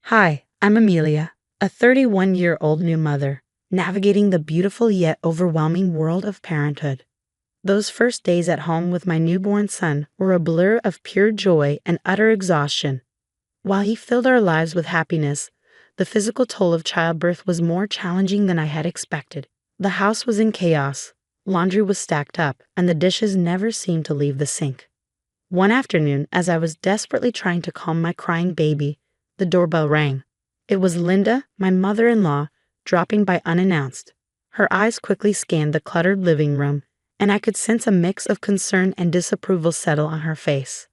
Hi, I'm Amelia, a 31-year-old new mother, navigating the beautiful yet overwhelming world of parenthood. Those first days at home with my newborn son were a blur of pure joy and utter exhaustion. While he filled our lives with happiness, the physical toll of childbirth was more challenging than I had expected. The house was in chaos, laundry was stacked up, and the dishes never seemed to leave the sink. One afternoon, as I was desperately trying to calm my crying baby, the doorbell rang. It was Linda, my mother-in-law, dropping by unannounced. Her eyes quickly scanned the cluttered living room, and I could sense a mix of concern and disapproval settle on her face.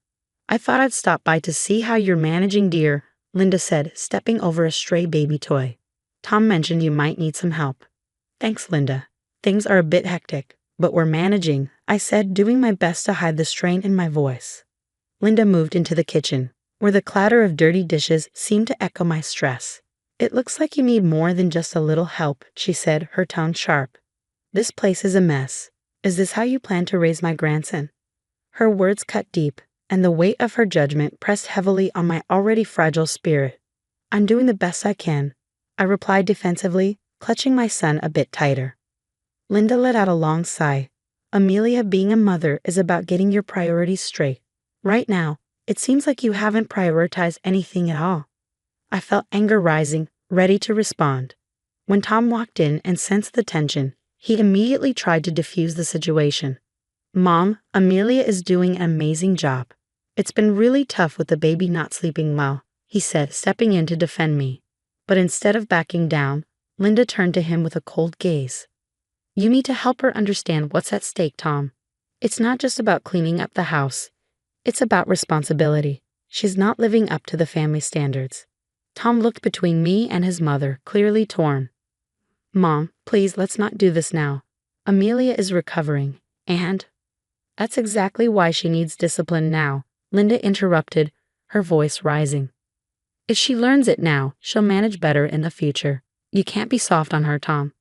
"I thought I'd stop by to see how you're managing, dear," Linda said, stepping over a stray baby toy. "Tom mentioned you might need some help." "Thanks, Linda. Things are a bit hectic, but we're managing," I said, doing my best to hide the strain in my voice. Linda moved into the kitchen, where the clatter of dirty dishes seemed to echo my stress. "It looks like you need more than just a little help," she said, her tone sharp. "This place is a mess. Is this how you plan to raise my grandson?" Her words cut deep, and the weight of her judgment pressed heavily on my already fragile spirit. "I'm doing the best I can," I replied defensively, clutching my son a bit tighter. Linda let out a long sigh. "Amelia, being a mother is about getting your priorities straight. Right now, it seems like you haven't prioritized anything at all." I felt anger rising, ready to respond. When Tom walked in and sensed the tension, he immediately tried to defuse the situation. "Mom, Amelia is doing an amazing job. It's been really tough with the baby not sleeping well," he said, stepping in to defend me. But instead of backing down, Linda turned to him with a cold gaze. "You need to help her understand what's at stake, Tom. It's not just about cleaning up the house. It's about responsibility. She's not living up to the family standards." Tom looked between me and his mother, clearly torn. "Mom, please, let's not do this now. Amelia is recovering, and—" "That's exactly why she needs discipline now," Linda interrupted, her voice rising. "If she learns it now, she'll manage better in the future. You can't be soft on her, Tom."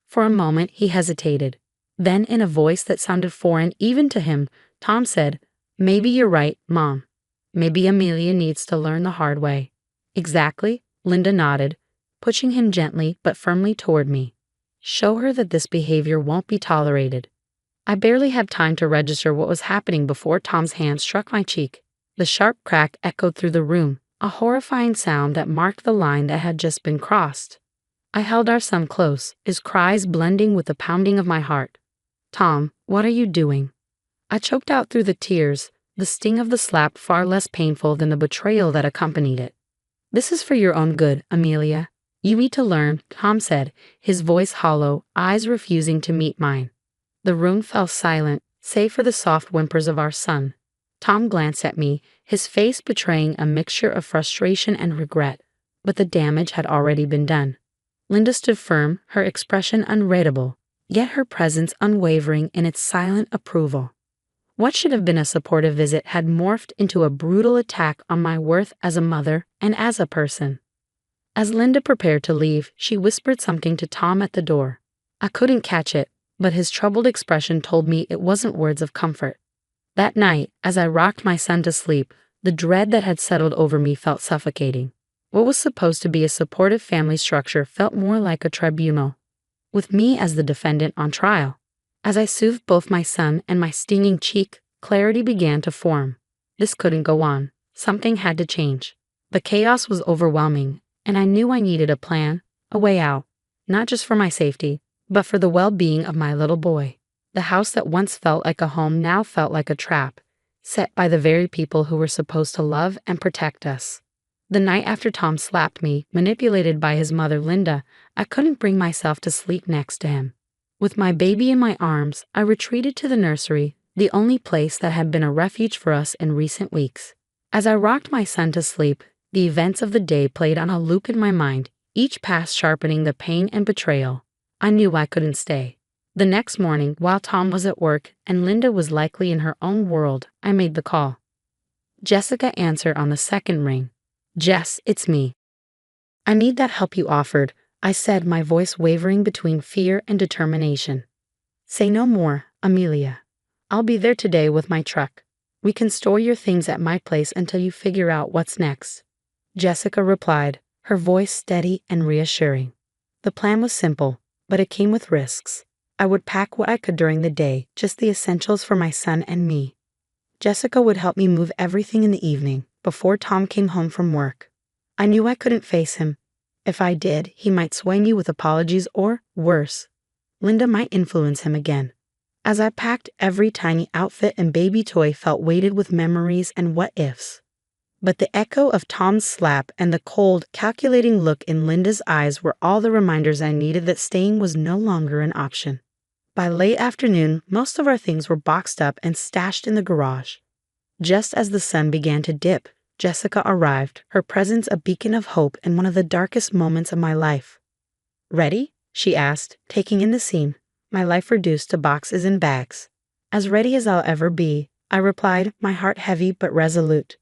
For a moment, he hesitated. Then, in a voice that sounded foreign even to him, Tom said, "Maybe you're right, Mom. Maybe Amelia needs to learn the hard way." "Exactly," Linda nodded, pushing him gently but firmly toward me. "Show her that this behavior won't be tolerated." I barely had time to register what was happening before Tom's hand struck my cheek. The sharp crack echoed through the room, a horrifying sound that marked the line that had just been crossed. I held our son close, his cries blending with the pounding of my heart. "Tom, what are you doing?" I choked out through the tears, the sting of the slap far less painful than the betrayal that accompanied it. "This is for your own good, Amelia. You need to learn," Tom said, his voice hollow, eyes refusing to meet mine. The room fell silent, save for the soft whimpers of our son. Tom glanced at me, his face betraying a mixture of frustration and regret, but the damage had already been done. Linda stood firm, her expression unreadable, yet her presence unwavering in its silent approval. What should have been a supportive visit had morphed into a brutal attack on my worth as a mother and as a person. As Linda prepared to leave, she whispered something to Tom at the door. I couldn't catch it, but his troubled expression told me it wasn't words of comfort. That night, as I rocked my son to sleep, the dread that had settled over me felt suffocating. What was supposed to be a supportive family structure felt more like a tribunal, with me as the defendant on trial. As I soothed both my son and my stinging cheek, clarity began to form. This couldn't go on. Something had to change. The chaos was overwhelming, and I knew I needed a plan, a way out, not just for my safety, but for the well-being of my little boy. The house that once felt like a home now felt like a trap, set by the very people who were supposed to love and protect us. The night after Tom slapped me, manipulated by his mother Linda, I couldn't bring myself to sleep next to him. With my baby in my arms, I retreated to the nursery, the only place that had been a refuge for us in recent weeks. As I rocked my son to sleep, the events of the day played on a loop in my mind, each pass sharpening the pain and betrayal. I knew I couldn't stay. The next morning, while Tom was at work and Linda was likely in her own world, I made the call. Jessica answered on the second ring. "Jess, it's me." "I need that help you offered," I said, my voice wavering between fear and determination. "Say no more, Amelia. I'll be there today with my truck. We can store your things at my place until you figure out what's next." Jessica replied, her voice steady and reassuring. The plan was simple, but it came with risks. I would pack what I could during the day, just the essentials for my son and me. Jessica would help me move everything in the evening, before Tom came home from work. I knew I couldn't face him. If I did, he might sway me with apologies or, worse, Linda might influence him again. As I packed, every tiny outfit and baby toy felt weighted with memories and what-ifs. But the echo of Tom's slap and the cold, calculating look in Linda's eyes were all the reminders I needed that staying was no longer an option. By late afternoon, most of our things were boxed up and stashed in the garage. Just as the sun began to dip, Jessica arrived, her presence a beacon of hope in one of the darkest moments of my life. "Ready?" she asked, taking in the scene, my life reduced to boxes and bags. "As ready as I'll ever be," I replied, my heart heavy but resolute.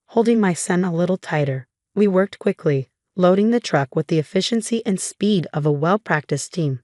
Holding my son a little tighter. We worked quickly, loading the truck with the efficiency and speed of a well-practiced team.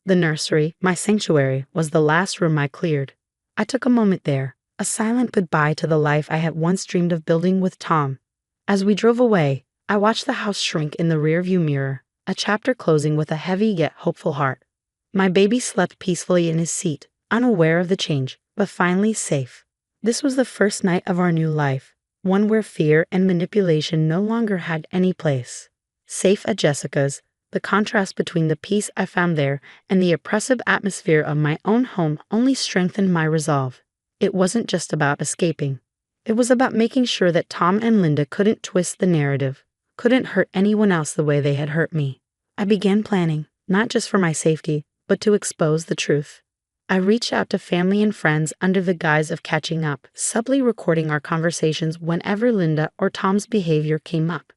The nursery, my sanctuary, was the last room I cleared. I took a moment there, a silent goodbye to the life I had once dreamed of building with Tom. As we drove away, I watched the house shrink in the rearview mirror, a chapter closing with a heavy yet hopeful heart. My baby slept peacefully in his seat, unaware of the change, but finally safe. This was the first night of our new life, one where fear and manipulation no longer had any place. Safe at Jessica's, the contrast between the peace I found there and the oppressive atmosphere of my own home only strengthened my resolve. It wasn't just about escaping. It was about making sure that Tom and Linda couldn't twist the narrative, couldn't hurt anyone else the way they had hurt me. I began planning, not just for my safety, but to expose the truth. I reached out to family and friends under the guise of catching up, subtly recording our conversations whenever Linda or Tom's behavior came up.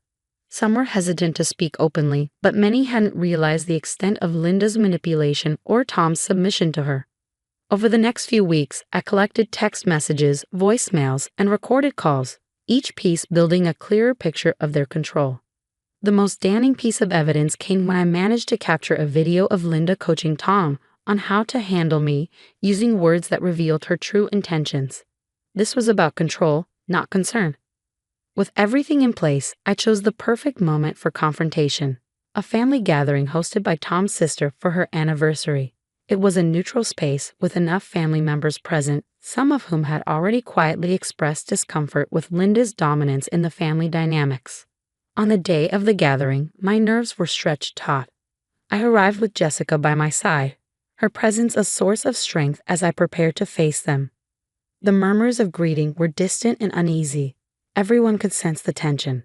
Some were hesitant to speak openly, but many hadn't realized the extent of Linda's manipulation or Tom's submission to her. Over the next few weeks, I collected text messages, voicemails, and recorded calls, each piece building a clearer picture of their control. The most damning piece of evidence came when I managed to capture a video of Linda coaching Tom on how to handle me, using words that revealed her true intentions. This was about control, not concern. With everything in place, I chose the perfect moment for confrontation, a family gathering hosted by Tom's sister for her anniversary. It was a neutral space with enough family members present, some of whom had already quietly expressed discomfort with Linda's dominance in the family dynamics. On the day of the gathering, my nerves were stretched taut. I arrived with Jessica by my side, her presence a source of strength as I prepared to face them. The murmurs of greeting were distant and uneasy. Everyone could sense the tension.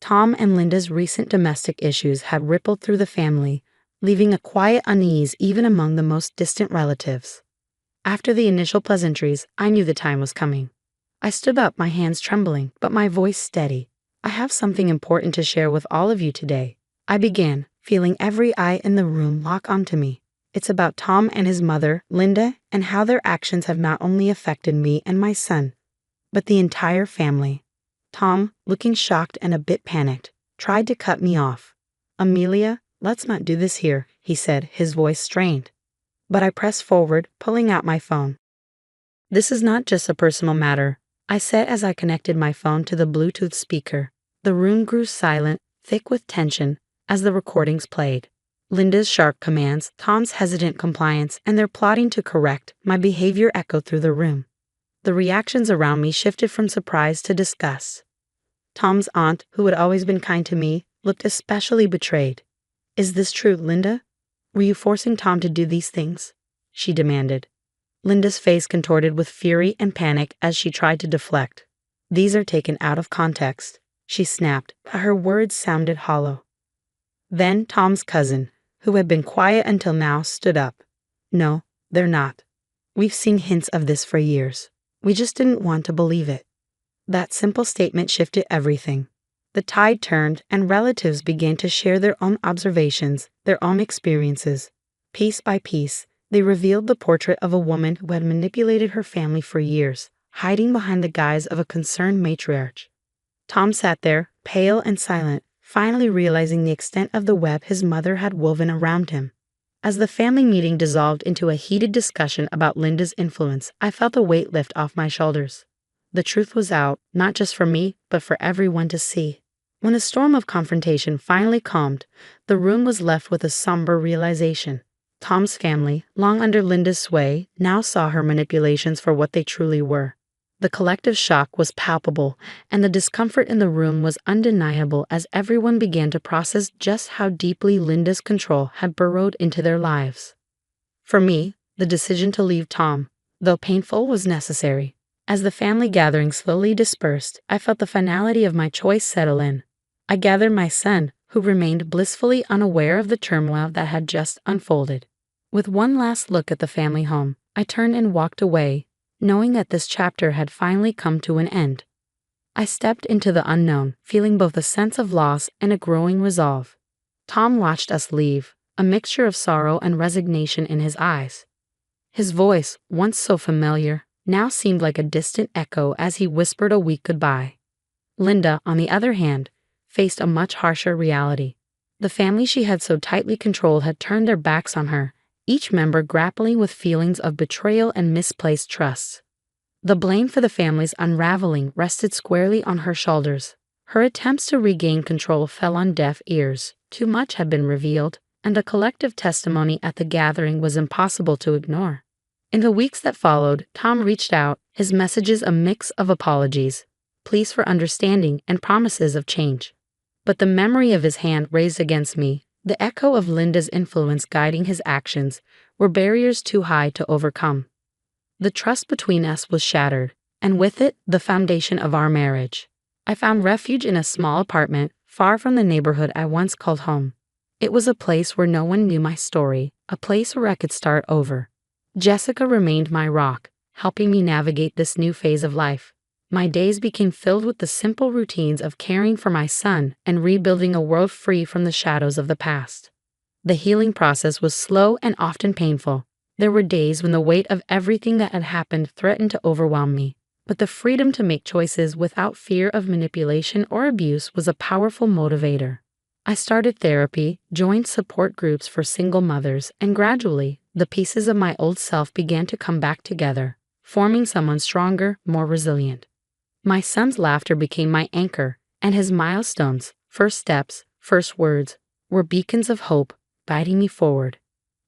Tom and Linda's recent domestic issues had rippled through the family, leaving a quiet unease even among the most distant relatives. After the initial pleasantries, I knew the time was coming. I stood up, my hands trembling, but my voice steady. "I have something important to share with all of you today," I began, feeling every eye in the room lock onto me. "It's about Tom and his mother, Linda, and how their actions have not only affected me and my son, but the entire family." Tom, looking shocked and a bit panicked, tried to cut me off. "Amelia, let's not do this here," he said, his voice strained. But I pressed forward, pulling out my phone. "This is not just a personal matter," I said as I connected my phone to the Bluetooth speaker. The room grew silent, thick with tension, as the recordings played. Linda's sharp commands, Tom's hesitant compliance, and their plotting to correct my behavior echoed through the room. The reactions around me shifted from surprise to disgust. Tom's aunt, who had always been kind to me, looked especially betrayed. "Is this true, Linda? Were you forcing Tom to do these things?" she demanded. Linda's face contorted with fury and panic as she tried to deflect. "These are taken out of context," she snapped, but her words sounded hollow. Then Tom's cousin, who had been quiet until now, stood up. "No, they're not. We've seen hints of this for years. We just didn't want to believe it." That simple statement shifted everything. The tide turned, and relatives began to share their own observations, their own experiences. Piece by piece, they revealed the portrait of a woman who had manipulated her family for years, hiding behind the guise of a concerned matriarch. Tom sat there, pale and silent, finally realizing the extent of the web his mother had woven around him. As the family meeting dissolved into a heated discussion about Linda's influence, I felt a weight lift off my shoulders. The truth was out, not just for me, but for everyone to see. When the storm of confrontation finally calmed, the room was left with a somber realization. Tom's family, long under Linda's sway, now saw her manipulations for what they truly were. The collective shock was palpable, and the discomfort in the room was undeniable as everyone began to process just how deeply Linda's control had burrowed into their lives. For me, the decision to leave Tom, though painful, was necessary. As the family gathering slowly dispersed, I felt the finality of my choice settle in. I gathered my son, who remained blissfully unaware of the turmoil that had just unfolded. With one last look at the family home, I turned and walked away, knowing that this chapter had finally come to an end. I stepped into the unknown, feeling both a sense of loss and a growing resolve. Tom watched us leave, a mixture of sorrow and resignation in his eyes. His voice, once so familiar, now seemed like a distant echo as he whispered a weak goodbye. Linda, on the other hand, faced a much harsher reality. The family she had so tightly controlled had turned their backs on her, each member grappling with feelings of betrayal and misplaced trust. The blame for the family's unraveling rested squarely on her shoulders. Her attempts to regain control fell on deaf ears. Too much had been revealed, and the collective testimony at the gathering was impossible to ignore. In the weeks that followed, Tom reached out, his messages a mix of apologies, pleas for understanding, and promises of change. But the memory of his hand raised against me, the echo of Linda's influence guiding his actions, were barriers too high to overcome. The trust between us was shattered, and with it, the foundation of our marriage. I found refuge in a small apartment, far from the neighborhood I once called home. It was a place where no one knew my story, a place where I could start over. Jessica remained my rock, helping me navigate this new phase of life. My days became filled with the simple routines of caring for my son and rebuilding a world free from the shadows of the past. The healing process was slow and often painful. There were days when the weight of everything that had happened threatened to overwhelm me, but the freedom to make choices without fear of manipulation or abuse was a powerful motivator. I started therapy, joined support groups for single mothers, and gradually, the pieces of my old self began to come back together, forming someone stronger, more resilient. My son's laughter became my anchor, and his milestones, first steps, first words, were beacons of hope, guiding me forward.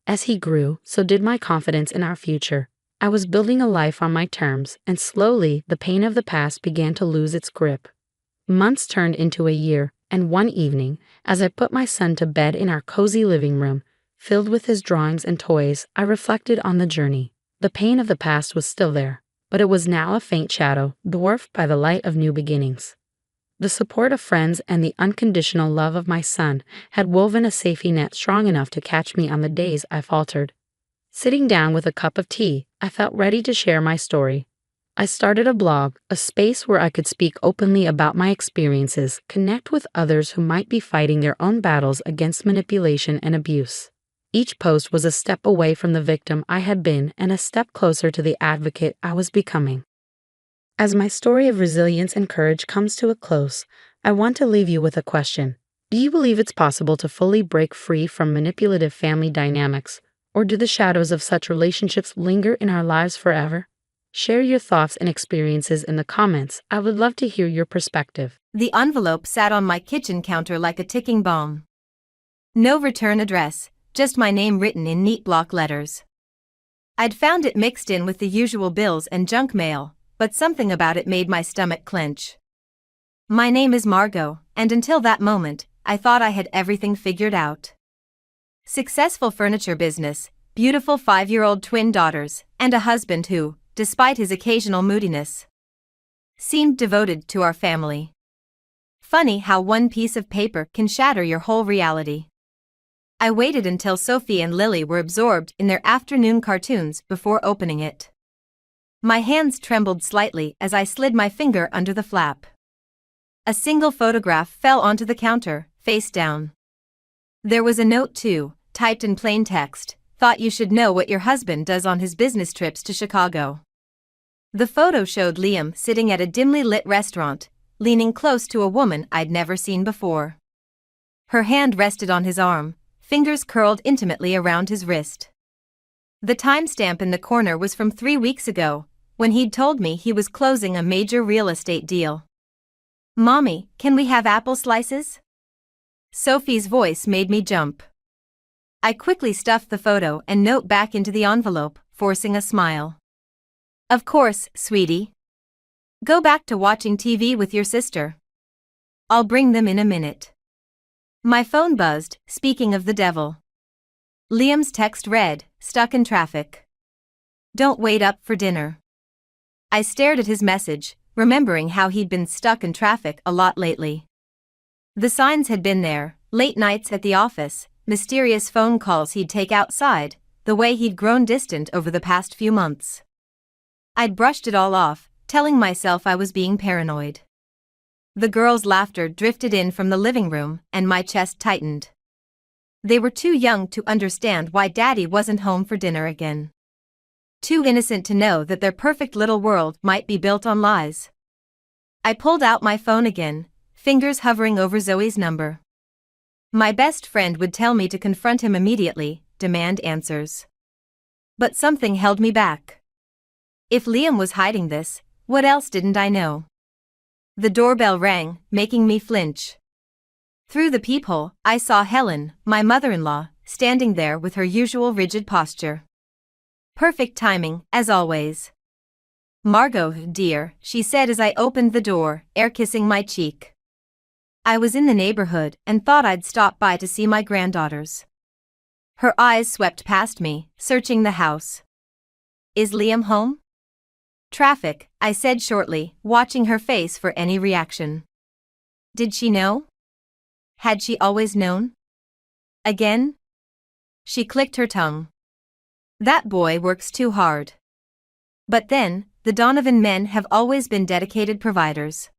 As he grew, so did my confidence in our future. I was building a life on my terms, and slowly the pain of the past began to lose its grip. Months turned into a year, and one evening, as I put my son to bed in our cozy living room, filled with his drawings and toys, I reflected on the journey. The pain of the past was still there, but it was now a faint shadow, dwarfed by the light of new beginnings. The support of friends and the unconditional love of my son had woven a safety net strong enough to catch me on the days I faltered. Sitting down with a cup of tea, I felt ready to share my story. I started a blog, a space where I could speak openly about my experiences, connect with others who might be fighting their own battles against manipulation and abuse. Each post was a step away from the victim I had been and a step closer to the advocate I was becoming. As my story of resilience and courage comes to a close, I want to leave you with a question. Do you believe it's possible to fully break free from manipulative family dynamics, or do the shadows of such relationships linger in our lives forever? Share your thoughts and experiences in the comments. I would love to hear your perspective. The envelope sat on my kitchen counter like a ticking bomb. No return address, just my name written in neat block letters. I'd found it mixed in with the usual bills and junk mail, but something about it made my stomach clench. My name is Margot, and until that moment, I thought I had everything figured out. Successful furniture business, beautiful 5-year-old twin daughters, and a husband who, despite his occasional moodiness, seemed devoted to our family. Funny how one piece of paper can shatter your whole reality. I waited until Sophie and Lily were absorbed in their afternoon cartoons before opening it. My hands trembled slightly as I slid my finger under the flap. A single photograph fell onto the counter, face down. There was a note too, typed in plain text, "Thought you should know what your husband does on his business trips to Chicago." The photo showed Liam sitting at a dimly lit restaurant, leaning close to a woman I'd never seen before. Her hand rested on his arm, fingers curled intimately around his wrist. The timestamp in the corner was from 3 weeks ago, when he'd told me he was closing a major real estate deal. Mommy, can we have apple slices? Sophie's voice made me jump. I quickly stuffed the photo and note back into the envelope, forcing a smile. Of course, sweetie. Go back to watching TV with your sister. I'll bring them in a minute. My phone buzzed, speaking of the devil. Liam's text read, stuck in traffic. Don't wait up for dinner. I stared at his message, remembering how he'd been stuck in traffic a lot lately. The signs had been there, late nights at the office, mysterious phone calls he'd take outside, the way he'd grown distant over the past few months. I'd brushed it all off, telling myself I was being paranoid. The girls' laughter drifted in from the living room, and my chest tightened. They were too young to understand why Daddy wasn't home for dinner again. Too innocent to know that their perfect little world might be built on lies. I pulled out my phone again, fingers hovering over Zoe's number. My best friend would tell me to confront him immediately, demand answers. But something held me back. If Liam was hiding this, what else didn't I know? The doorbell rang, making me flinch. Through the peephole, I saw Helen, my mother-in-law, standing there with her usual rigid posture. Perfect timing, as always. Margot, dear, she said as I opened the door, air kissing my cheek. I was in the neighborhood and thought I'd stop by to see my granddaughters. Her eyes swept past me, searching the house. Is Liam home? Traffic, I said shortly, watching her face for any reaction. Did she know? Had she always known? Again? She clicked her tongue. That boy works too hard. But then, the Donovan men have always been dedicated providers.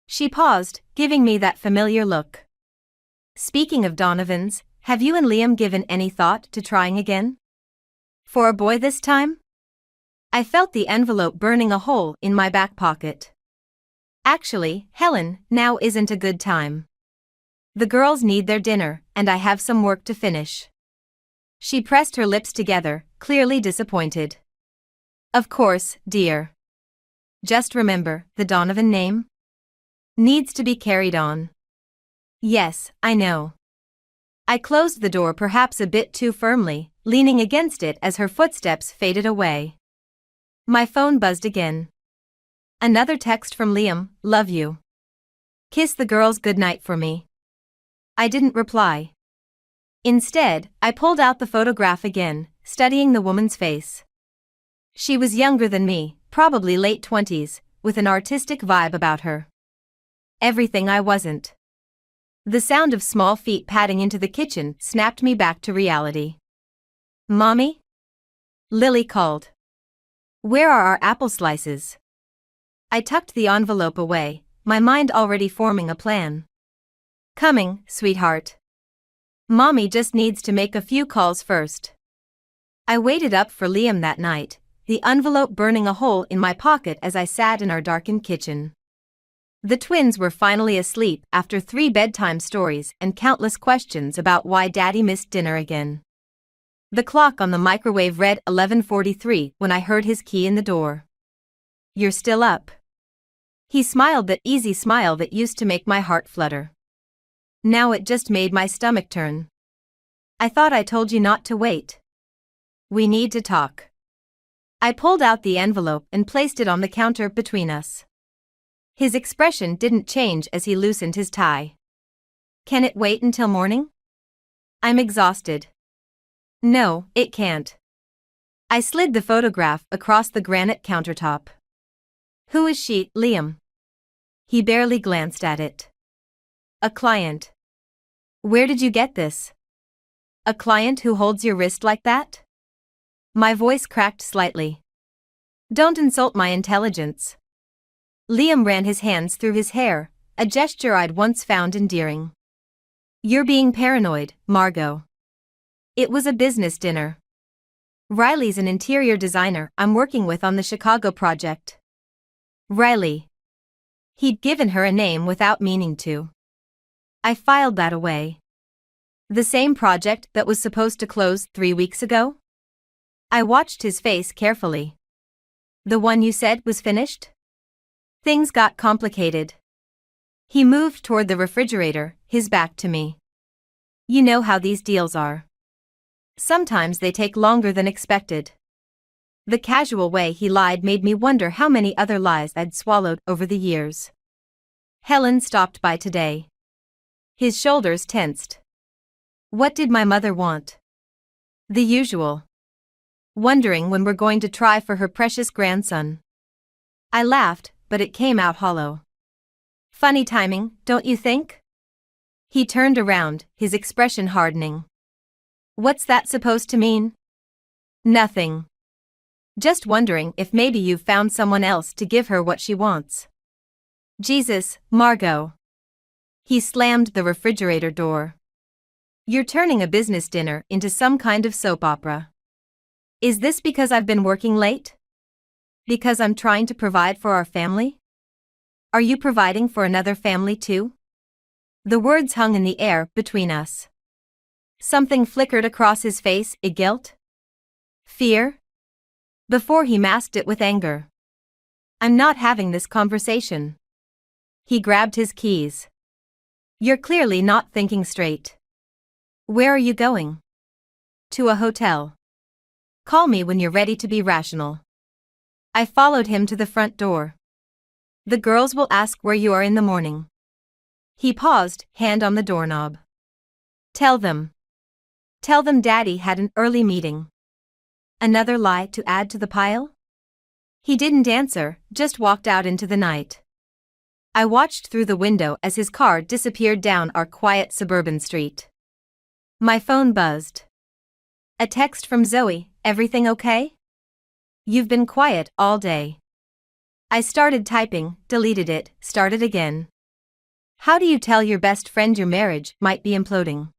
She paused, giving me that familiar look. Speaking of Donovans, have you and Liam given any thought to trying again? For a boy this time? I felt the envelope burning a hole in my back pocket. Actually, Helen, now isn't a good time. The girls need their dinner, and I have some work to finish. She pressed her lips together, clearly disappointed. Of course, dear. Just remember, the Donovan name needs to be carried on. Yes, I know. I closed the door perhaps a bit too firmly, leaning against it as her footsteps faded away. My phone buzzed again. Another text from Liam, love you. Kiss the girls goodnight for me. I didn't reply. Instead, I pulled out the photograph again, studying the woman's face. She was younger than me, probably late 20s, with an artistic vibe about her. Everything I wasn't. The sound of small feet padding into the kitchen snapped me back to reality. Mommy? Lily called. Where are our apple slices? I tucked the envelope away, my mind already forming a plan. Coming, sweetheart. Mommy just needs to make a few calls first. I waited up for Liam that night, the envelope burning a hole in my pocket as I sat in our darkened kitchen. The twins were finally asleep after 3 bedtime stories and countless questions about why Daddy missed dinner again. The clock on the microwave read 11:43 when I heard his key in the door. You're still up? He smiled that easy smile that used to make my heart flutter. Now it just made my stomach turn. I thought I told you not to wait. We need to talk. I pulled out the envelope and placed it on the counter between us. His expression didn't change as he loosened his tie. Can it wait until morning? I'm exhausted. No, it can't. I slid the photograph across the granite countertop. Who is she, Liam? He barely glanced at it. A client. Where did you get this? A client who holds your wrist like that? My voice cracked slightly. Don't insult my intelligence. Liam ran his hands through his hair, a gesture I'd once found endearing. You're being paranoid, Margot. It was a business dinner. Riley's an interior designer I'm working with on the Chicago project. Riley. He'd given her a name without meaning to. I filed that away. The same project that was supposed to close 3 weeks ago? I watched his face carefully. The one you said was finished? Things got complicated. He moved toward the refrigerator, his back to me. You know how these deals are. Sometimes they take longer than expected. The casual way he lied made me wonder how many other lies I'd swallowed over the years. Helen stopped by today. His shoulders tensed. What did my mother want? The usual. Wondering when we're going to try for her precious grandson. I laughed, but it came out hollow. Funny timing, don't you think? He turned around, his expression hardening. What's that supposed to mean? Nothing. Just wondering if maybe you've found someone else to give her what she wants. Jesus, Margot. He slammed the refrigerator door. You're turning a business dinner into some kind of soap opera. Is this because I've been working late? Because I'm trying to provide for our family? Are you providing for another family too? The words hung in the air between us. Something flickered across his face, guilt? Fear? Before he masked it with anger. I'm not having this conversation. He grabbed his keys. You're clearly not thinking straight. Where are you going? To a hotel. Call me when you're ready to be rational. I followed him to the front door. The girls will ask where you are in the morning. He paused, hand on the doorknob. Tell them. Tell them Daddy had an early meeting. Another lie to add to the pile? He didn't answer, just walked out into the night. I watched through the window as his car disappeared down our quiet suburban street. My phone buzzed. A text from Zoe, everything okay? You've been quiet all day. I started typing, deleted it, started again. How do you tell your best friend your marriage might be imploding?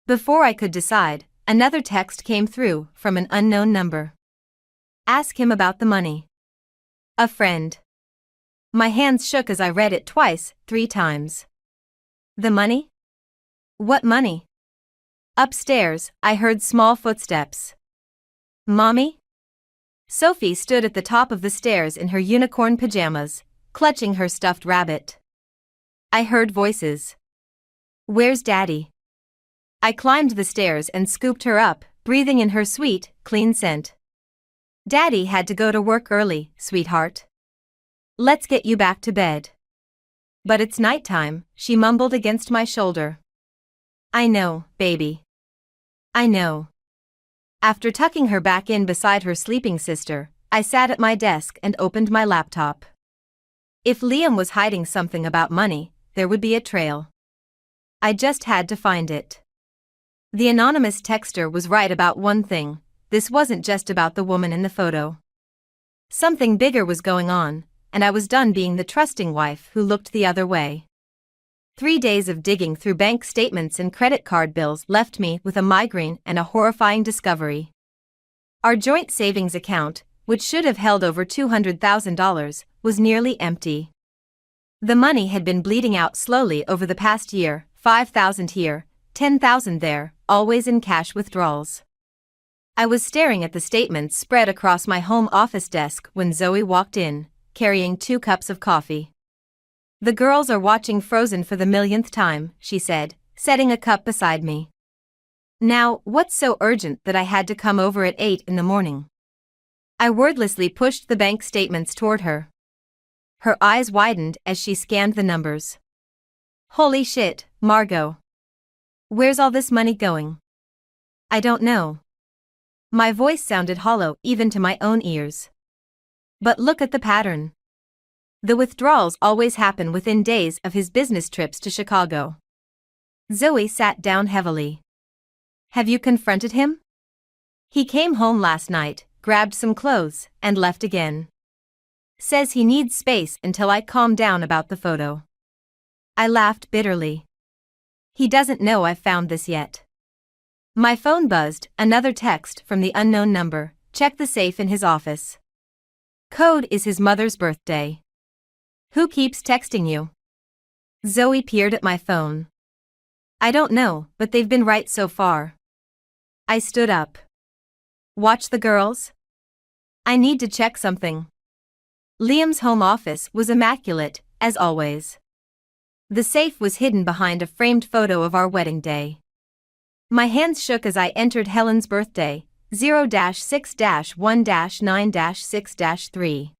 Before I could decide, another text came through from an unknown number. Ask him about the money. A friend. My hands shook as I read it twice, 3 times. The money? What money? Upstairs, I heard small footsteps. Mommy? Sophie stood at the top of the stairs in her unicorn pajamas, clutching her stuffed rabbit. I heard voices. Where's Daddy? I climbed the stairs and scooped her up, breathing in her sweet, clean scent. Daddy had to go to work early, sweetheart. Let's get you back to bed. But it's nighttime, she mumbled against my shoulder. I know, baby. I know. After tucking her back in beside her sleeping sister, I sat at my desk and opened my laptop. If Liam was hiding something about money, there would be a trail. I just had to find it. The anonymous texter was right about one thing: this wasn't just about the woman in the photo. Something bigger was going on, and I was done being the trusting wife who looked the other way. 3 days of digging through bank statements and credit card bills left me with a migraine and a horrifying discovery. Our joint savings account, which should have held over $200,000, was nearly empty. The money had been bleeding out slowly over the past year, $5,000 here, $10,000 there, always in cash withdrawals. I was staring at the statements spread across my home office desk when Zoe walked in, carrying 2 cups of coffee. The girls are watching Frozen for the millionth time, she said, setting a cup beside me. Now, what's so urgent that I had to come over at 8 in the morning? I wordlessly pushed the bank statements toward her. Her eyes widened as she scanned the numbers. Holy shit, Margot. Where's all this money going? I don't know. My voice sounded hollow even to my own ears. But look at the pattern. The withdrawals always happen within days of his business trips to Chicago. Zoe sat down heavily. Have you confronted him? He came home last night, grabbed some clothes, and left again. Says he needs space until I calm down about the photo. I laughed bitterly. He doesn't know I've found this yet. My phone buzzed, another text from the unknown number. Check the safe in his office. Code is his mother's birthday. Who keeps texting you? Zoe peered at my phone. I don't know, but they've been right so far. I stood up. Watch the girls? I need to check something. Liam's home office was immaculate, as always. The safe was hidden behind a framed photo of our wedding day. My hands shook as I entered Helen's birthday, 0-6-1-9-6-3.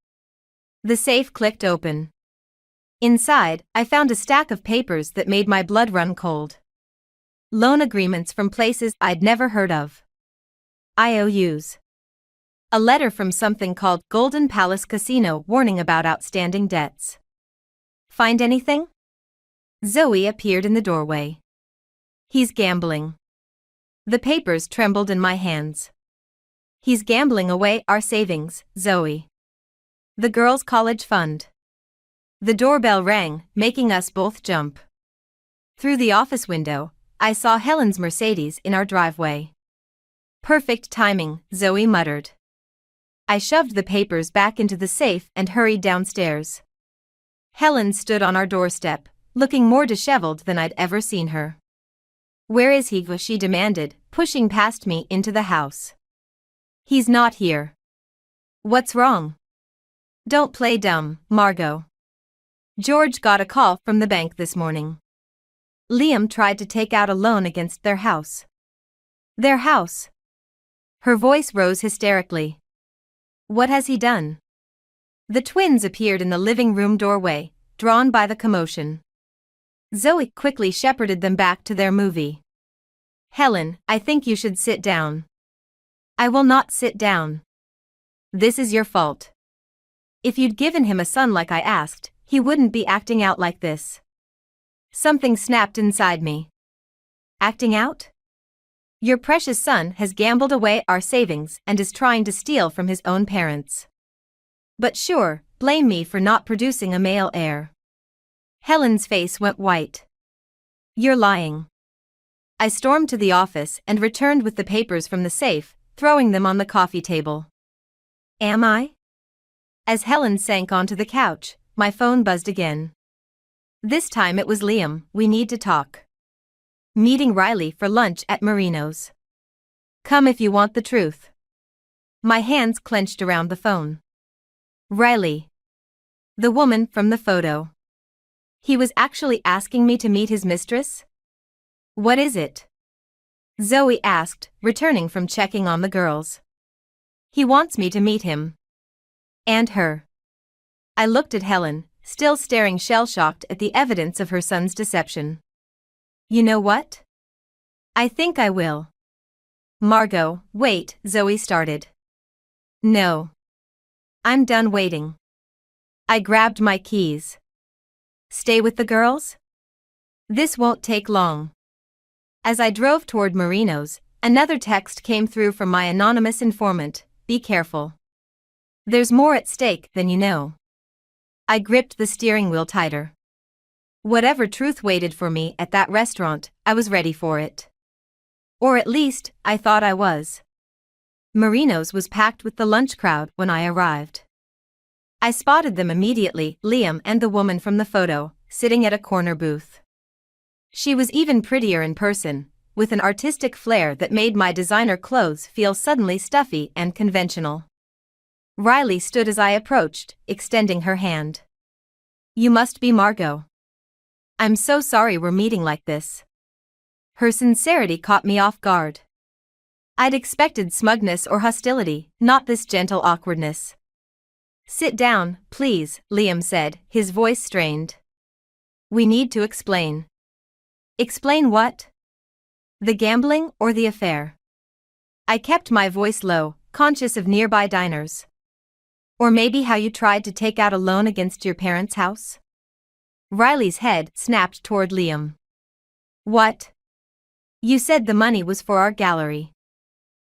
The safe clicked open. Inside, I found a stack of papers that made my blood run cold. Loan agreements from places I'd never heard of. IOUs. A letter from something called Golden Palace Casino warning about outstanding debts. Find anything? Zoe appeared in the doorway. He's gambling. The papers trembled in my hands. He's gambling away our savings, Zoe. The girls' college fund. The doorbell rang, making us both jump. Through the office window, I saw Helen's Mercedes in our driveway. Perfect timing, Zoe muttered. I shoved the papers back into the safe and hurried downstairs. Helen stood on our doorstep, looking more disheveled than I'd ever seen her. "Where is he?" she demanded, pushing past me into the house. "He's not here." "What's wrong?" "Don't play dumb, Margot. George got a call from the bank this morning. Liam tried to take out a loan against their house." "Their house?" Her voice rose hysterically. "What has he done?" The twins appeared in the living room doorway, drawn by the commotion. Zoe quickly shepherded them back to their movie. "Helen, I think you should sit down." "I will not sit down. This is your fault. If you'd given him a son like I asked, he wouldn't be acting out like this." Something snapped inside me. "Acting out? Your precious son has gambled away our savings and is trying to steal from his own parents. But sure, blame me for not producing a male heir." Helen's face went white. "You're lying." I stormed to the office and returned with the papers from the safe, throwing them on the coffee table. "Am I?" As Helen sank onto the couch, my phone buzzed again. This time it was Liam. "We need to talk. Meeting Riley for lunch at Marino's. Come if you want the truth." My hands clenched around the phone. Riley. The woman from the photo. He was actually asking me to meet his mistress? "What is it?" Zoe asked, returning from checking on the girls. "He wants me to meet him. And her." I looked at Helen, still staring shell-shocked at the evidence of her son's deception. "You know what? I think I will." "Margot, wait," Zoe started. "No. I'm done waiting." I grabbed my keys. "Stay with the girls? This won't take long." As I drove toward Marino's, another text came through from my anonymous informant: "Be careful. There's more at stake than you know." I gripped the steering wheel tighter. Whatever truth waited for me at that restaurant, I was ready for it. Or at least, I thought I was. Marino's was packed with the lunch crowd when I arrived. I spotted them immediately, Liam and the woman from the photo, sitting at a corner booth. She was even prettier in person, with an artistic flair that made my designer clothes feel suddenly stuffy and conventional. Riley stood as I approached, extending her hand. "You must be Margot. I'm so sorry we're meeting like this." Her sincerity caught me off guard. I'd expected smugness or hostility, not this gentle awkwardness. "Sit down, please," Liam said, his voice strained. "We need to explain." "Explain what? The gambling or the affair?" I kept my voice low, conscious of nearby diners. "Or maybe how you tried to take out a loan against your parents' house?" Riley's head snapped toward Liam. "What? You said the money was for our gallery."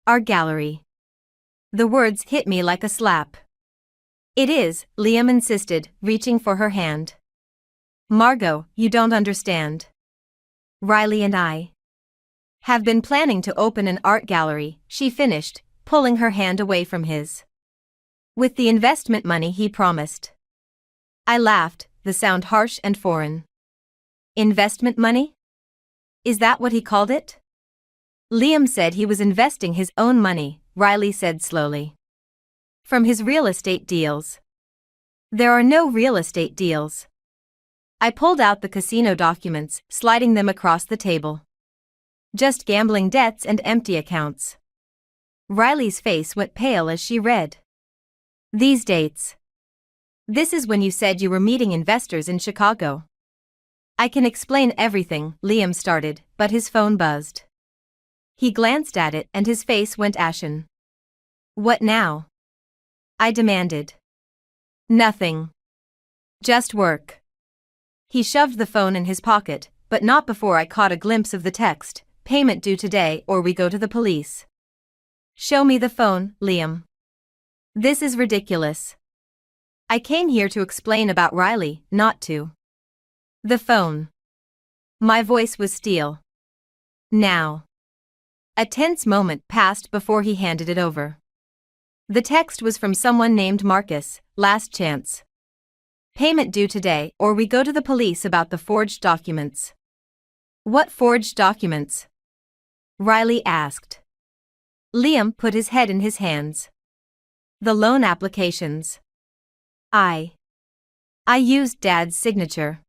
"Our gallery." The words hit me like a slap. "It is," Liam insisted, reaching for her hand. "Margot, you don't understand. Riley and I have been planning to open an art gallery," she finished, pulling her hand away from his. "With the investment money he promised." I laughed, the sound harsh and foreign. "Investment money? Is that what he called it?" "Liam said he was investing his own money," Riley said slowly. "From his real estate deals." "There are no real estate deals." I pulled out the casino documents, sliding them across the table. Just gambling debts and empty accounts. Riley's face went pale as she read. These dates. This is when you said you were meeting investors in Chicago. I can explain everything, Liam started, but his phone buzzed. He glanced at it and his face went ashen. What now? I demanded. Nothing. Just work. He shoved the phone in his pocket, but not before I caught a glimpse of the text, payment due today or we go to the police. Show me the phone, Liam. This is ridiculous. I came here to explain about Riley, not to. The phone. My voice was steel. Now. A tense moment passed before he handed it over. The text was from someone named Marcus, last chance. Payment due today or we go to the police about the forged documents. What forged documents? Riley asked. Liam put his head in his hands. The loan applications. I used Dad's signature.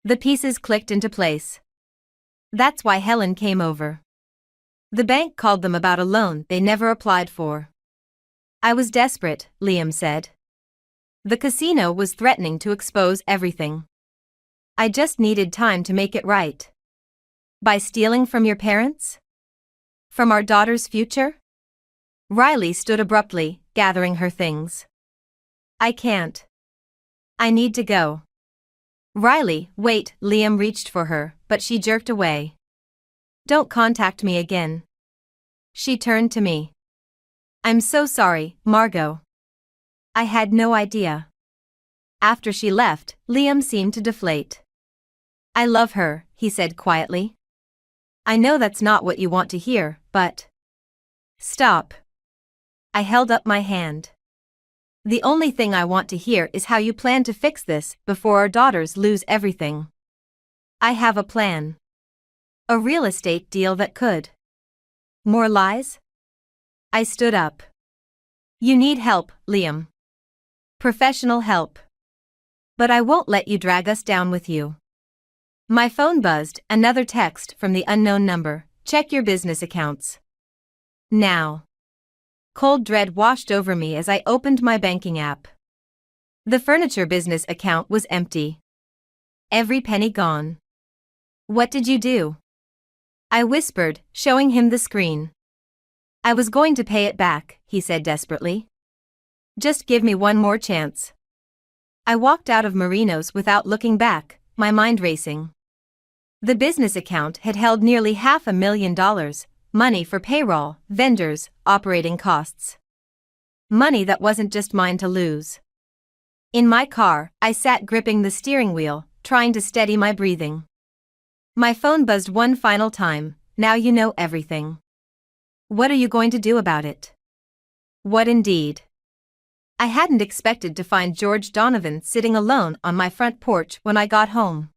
The pieces clicked into place. That's why Helen came over. The bank called them about a loan they never applied for. I was desperate, Liam said. The casino was threatening to expose everything. I just needed time to make it right. By stealing from your parents? From our daughter's future? Riley stood abruptly, gathering her things. I can't. I need to go. Riley, wait, Liam reached for her, but she jerked away. Don't contact me again. She turned to me. I'm so sorry, Margot. I had no idea. After she left, Liam seemed to deflate. I love her, he said quietly. I know that's not what you want to hear, but... Stop. I held up my hand. The only thing I want to hear is how you plan to fix this before our daughters lose everything. I have a plan. A real estate deal that could. More lies? I stood up. You need help, Liam. Professional help. But I won't let you drag us down with you. My phone buzzed, another text from the unknown number. Check your business accounts. Now. Cold dread washed over me as I opened my banking app. The furniture business account was empty. Every penny gone. What did you do? I whispered, showing him the screen. I was going to pay it back, he said desperately. Just give me one more chance. I walked out of Marino's without looking back, my mind racing. The business account had held nearly $500,000, money for payroll, vendors, operating costs. Money that wasn't just mine to lose. In my car, I sat gripping the steering wheel, trying to steady my breathing. My phone buzzed one final time. Now you know everything. What are you going to do about it? What indeed? I hadn't expected to find George Donovan sitting alone on my front porch when I got home.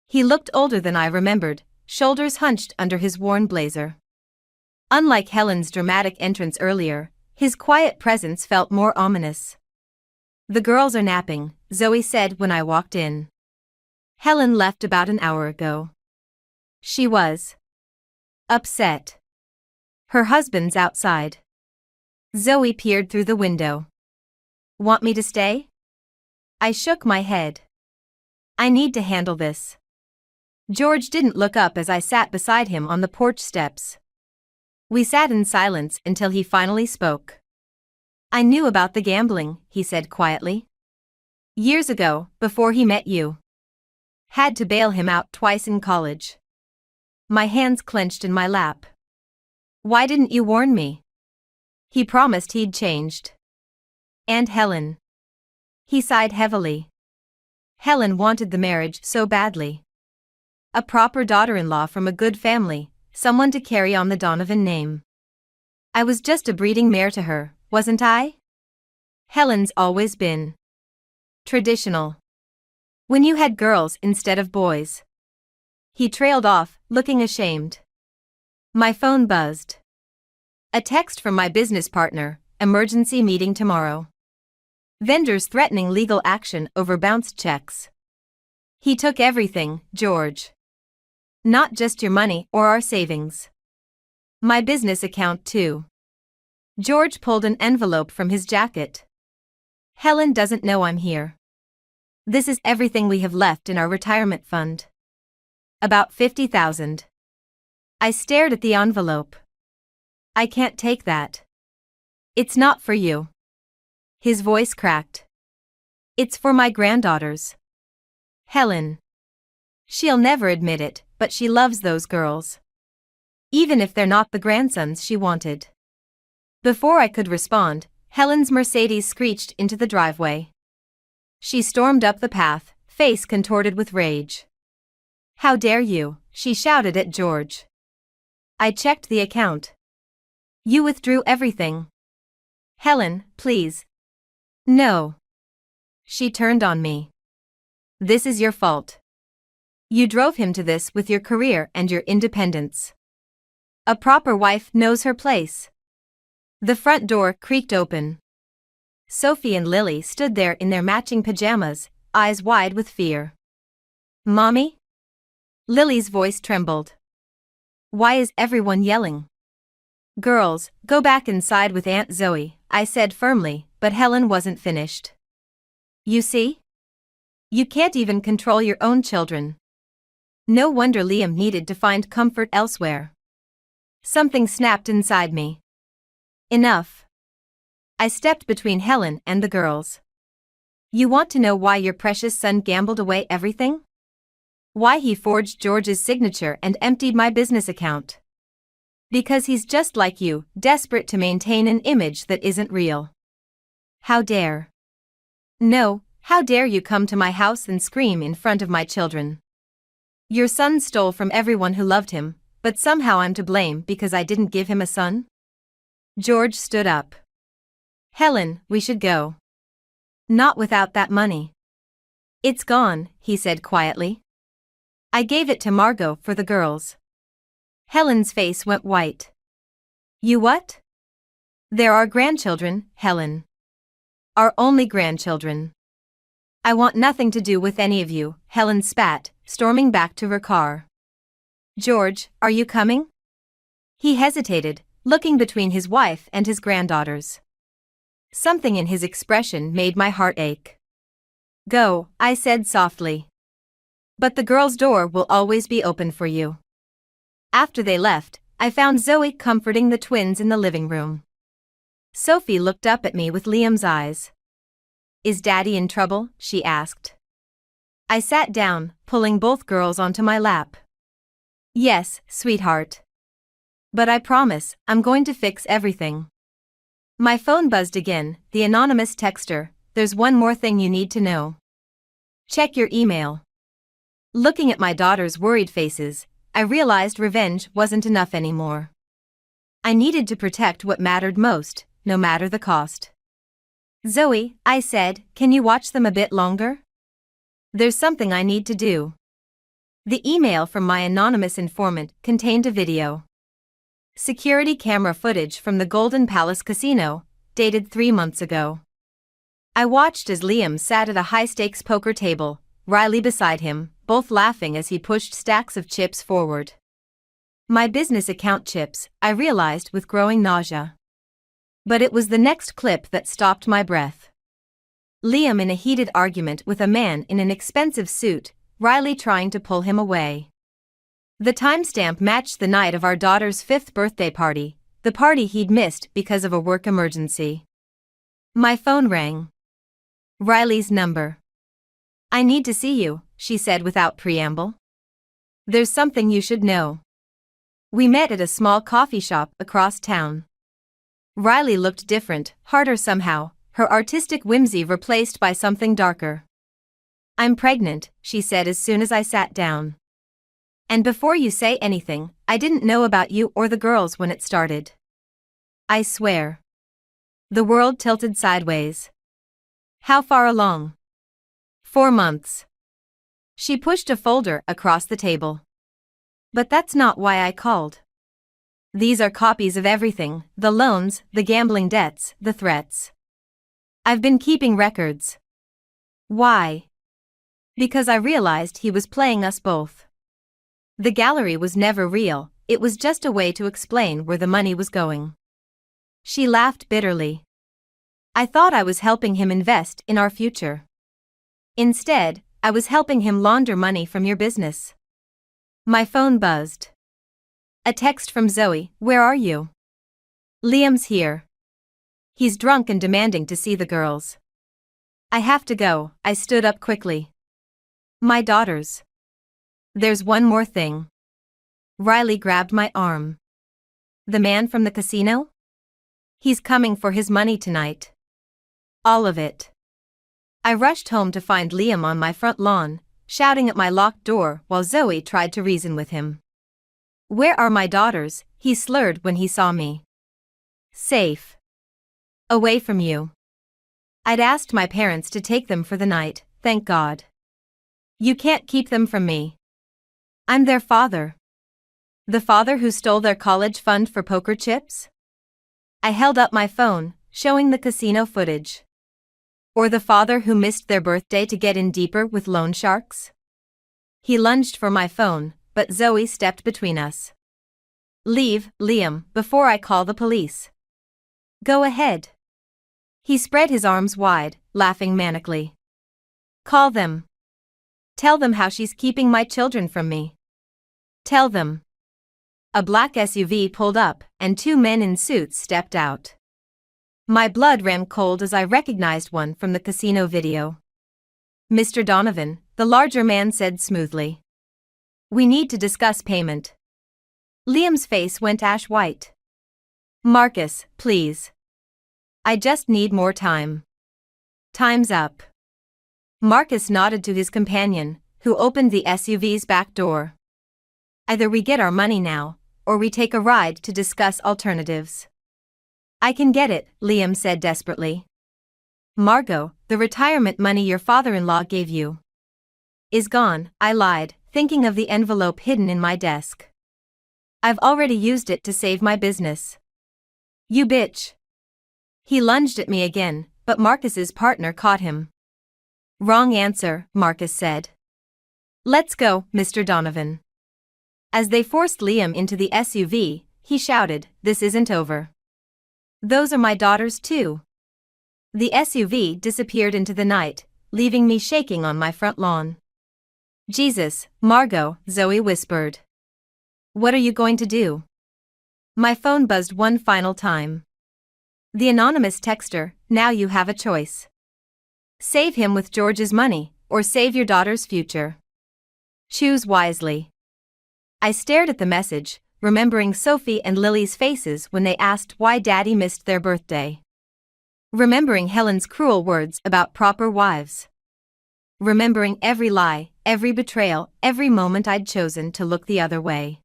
He looked older than I remembered, shoulders hunched under his worn blazer. Unlike Helen's dramatic entrance earlier, his quiet presence felt more ominous. The girls are napping, Zoe said when I walked in. Helen left about an hour ago. She was upset. Her husband's outside. Zoe peered through the window. Want me to stay? I shook my head. I need to handle this. George didn't look up as I sat beside him on the porch steps. We sat in silence until he finally spoke. I knew about the gambling, he said quietly. Years ago, before he met you. Had to bail him out twice in college. My hands clenched in my lap. Why didn't you warn me? He promised he'd changed. And Helen. He sighed heavily. Helen wanted the marriage so badly. A proper daughter-in-law from a good family, someone to carry on the Donovan name. I was just a breeding mare to her, wasn't I? Helen's always been traditional. When you had girls instead of boys. He trailed off, looking ashamed. My phone buzzed. A text from my business partner, emergency meeting tomorrow. Vendors threatening legal action over bounced checks. He took everything, George. Not just your money or our savings. My business account too. George pulled an envelope from his jacket. Helen doesn't know I'm here. This is everything we have left in our retirement fund. About 50,000. I stared at the envelope. I can't take that. It's not for you. His voice cracked. It's for my granddaughters. Helen. She'll never admit it, but she loves those girls. Even if they're not the grandsons she wanted. Before I could respond, Helen's Mercedes screeched into the driveway. She stormed up the path, face contorted with rage. How dare you, she shouted at George. I checked the account. You withdrew everything. Helen, please. No. She turned on me. This is your fault. You drove him to this with your career and your independence. A proper wife knows her place. The front door creaked open. Sophie and Lily stood there in their matching pajamas, eyes wide with fear. Mommy? Lily's voice trembled. Why is everyone yelling? Girls, go back inside with Aunt Zoe, I said firmly, but Helen wasn't finished. You see? You can't even control your own children. No wonder Liam needed to find comfort elsewhere. Something snapped inside me. Enough. I stepped between Helen and the girls. You want to know why your precious son gambled away everything? Why he forged George's signature and emptied my business account? Because he's just like you, desperate to maintain an image that isn't real. How dare? No, how dare you come to my house and scream in front of my children? Your son stole from everyone who loved him, but somehow I'm to blame because I didn't give him a son? George stood up. Helen, we should go. Not without that money. It's gone, he said quietly. I gave it to Margot for the girls. Helen's face went white. You what? They're our grandchildren, Helen. Our only grandchildren. I want nothing to do with any of you, Helen spat, storming back to her car. George, are you coming? He hesitated, looking between his wife and his granddaughters. Something in his expression made my heart ache. Go, I said softly. But the girls' door will always be open for you. After they left, I found Zoe comforting the twins in the living room. Sophie looked up at me with Liam's eyes. Is Daddy in trouble? She asked. I sat down, pulling both girls onto my lap. Yes, sweetheart. But I promise, I'm going to fix everything. My phone buzzed again, the anonymous texter, there's one more thing you need to know. Check your email. Looking at my daughter's worried faces, I realized revenge wasn't enough anymore. I needed to protect what mattered most, no matter the cost. Zoe, I said, can you watch them a bit longer? There's something I need to do. The email from my anonymous informant contained a video. Security camera footage from the Golden Palace Casino, dated 3 months ago. I watched as Liam sat at a high-stakes poker table, Riley beside him, both laughing as he pushed stacks of chips forward. My business account chips, I realized with growing nausea. But it was the next clip that stopped my breath. Liam in a heated argument with a man in an expensive suit, Riley trying to pull him away. The timestamp matched the night of our daughter's 5th birthday party, the party he'd missed because of a work emergency. My phone rang. Riley's number. I need to see you, she said without preamble. There's something you should know. We met at a small coffee shop across town. Riley looked different, harder somehow, her artistic whimsy replaced by something darker. I'm pregnant, she said as soon as I sat down. And before you say anything, I didn't know about you or the girls when it started. I swear. The world tilted sideways. How far along? 4 months. She pushed a folder across the table. But that's not why I called. These are copies of everything, the loans, the gambling debts, the threats. I've been keeping records. Why? Because I realized he was playing us both. The gallery was never real, it was just a way to explain where the money was going. She laughed bitterly. I thought I was helping him invest in our future. Instead, I was helping him launder money from your business. My phone buzzed. A text from Zoe, "Where are you?" "Liam's here. He's drunk and demanding to see the girls." "I have to go," I stood up quickly. "My daughters." "There's one more thing." Riley grabbed my arm. "The man from the casino? He's coming for his money tonight. All of it." I rushed home to find Liam on my front lawn, shouting at my locked door while Zoe tried to reason with him. "Where are my daughters?" he slurred when he saw me. "Safe. Away from you. I'd asked my parents to take them for the night, thank God. You can't keep them from me. I'm their father. The father who stole their college fund for poker chips?" I held up my phone, showing the casino footage. "Or the father who missed their birthday to get in deeper with loan sharks?" He lunged for my phone, but Zoe stepped between us. "Leave, Liam, before I call the police." "Go ahead." He spread his arms wide, laughing manically. "Call them. Tell them how she's keeping my children from me. Tell them." A black SUV pulled up, and two men in suits stepped out. My blood ran cold as I recognized one from the casino video. "Mr. Donovan," the larger man said smoothly. "We need to discuss payment." Liam's face went ash white. "Marcus, please. I just need more time." "Time's up." Marcus nodded to his companion, who opened the SUV's back door. "Either we get our money now, or we take a ride to discuss alternatives." "I can get it," Liam said desperately. "Margot, the retirement money your father-in-law gave you." "Is gone," I lied, thinking of the envelope hidden in my desk. "I've already used it to save my business." "You bitch." He lunged at me again, but Marcus's partner caught him. "Wrong answer," Marcus said. "Let's go, Mr. Donovan." As they forced Liam into the SUV, he shouted, "This isn't over. Those are my daughters too." The SUV disappeared into the night, leaving me shaking on my front lawn. "Jesus, Margot," Zoe whispered. "What are you going to do?" My phone buzzed one final time. The anonymous texter, "Now you have a choice. Save him with George's money, or save your daughter's future. Choose wisely." I stared at the message, remembering Sophie and Lily's faces when they asked why Daddy missed their birthday. Remembering Helen's cruel words about proper wives. Remembering every lie, every betrayal, every moment I'd chosen to look the other way.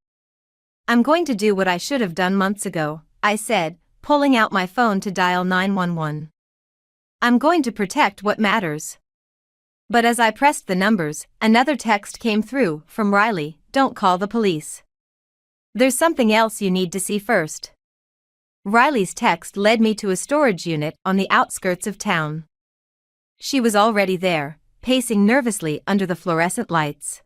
"I'm going to do what I should have done months ago," I said, pulling out my phone to dial 911. "I'm going to protect what matters." But as I pressed the numbers, another text came through from Riley, "Don't call the police. There's something else you need to see first." Riley's text led me to a storage unit on the outskirts of town. She was already there, pacing nervously under the fluorescent lights.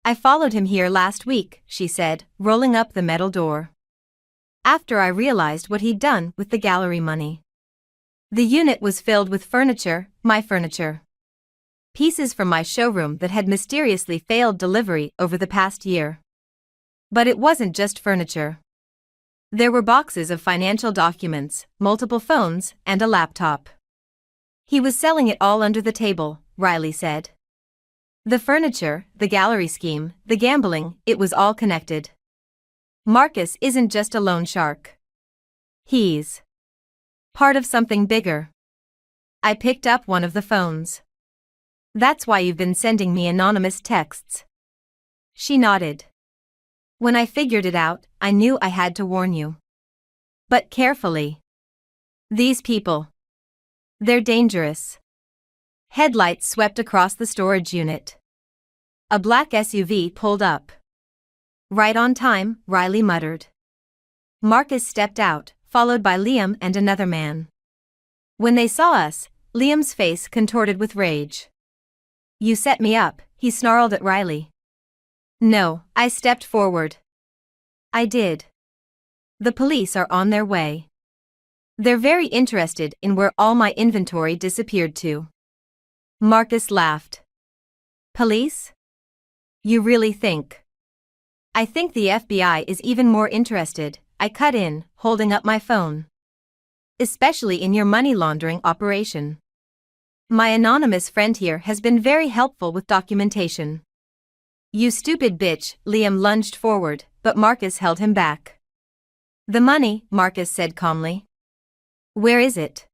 "I followed him here last week," she said, rolling up the metal door. After I realized what he'd done with the gallery money. The unit was filled with furniture, my furniture. Pieces from my showroom that had mysteriously failed delivery over the past year. But it wasn't just furniture. There were boxes of financial documents, multiple phones, and a laptop. "He was selling it all under the table," Riley said. "The furniture, the gallery scheme, the gambling, it was all connected. Marcus isn't just a loan shark. He's part of something bigger." I picked up one of the phones. "That's why you've been sending me anonymous texts." She nodded. "When I figured it out, I knew I had to warn you. But carefully. These people. They're dangerous." Headlights swept across the storage unit. A black SUV pulled up. "Right on time," Riley muttered. Marcus stepped out, followed by Liam and another man. When they saw us, Liam's face contorted with rage. You set me up, he snarled at Riley. No, I stepped forward. I did. The police are on their way. They're very interested in where all my inventory disappeared to. Marcus laughed. Police? You really think? I think the FBI is even more interested, I cut in, holding up my phone. Especially in your money laundering operation. My anonymous friend here has been very helpful with documentation. You stupid bitch, Liam lunged forward, but Marcus held him back. The money, Marcus said calmly. Where is it?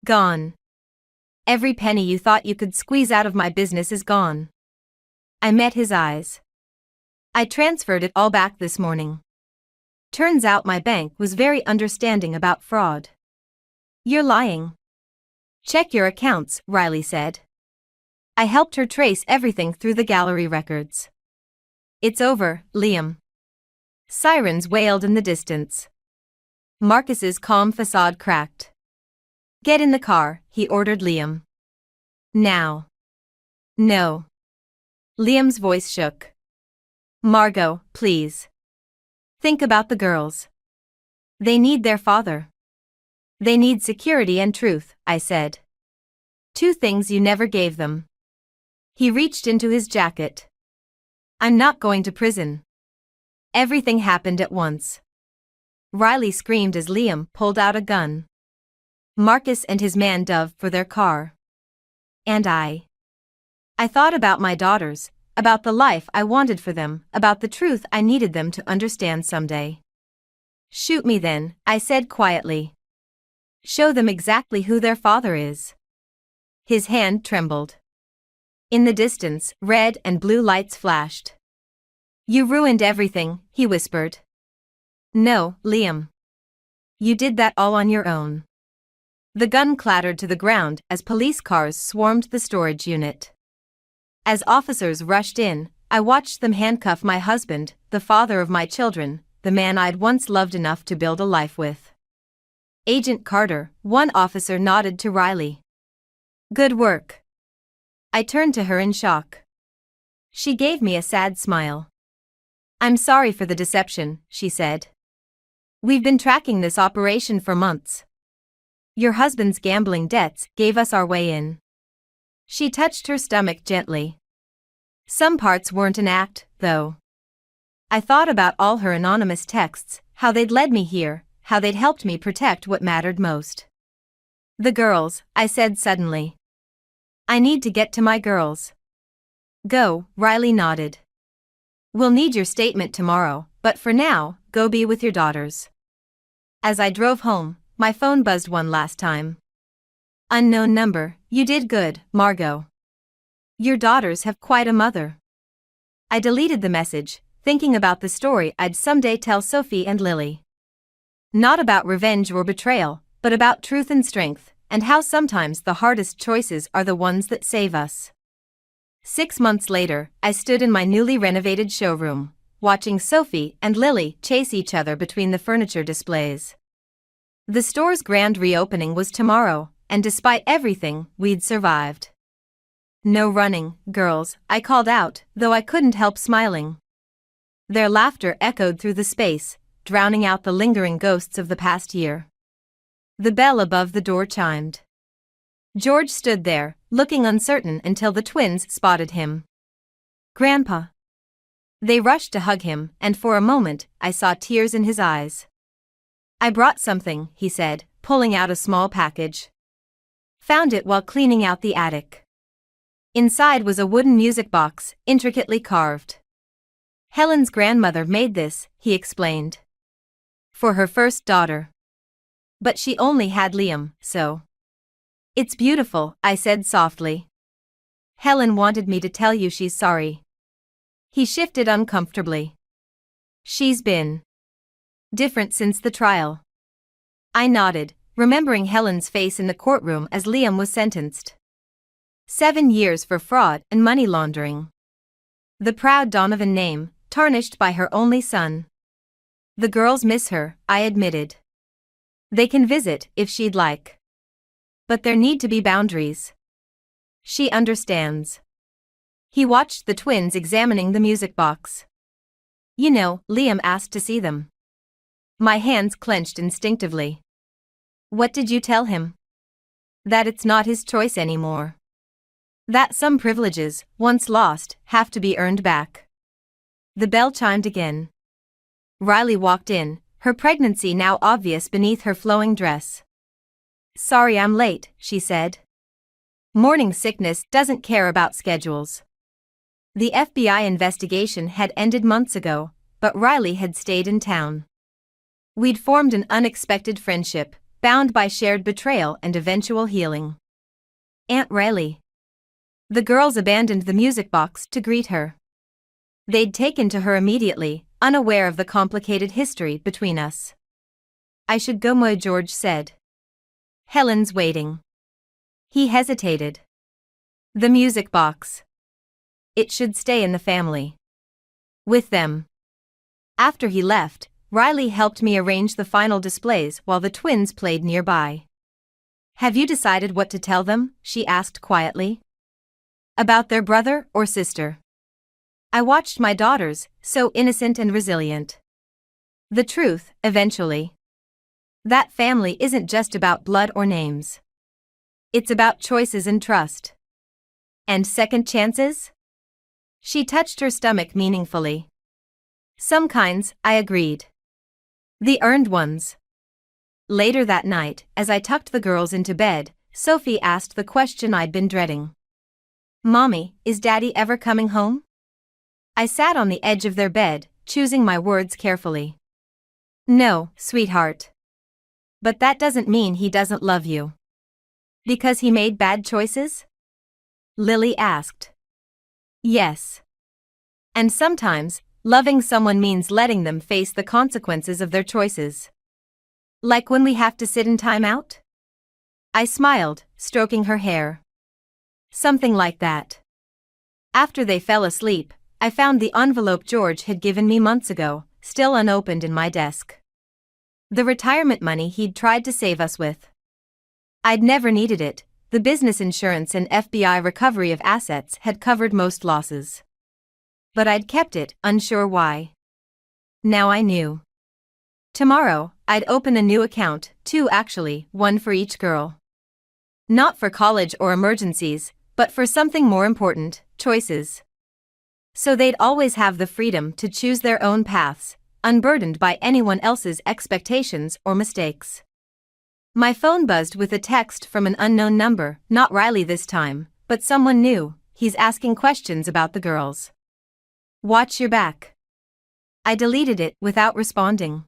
Gone. Every penny you thought you could squeeze out of my business is gone. I met his eyes. I transferred it all back this morning. Turns out my bank was very understanding about fraud. You're lying. Check your accounts, Riley said. I helped her trace everything through the gallery records. It's over, Liam. Sirens wailed in the distance. Marcus's calm facade cracked. Get in the car, he ordered Liam. Now. No. Liam's voice shook. Margot, please. Think about the girls. They need their father. They need security and truth, I said. Two things you never gave them. He reached into his jacket. I'm not going to prison. Everything happened at once. Riley screamed as Liam pulled out a gun. Marcus and his man dove for their car. And I thought about my daughters, about the life I wanted for them, about the truth I needed them to understand someday. Shoot me then, I said quietly. Show them exactly who their father is. His hand trembled. In the distance, red and blue lights flashed. You ruined everything, he whispered. No, Liam. You did that all on your own. The gun clattered to the ground as police cars swarmed the storage unit. As officers rushed in, I watched them handcuff my husband, the father of my children, the man I'd once loved enough to build a life with. Agent Carter, one officer nodded to Riley. Good work. I turned to her in shock. She gave me a sad smile. I'm sorry for the deception, she said. We've been tracking this operation for months. Your husband's gambling debts gave us our way in. She touched her stomach gently. Some parts weren't an act, though. I thought about all her anonymous texts, how they'd led me here, how they'd helped me protect what mattered most. The girls, I said suddenly. I need to get to my girls. Go, Riley nodded. We'll need your statement tomorrow, but for now, go be with your daughters. As I drove home, my phone buzzed one last time. Unknown number, you did good, Margot. Your daughters have quite a mother. I deleted the message, thinking about the story I'd someday tell Sophie and Lily. Not about revenge or betrayal, but about truth and strength, and how sometimes the hardest choices are the ones that save us. 6 months later, I stood in my newly renovated showroom, watching Sophie and Lily chase each other between the furniture displays. The store's grand reopening was tomorrow, and despite everything, we'd survived. No running, girls, I called out, though I couldn't help smiling. Their laughter echoed through the space, drowning out the lingering ghosts of the past year. The bell above the door chimed. George stood there, looking uncertain until the twins spotted him. Grandpa. They rushed to hug him, and for a moment, I saw tears in his eyes. I brought something, he said, pulling out a small package. Found it while cleaning out the attic. Inside was a wooden music box, intricately carved. Helen's grandmother made this, he explained. For her first daughter. But she only had Liam, so. It's beautiful, I said softly. Helen wanted me to tell you she's sorry. He shifted uncomfortably. She's been different since the trial. I nodded, remembering Helen's face in the courtroom as Liam was sentenced. 7 years for fraud and money laundering. The proud Donovan name, tarnished by her only son. The girls miss her, I admitted. They can visit if she'd like. But there need to be boundaries. She understands. He watched the twins examining the music box. You know, Liam asked to see them. My hands clenched instinctively. What did you tell him? That it's not his choice anymore. That some privileges, once lost, have to be earned back. The bell chimed again. Riley walked in, her pregnancy now obvious beneath her flowing dress. Sorry I'm late, she said. Morning sickness doesn't care about schedules. The FBI investigation had ended months ago, but Riley had stayed in town. We'd formed an unexpected friendship, bound by shared betrayal and eventual healing. Aunt Riley. The girls abandoned the music box to greet her. They'd taken to her immediately, unaware of the complicated history between us. I should go, my George said. Helen's waiting. He hesitated. The music box. It should stay in the family. With them. After he left, Riley helped me arrange the final displays while the twins played nearby. Have you decided what to tell them? She asked quietly. About their brother or sister? I watched my daughters, so innocent and resilient. The truth, eventually. That family isn't just about blood or names. It's about choices and trust. And second chances? She touched her stomach meaningfully. Some kinds, I agreed. The earned ones. Later that night, as I tucked the girls into bed, Sophie asked the question I'd been dreading. Mommy, is Daddy ever coming home? I sat on the edge of their bed, choosing my words carefully. No, sweetheart. But that doesn't mean he doesn't love you. Because he made bad choices? Lily asked. Yes. And sometimes, loving someone means letting them face the consequences of their choices. Like when we have to sit in timeout? I smiled, stroking her hair. Something like that. After they fell asleep, I found the envelope George had given me months ago, still unopened in my desk. The retirement money he'd tried to save us with. I'd never needed it, the business insurance and FBI recovery of assets had covered most losses. But I'd kept it, unsure why. Now I knew. Tomorrow, I'd open a new account, 2 actually, 1 for each girl. Not for college or emergencies, but for something more important, choices. So they'd always have the freedom to choose their own paths, unburdened by anyone else's expectations or mistakes. My phone buzzed with a text from an unknown number, not Riley this time, but someone new. He's asking questions about the girls. Watch your back. I deleted it without responding.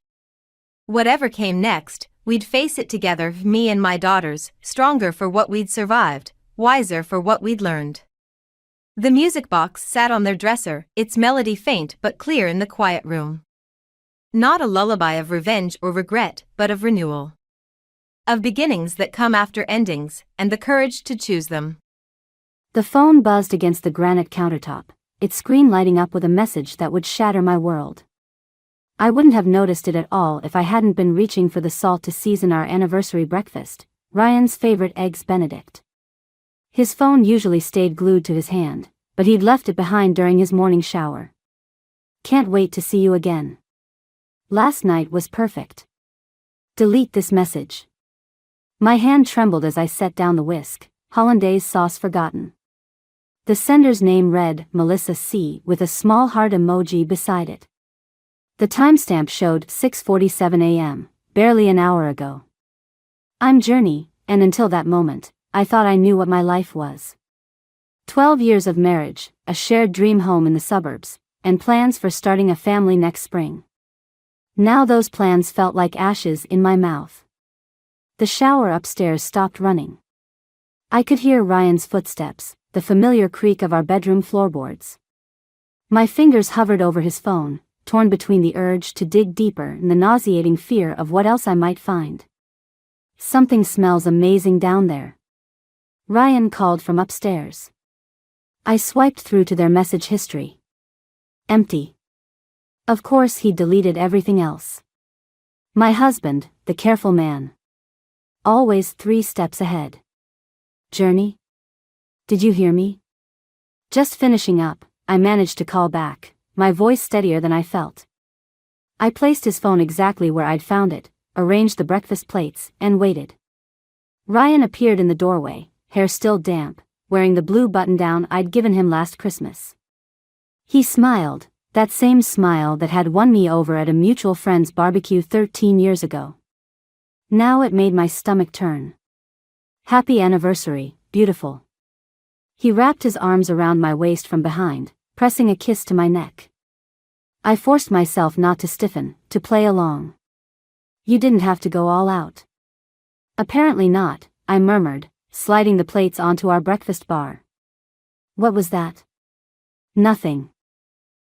Whatever came next, we'd face it together, me and my daughters, stronger for what we'd survived, wiser for what we'd learned. The music box sat on their dresser, its melody faint but clear in the quiet room. Not a lullaby of revenge or regret, but of renewal. Of beginnings that come after endings, and the courage to choose them. The phone buzzed against the granite countertop, its screen lighting up with a message that would shatter my world. I wouldn't have noticed it at all if I hadn't been reaching for the salt to season our anniversary breakfast, Ryan's favorite eggs Benedict. His phone usually stayed glued to his hand, but he'd left it behind during his morning shower. Can't wait to see you again. Last night was perfect. Delete this message. My hand trembled as I set down the whisk, hollandaise sauce forgotten. The sender's name read, Melissa C., with a small heart emoji beside it. The timestamp showed 6:47 a.m., barely an hour ago. I'm Journey, and until that moment, I thought I knew what my life was. 12 years of marriage, a shared dream home in the suburbs, and plans for starting a family next spring. Now those plans felt like ashes in my mouth. The shower upstairs stopped running. I could hear Ryan's footsteps, the familiar creak of our bedroom floorboards. My fingers hovered over his phone, torn between the urge to dig deeper and the nauseating fear of what else I might find. Something smells amazing down there. Ryan called from upstairs. I swiped through to their message history. Empty. Of course he'd deleted everything else. My husband, the careful man. Always 3 steps ahead. Journey? Did you hear me? Just finishing up, I managed to call back, my voice steadier than I felt. I placed his phone exactly where I'd found it, arranged the breakfast plates, and waited. Ryan appeared in the doorway, hair still damp, wearing the blue button-down I'd given him last Christmas. He smiled, that same smile that had won me over at a mutual friend's barbecue 13 years ago. Now it made my stomach turn. Happy anniversary, beautiful. He wrapped his arms around my waist from behind, pressing a kiss to my neck. I forced myself not to stiffen, to play along. You didn't have to go all out. Apparently not, I murmured, sliding the plates onto our breakfast bar. What was that? Nothing.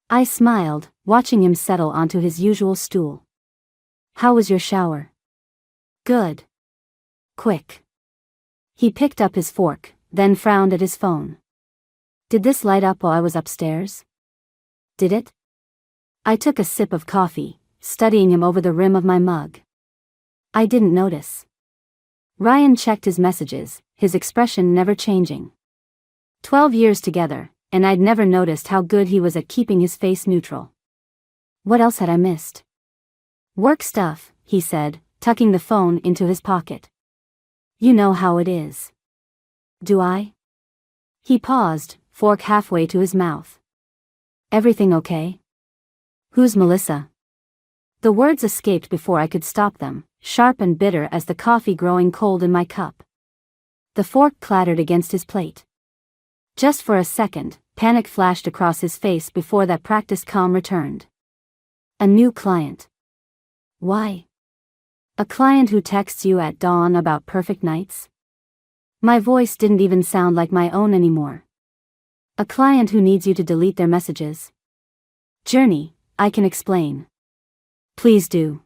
I smiled, watching him settle onto his usual stool. How was your shower? Good. Quick. He picked up his fork, then frowned at his phone. Did this light up while I was upstairs? Did it? I took a sip of coffee, studying him over the rim of my mug. I didn't notice. Ryan checked his messages, his expression never changing. 12 years together, and I'd never noticed how good he was at keeping his face neutral. What else had I missed? Work stuff, he said, tucking the phone into his pocket. You know how it is. Do I? He paused, fork halfway to his mouth. Everything okay? Who's Melissa? The words escaped before I could stop them, sharp and bitter as the coffee growing cold in my cup. The fork clattered against his plate. Just for a second, panic flashed across his face before that practiced calm returned. A new client. Why? A client who texts you at dawn about perfect nights? My voice didn't even sound like my own anymore. A client who needs you to delete their messages? Journey, I can explain. Please do.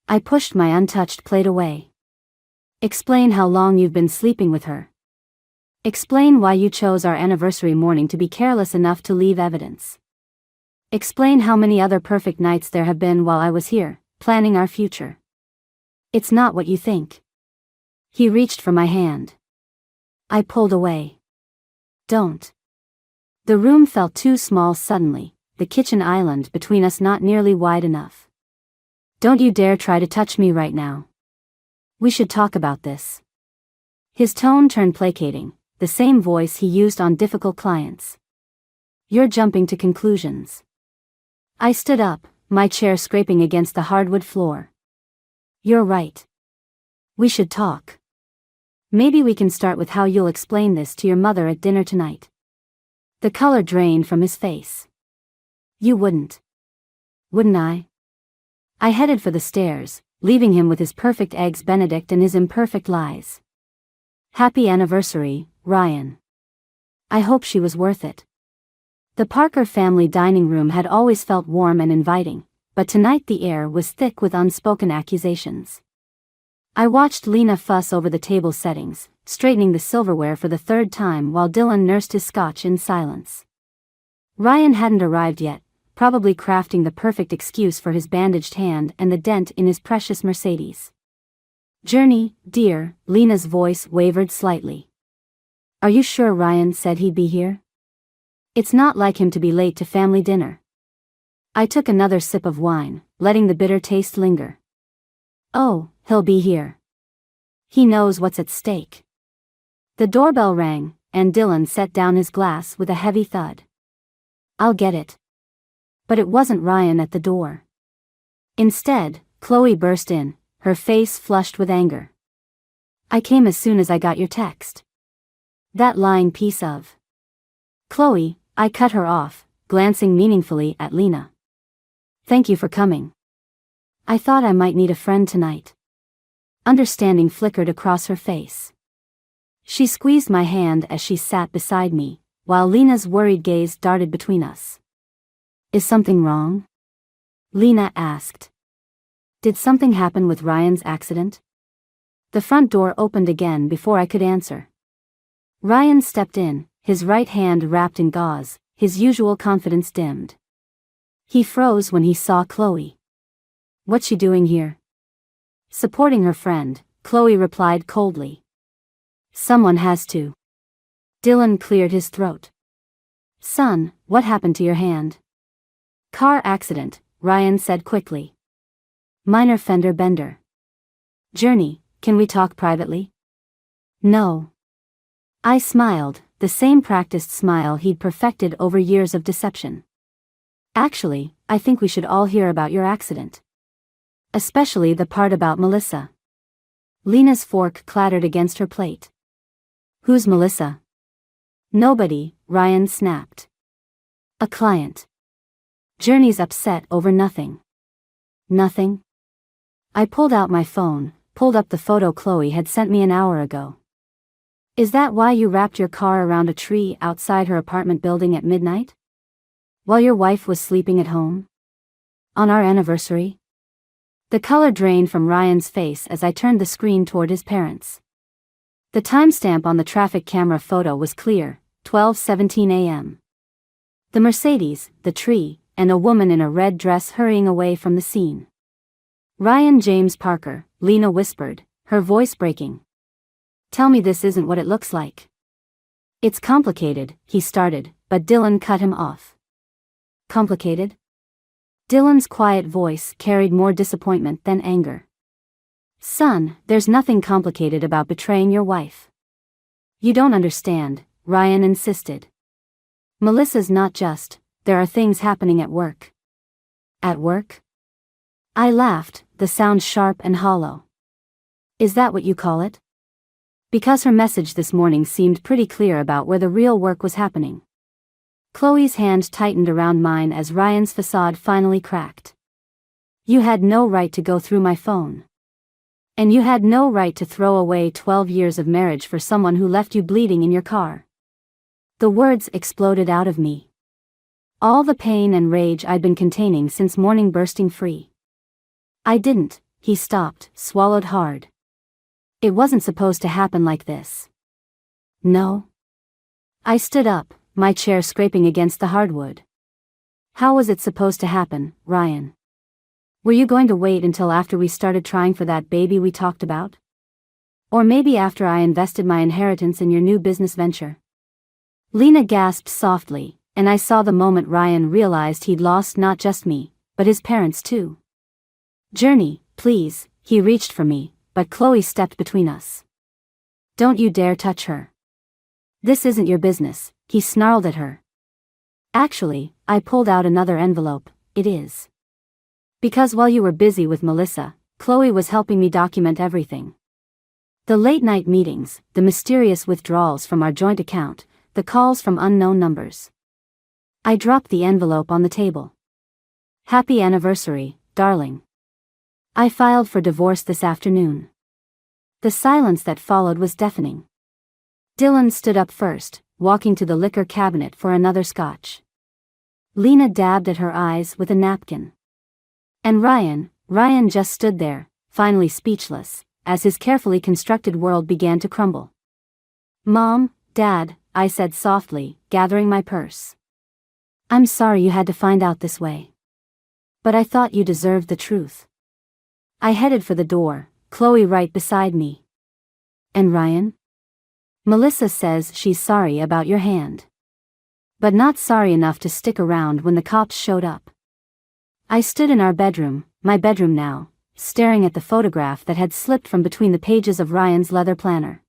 I pushed my untouched plate away. Explain how long you've been sleeping with her. Explain why you chose our anniversary morning to be careless enough to leave evidence. Explain how many other perfect nights there have been while I was here, planning our future. It's not what you think. He reached for my hand. I pulled away. Don't. The room felt too small suddenly, the kitchen island between us not nearly wide enough. Don't you dare try to touch me right now. We should talk about this. His tone turned placating, the same voice he used on difficult clients. You're jumping to conclusions. I stood up, my chair scraping against the hardwood floor. You're right. We should talk. Maybe we can start with how you'll explain this to your mother at dinner tonight. The color drained from his face. You wouldn't. Wouldn't I? I headed for the stairs, leaving him with his perfect eggs Benedict and his imperfect lies. Happy anniversary, Ryan. I hope she was worth it. The Parker family dining room had always felt warm and inviting, but tonight the air was thick with unspoken accusations. I watched Lena fuss over the table settings, straightening the silverware for the third time while Dylan nursed his scotch in silence. Ryan hadn't arrived yet, probably crafting the perfect excuse for his bandaged hand and the dent in his precious Mercedes. Journey, dear, Lena's voice wavered slightly. Are you sure Ryan said he'd be here? It's not like him to be late to family dinner. I took another sip of wine, letting the bitter taste linger. Oh, he'll be here. He knows what's at stake. The doorbell rang, and Dylan set down his glass with a heavy thud. I'll get it. But it wasn't Ryan at the door. Instead, Chloe burst in, her face flushed with anger. I came as soon as I got your text. That lying piece of. Chloe, I cut her off, glancing meaningfully at Lena. Thank you for coming. I thought I might need a friend tonight. Understanding flickered across her face. She squeezed my hand as she sat beside me, while Lena's worried gaze darted between us. Is something wrong? Lena asked. Did something happen with Ryan's accident? The front door opened again before I could answer. Ryan stepped in, his right hand wrapped in gauze, his usual confidence dimmed. He froze when he saw Chloe. What's she doing here? Supporting her friend, Chloe replied coldly. Someone has to. Dylan cleared his throat. Son, what happened to your hand? Car accident, Ryan said quickly. Minor fender bender. Journey, can we talk privately? No. I smiled, the same practiced smile he'd perfected over years of deception. Actually, I think we should all hear about your accident. Especially the part about Melissa. Lena's fork clattered against her plate. Who's Melissa? Nobody, Ryan snapped. A client. Journey's upset over nothing. Nothing? I pulled out my phone, pulled up the photo Chloe had sent me an hour ago. Is that why you wrapped your car around a tree outside her apartment building at midnight? While your wife was sleeping at home? On our anniversary? The color drained from Ryan's face as I turned the screen toward his parents. The timestamp on the traffic camera photo was clear, 12:17 a.m. The Mercedes, the tree, and a woman in a red dress hurrying away from the scene. Ryan James Parker, Lena whispered, her voice breaking. Tell me this isn't what it looks like. It's complicated, he started, but Dylan cut him off. Complicated? Dylan's quiet voice carried more disappointment than anger. Son, there's nothing complicated about betraying your wife. You don't understand, Ryan insisted. Melissa's not just, there are things happening at work. At work? I laughed, the sound sharp and hollow. Is that what you call it? Because her message this morning seemed pretty clear about where the real work was happening. Chloe's hand tightened around mine as Ryan's facade finally cracked. You had no right to go through my phone. And you had no right to throw away 12 years of marriage for someone who left you bleeding in your car. The words exploded out of me. All the pain and rage I'd been containing since morning bursting free. I didn't, he stopped, swallowed hard. It wasn't supposed to happen like this. No. I stood up, my chair scraping against the hardwood. How was it supposed to happen, Ryan? Were you going to wait until after we started trying for that baby we talked about? Or maybe after I invested my inheritance in your new business venture? Lena gasped softly, and I saw the moment Ryan realized he'd lost not just me, but his parents too. Journey, please, he reached for me, but Chloe stepped between us. Don't you dare touch her. This isn't your business, he snarled at her. Actually, I pulled out another envelope, it is. Because while you were busy with Melissa, Chloe was helping me document everything. The late-night meetings, the mysterious withdrawals from our joint account, the calls from unknown numbers. I dropped the envelope on the table. Happy anniversary, darling. I filed for divorce this afternoon. The silence that followed was deafening. Dylan stood up first, walking to the liquor cabinet for another scotch. Lena dabbed at her eyes with a napkin. And Ryan just stood there, finally speechless, as his carefully constructed world began to crumble. Mom, Dad, I said softly, gathering my purse. I'm sorry you had to find out this way. But I thought you deserved the truth. I headed for the door, Chloe right beside me. And Ryan? Melissa says she's sorry about your hand. But not sorry enough to stick around when the cops showed up. I stood in our bedroom, my bedroom now, staring at the photograph that had slipped from between the pages of Ryan's leather planner.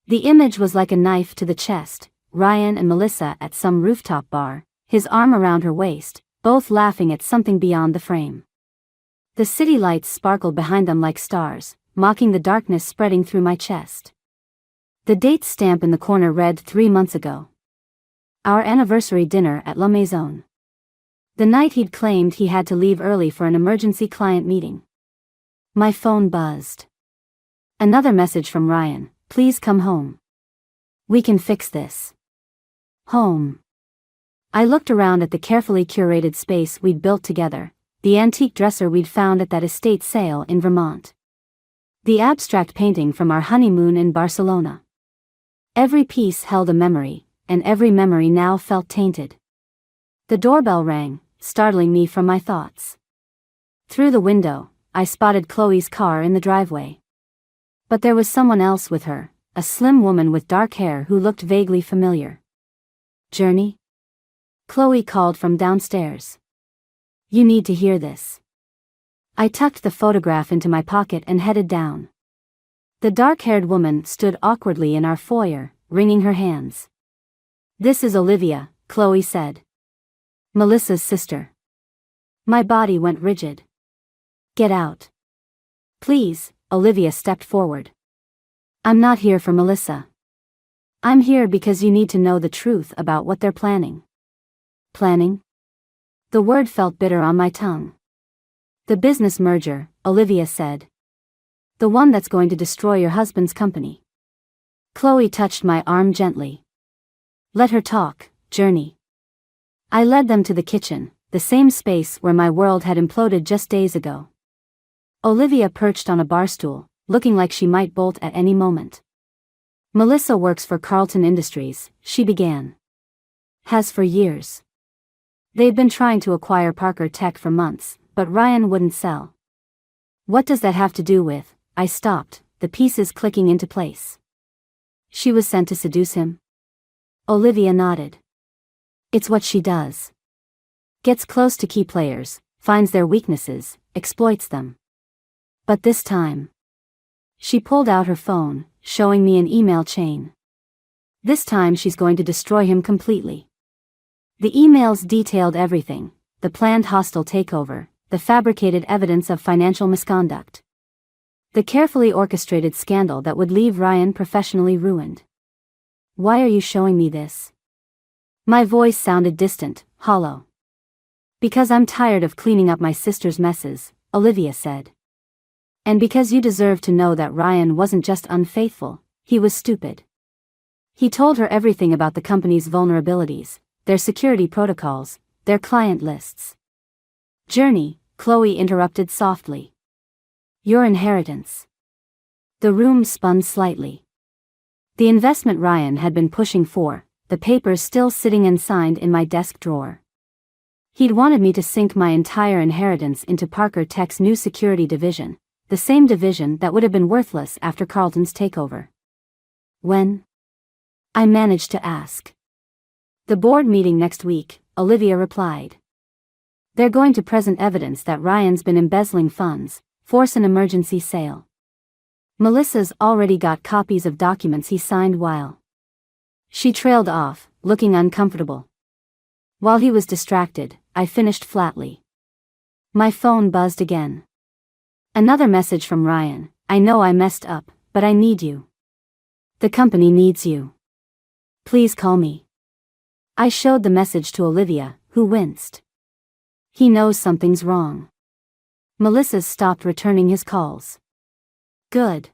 The image was like a knife to the chest, Ryan and Melissa at some rooftop bar, his arm around her waist, both laughing at something beyond the frame. The city lights sparkled behind them like stars, mocking the darkness spreading through my chest. The date stamp in the corner read 3 months ago. Our anniversary dinner at La Maison. The night he'd claimed he had to leave early for an emergency client meeting. My phone buzzed. Another message from Ryan, please come home. We can fix this. Home. I looked around at the carefully curated space we'd built together, the antique dresser we'd found at that estate sale in Vermont. The abstract painting from our honeymoon in Barcelona. Every piece held a memory, and every memory now felt tainted. The doorbell rang, startling me from my thoughts. Through the window, I spotted Chloe's car in the driveway. But there was someone else with her, a slim woman with dark hair who looked vaguely familiar. Journey? Chloe called from downstairs. You need to hear this. I tucked the photograph into my pocket and headed down. The dark-haired woman stood awkwardly in our foyer, wringing her hands. This is Olivia, Chloe said. Melissa's sister. My body went rigid. Get out. Please, Olivia stepped forward. I'm not here for Melissa. I'm here because you need to know the truth about what they're planning. Planning? The word felt bitter on my tongue. The business merger, Olivia said. The one that's going to destroy your husband's company. Chloe touched my arm gently. Let her talk, Journey. I led them to the kitchen, the same space where my world had imploded just days ago. Olivia perched on a bar stool, looking like she might bolt at any moment. Melissa works for Carlton Industries, she began. Has for years. They'd been trying to acquire Parker Tech for months, but Ryan wouldn't sell. What does that have to do with? I stopped, the pieces clicking into place. She was sent to seduce him? Olivia nodded. It's what she does. Gets close to key players, finds their weaknesses, exploits them. But this time. She pulled out her phone, showing me an email chain. This time she's going to destroy him completely. The emails detailed everything, the planned hostile takeover, the fabricated evidence of financial misconduct. The carefully orchestrated scandal that would leave Ryan professionally ruined. Why are you showing me this? My voice sounded distant, hollow. Because I'm tired of cleaning up my sister's messes, Olivia said. And because you deserve to know that Ryan wasn't just unfaithful, he was stupid. He told her everything about the company's vulnerabilities, their security protocols, their client lists. Journey, Chloe interrupted softly. Your inheritance. The room spun slightly. The investment Ryan had been pushing for, the papers still sitting unsigned in my desk drawer. He'd wanted me to sink my entire inheritance into Parker Tech's new security division, the same division that would have been worthless after Carlton's takeover. When? I managed to ask. The board meeting next week, Olivia replied. They're going to present evidence that Ryan's been embezzling funds, force an emergency sale. Melissa's already got copies of documents he signed while. She trailed off, looking uncomfortable. While he was distracted, I finished flatly. My phone buzzed again. Another message from Ryan. I know I messed up, but I need you. The company needs you. Please call me. I showed the message to Olivia, who winced. He knows something's wrong. Melissa's stopped returning his calls. Good.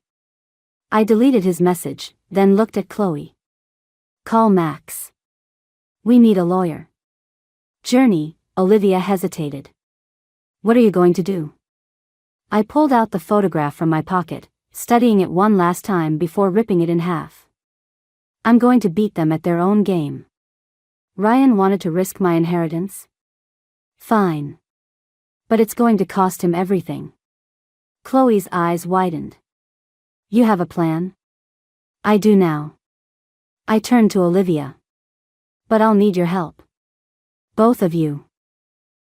I deleted his message, then looked at Chloe. Call Max. We need a lawyer. Journey, Olivia hesitated. What are you going to do? I pulled out the photograph from my pocket, studying it one last time before ripping it in half. I'm going to beat them at their own game. Ryan wanted to risk my inheritance? Fine. But it's going to cost him everything. Chloe's eyes widened. You have a plan? I do now. I turned to Olivia. But I'll need your help. Both of you.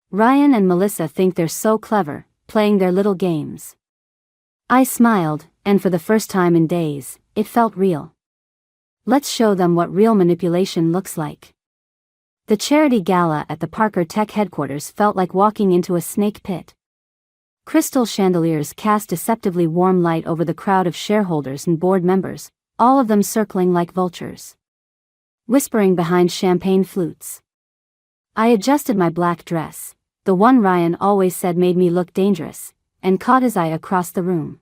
Ryan and Melissa think they're so clever, playing their little games. I smiled, and for the first time in days, it felt real. Let's show them what real manipulation looks like. The charity gala at the Parker Tech headquarters felt like walking into a snake pit. Crystal chandeliers cast deceptively warm light over the crowd of shareholders and board members, all of them circling like vultures. Whispering behind champagne flutes. I adjusted my black dress, the one Ryan always said made me look dangerous, and caught his eye across the room.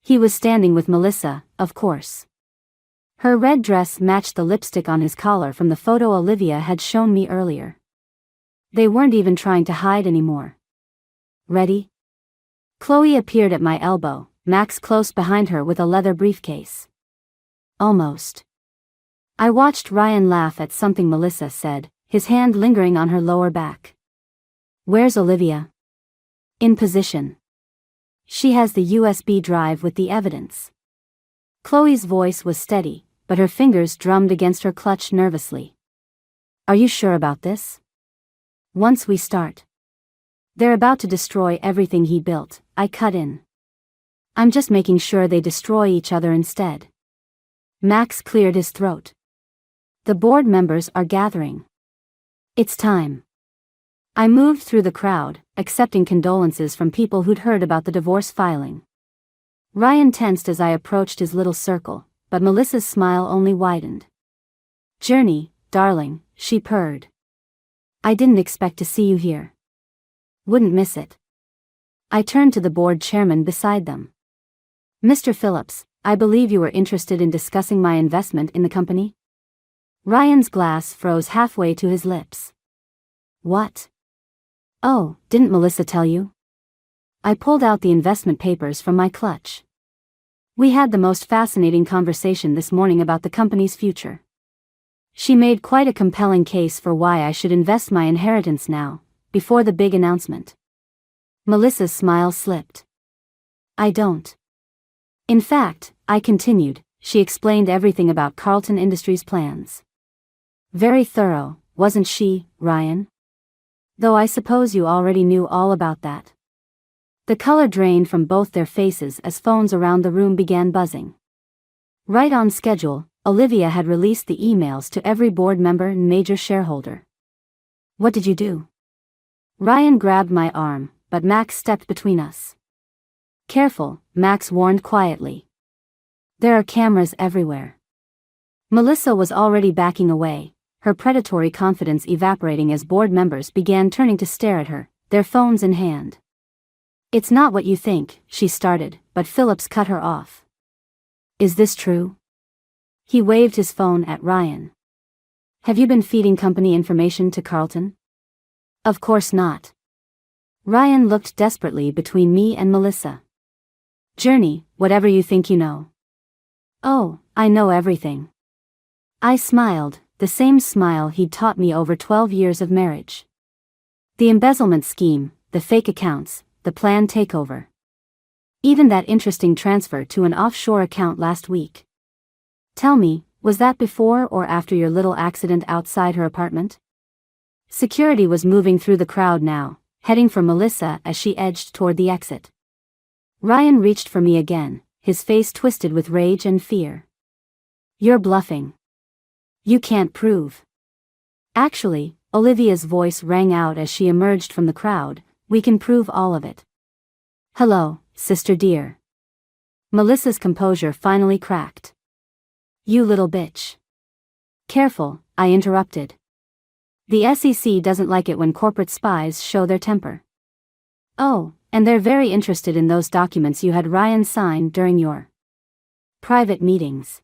He was standing with Melissa, of course. Her red dress matched the lipstick on his collar from the photo Olivia had shown me earlier. They weren't even trying to hide anymore. Ready? Chloe appeared at my elbow, Max close behind her with a leather briefcase. Almost. I watched Ryan laugh at something Melissa said, his hand lingering on her lower back. Where's Olivia? In position. She has the USB drive with the evidence. Chloe's voice was steady, but her fingers drummed against her clutch nervously. Are you sure about this? Once we start. They're about to destroy everything he built, I cut in. I'm just making sure they destroy each other instead. Max cleared his throat. The board members are gathering. It's time. I moved through the crowd, accepting condolences from people who'd heard about the divorce filing. Ryan tensed as I approached his little circle, but Melissa's smile only widened. Journey, darling, she purred. I didn't expect to see you here. Wouldn't miss it. I turned to the board chairman beside them. Mr. Phillips, I believe you were interested in discussing my investment in the company? Ryan's glass froze halfway to his lips. What? Oh, didn't Melissa tell you? I pulled out the investment papers from my clutch. We had the most fascinating conversation this morning about the company's future. She made quite a compelling case for why I should invest my inheritance now, before the big announcement. Melissa's smile slipped. I don't. In fact, I continued, she explained everything about Carlton Industries' plans. Very thorough, wasn't she, Ryan? Though I suppose you already knew all about that. The color drained from both their faces as phones around the room began buzzing. Right on schedule, Olivia had released the emails to every board member and major shareholder. What did you do? Ryan grabbed my arm, but Max stepped between us. Careful, Max warned quietly. There are cameras everywhere. Melissa was already backing away, her predatory confidence evaporating as board members began turning to stare at her, their phones in hand. It's not what you think, she started, but Phillips cut her off. Is this true? He waved his phone at Ryan. Have you been feeding company information to Carlton? Of course not. Ryan looked desperately between me and Melissa. Journey, whatever you think you know. Oh, I know everything. I smiled, the same smile he'd taught me over 12 years of marriage. The embezzlement scheme, the fake accounts, the planned takeover. Even that interesting transfer to an offshore account last week. Tell me, was that before or after your little accident outside her apartment? Security was moving through the crowd now, heading for Melissa as she edged toward the exit. Ryan reached for me again, his face twisted with rage and fear. You're bluffing. You can't prove. Actually, Olivia's voice rang out as she emerged from the crowd, we can prove all of it. Hello, sister dear. Melissa's composure finally cracked. You little bitch. Careful, I interrupted. The SEC doesn't like it when corporate spies show their temper. Oh, and they're very interested in those documents you had Ryan sign during your private meetings.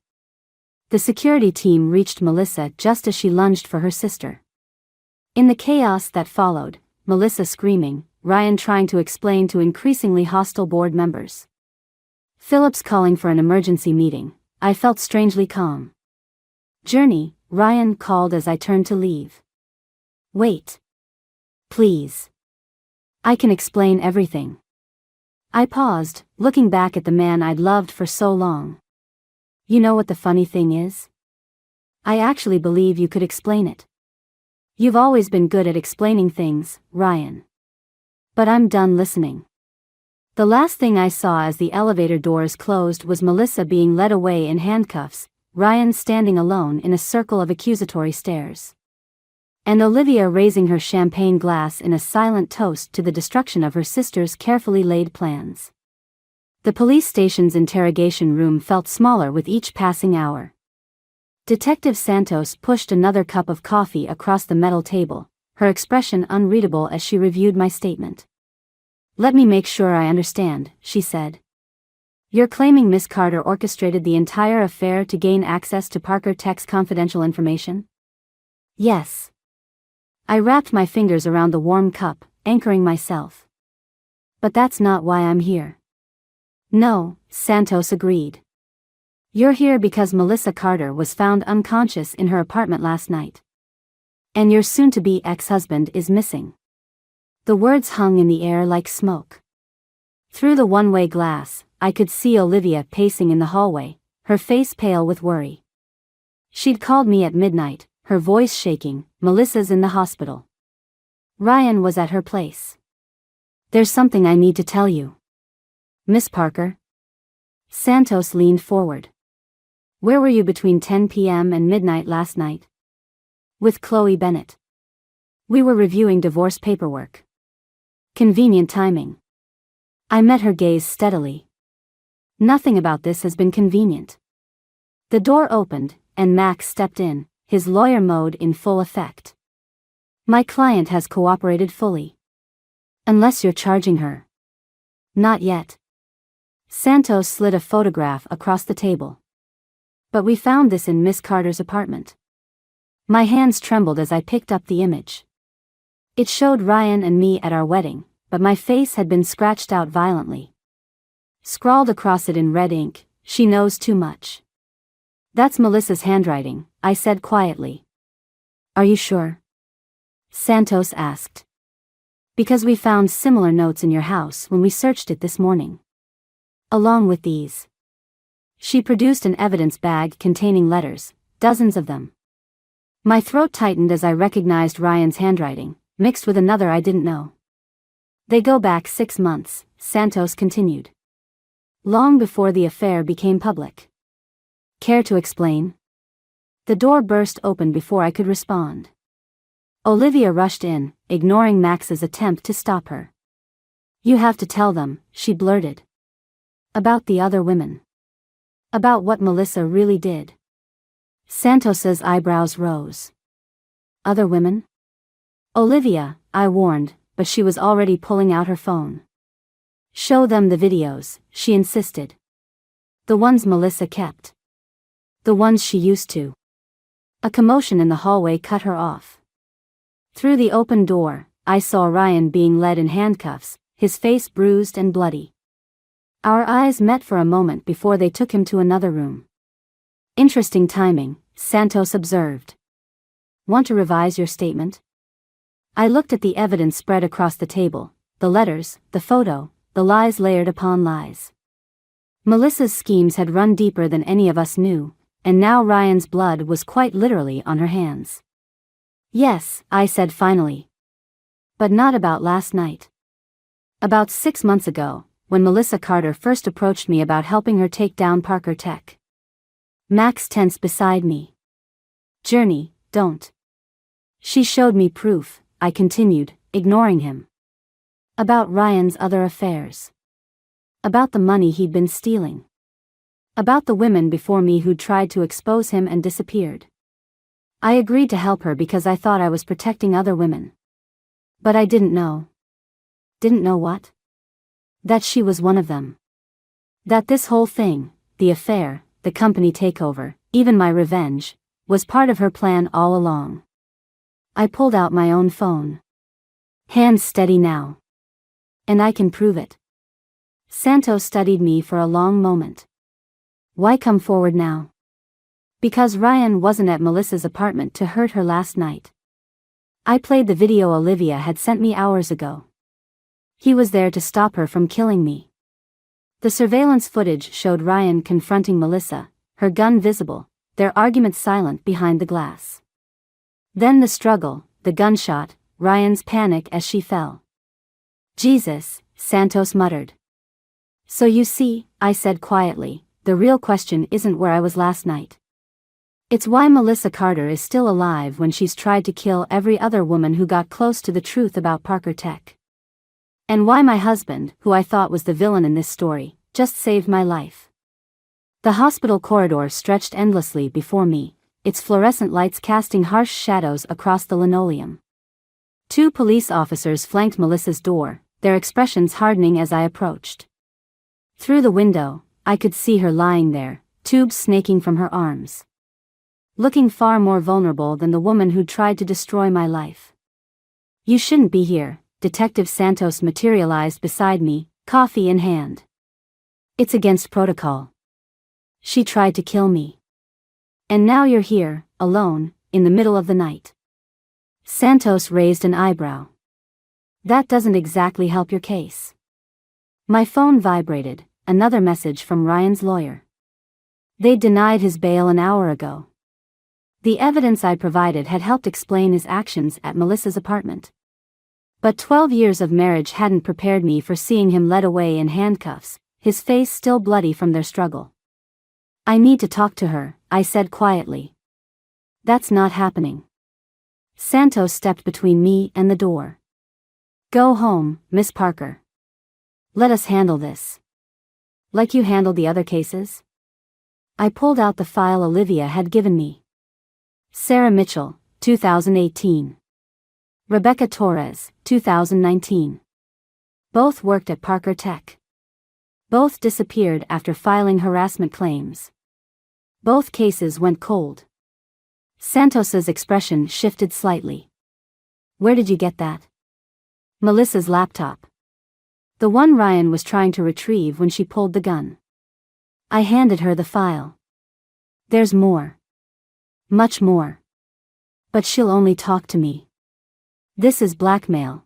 The security team reached Melissa just as she lunged for her sister. In the chaos that followed, Melissa screaming, Ryan trying to explain to increasingly hostile board members. Phillips calling for an emergency meeting, I felt strangely calm. Journey, Ryan called as I turned to leave. Wait. Please. I can explain everything. I paused, looking back at the man I'd loved for so long. You know what the funny thing is? I actually believe you could explain it. You've always been good at explaining things, Ryan. But I'm done listening. The last thing I saw as the elevator doors closed was Melissa being led away in handcuffs, Ryan standing alone in a circle of accusatory stares. And Olivia raising her champagne glass in a silent toast to the destruction of her sister's carefully laid plans. The police station's interrogation room felt smaller with each passing hour. Detective Santos pushed another cup of coffee across the metal table, her expression unreadable as she reviewed my statement. Let me make sure I understand, she said. You're claiming Miss Carter orchestrated the entire affair to gain access to Parker Tech's confidential information? Yes. I wrapped my fingers around the warm cup, anchoring myself. But that's not why I'm here. No, Santos agreed. You're here because Melissa Carter was found unconscious in her apartment last night. And your soon-to-be ex-husband is missing. The words hung in the air like smoke. Through the one-way glass, I could see Olivia pacing in the hallway, her face pale with worry. She'd called me at midnight, her voice shaking, "Melissa's in the hospital. Ryan was at her place. There's something I need to tell you." "Miss Parker?" Santos leaned forward. "Where were you between 10 p.m. and midnight last night?" "With Chloe Bennett. We were reviewing divorce paperwork." "Convenient timing." I met her gaze steadily. "Nothing about this has been convenient." The door opened, and Max stepped in, his lawyer mode in full effect. "My client has cooperated fully. Unless you're charging her." "Not yet." Santos slid a photograph across the table. "But we found this in Miss Carter's apartment." My hands trembled as I picked up the image. It showed Ryan and me at our wedding, but my face had been scratched out violently. Scrawled across it in red ink, "She knows too much." "That's Melissa's handwriting," I said quietly. "Are you sure?" Santos asked. "Because we found similar notes in your house when we searched it this morning. Along with these." She produced an evidence bag containing letters, dozens of them. My throat tightened as I recognized Ryan's handwriting, mixed with another I didn't know. "They go back 6 months, Santos continued. "Long before the affair became public." "Care to explain?" The door burst open before I could respond. Olivia rushed in, ignoring Max's attempt to stop her. "You have to tell them," she blurted. "About the other women. About what Melissa really did." Santos's eyebrows rose. "Other women?" "Olivia," I warned, but she was already pulling out her phone. "Show them the videos," she insisted. "The ones Melissa kept. The ones she used to." A commotion in the hallway cut her off. Through the open door, I saw Ryan being led in handcuffs, his face bruised and bloody. Our eyes met for a moment before they took him to another room. "Interesting timing," Santos observed. "Want to revise your statement?" I looked at the evidence spread across the table, the letters, the photo, the lies layered upon lies. Melissa's schemes had run deeper than any of us knew, and now Ryan's blood was quite literally on her hands. "Yes," I said finally. "But not about last night. About 6 months ago, when Melissa Carter first approached me about helping her take down Parker Tech." Max tensed beside me. "Journey, don't." "She showed me proof," I continued, ignoring him. "About Ryan's other affairs. About the money he'd been stealing. About the women before me who'd tried to expose him and disappeared. I agreed to help her because I thought I was protecting other women. But I didn't know." "Didn't know what?" "That she was one of them. That this whole thing, the affair, the company takeover, even my revenge, was part of her plan all along." I pulled out my own phone. "Hands steady now. And I can prove it." Santos studied me for a long moment. "Why come forward now?" "Because Ryan wasn't at Melissa's apartment to hurt her last night. I played the video Olivia had sent me hours ago. He was there to stop her from killing me." The surveillance footage showed Ryan confronting Melissa, her gun visible, their argument silent behind the glass. Then the struggle, the gunshot, Ryan's panic as she fell. "Jesus," Santos muttered. "So you see," I said quietly, "the real question isn't where I was last night. It's why Melissa Carter is still alive when she's tried to kill every other woman who got close to the truth about Parker Tech. And why my husband, who I thought was the villain in this story, just saved my life." The hospital corridor stretched endlessly before me, its fluorescent lights casting harsh shadows across the linoleum. 2 police officers flanked Melissa's door, their expressions hardening as I approached. Through the window, I could see her lying there, tubes snaking from her arms. Looking far more vulnerable than the woman who tried to destroy my life. "You shouldn't be here," Detective Santos materialized beside me, coffee in hand. "It's against protocol. She tried to kill me. And now you're here, alone, in the middle of the night." Santos raised an eyebrow. "That doesn't exactly help your case." My phone vibrated, another message from Ryan's lawyer. "They denied his bail an hour ago." The evidence I provided had helped explain his actions at Melissa's apartment. But 12 years of marriage hadn't prepared me for seeing him led away in handcuffs, his face still bloody from their struggle. "I need to talk to her," I said quietly. "That's not happening." Santos stepped between me and the door. "Go home, Miss Parker. Let us handle this. Like you handled the other cases?" I pulled out the file Olivia had given me. Sarah Mitchell, 2018. Rebecca Torres, 2019. Both worked at Parker Tech. Both disappeared after filing harassment claims. Both cases went cold. Santos's expression shifted slightly. "Where did you get that?" "Melissa's laptop. The one Ryan was trying to retrieve when she pulled the gun." I handed her the file. "There's more. Much more. But she'll only talk to me. This is blackmail.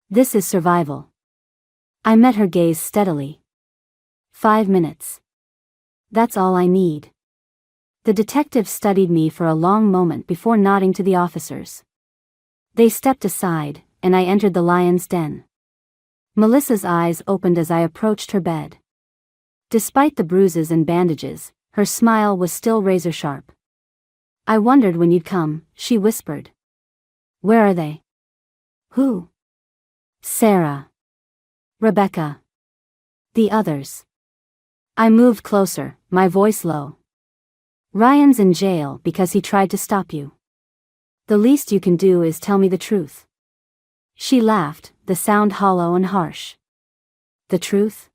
This is survival." I met her gaze steadily. 5 minutes. That's all I need. The detective studied me for a long moment before nodding to the officers. They stepped aside, and I entered the lion's den. Melissa's eyes opened as I approached her bed. Despite the bruises and bandages, her smile was still razor-sharp. "I wondered when you'd come," she whispered. "Where are they?" "Who?" "Sarah. Rebecca. The others." I moved closer, my voice low. "Ryan's in jail because he tried to stop you. The least you can do is tell me the truth." She laughed, the sound hollow and harsh. "The truth?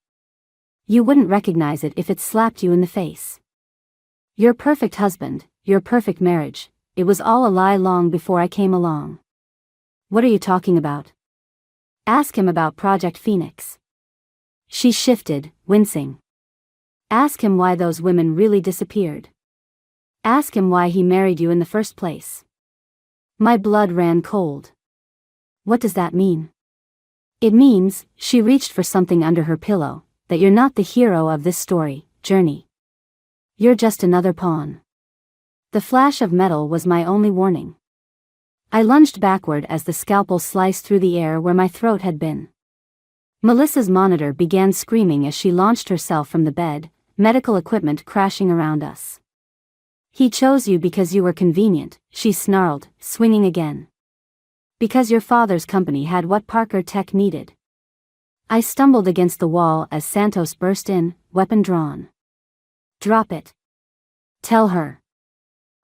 You wouldn't recognize it if it slapped you in the face. Your perfect husband, your perfect marriage, it was all a lie long before I came along." "What are you talking about?" "Ask him about Project Phoenix." She shifted, wincing. "Ask him why those women really disappeared. Ask him why he married you in the first place." My blood ran cold. "What does that mean?" "It means," she reached for something under her pillow, "that you're not the hero of this story, Journey. You're just another pawn." The flash of metal was my only warning. I lunged backward as the scalpel sliced through the air where my throat had been. Melissa's monitor began screaming as she launched herself from the bed, medical equipment crashing around us. "He chose you because you were convenient," she snarled, swinging again. "Because your father's company had what Parker Tech needed." I stumbled against the wall as Santos burst in, weapon drawn. "Drop it. Tell her."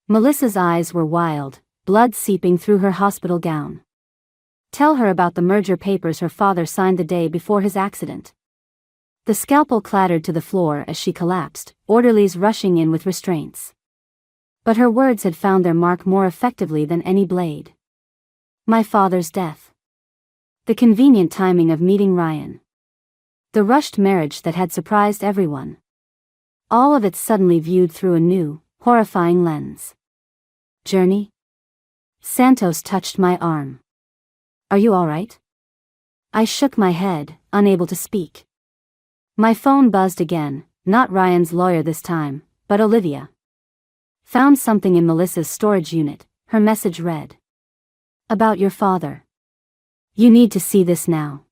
Melissa's eyes were wild, blood seeping through her hospital gown. "Tell her about the merger papers her father signed the day before his accident." The scalpel clattered to the floor as she collapsed, orderlies rushing in with restraints. But her words had found their mark more effectively than any blade. My father's death. The convenient timing of meeting Ryan. The rushed marriage that had surprised everyone. All of it suddenly viewed through a new, horrifying lens. "Journey?" Santos touched my arm. "Are you all right?" I shook my head, unable to speak. My phone buzzed again, not Ryan's lawyer this time, but Olivia. "Found something in Melissa's storage unit," her message read. "About your father. You need to see this now."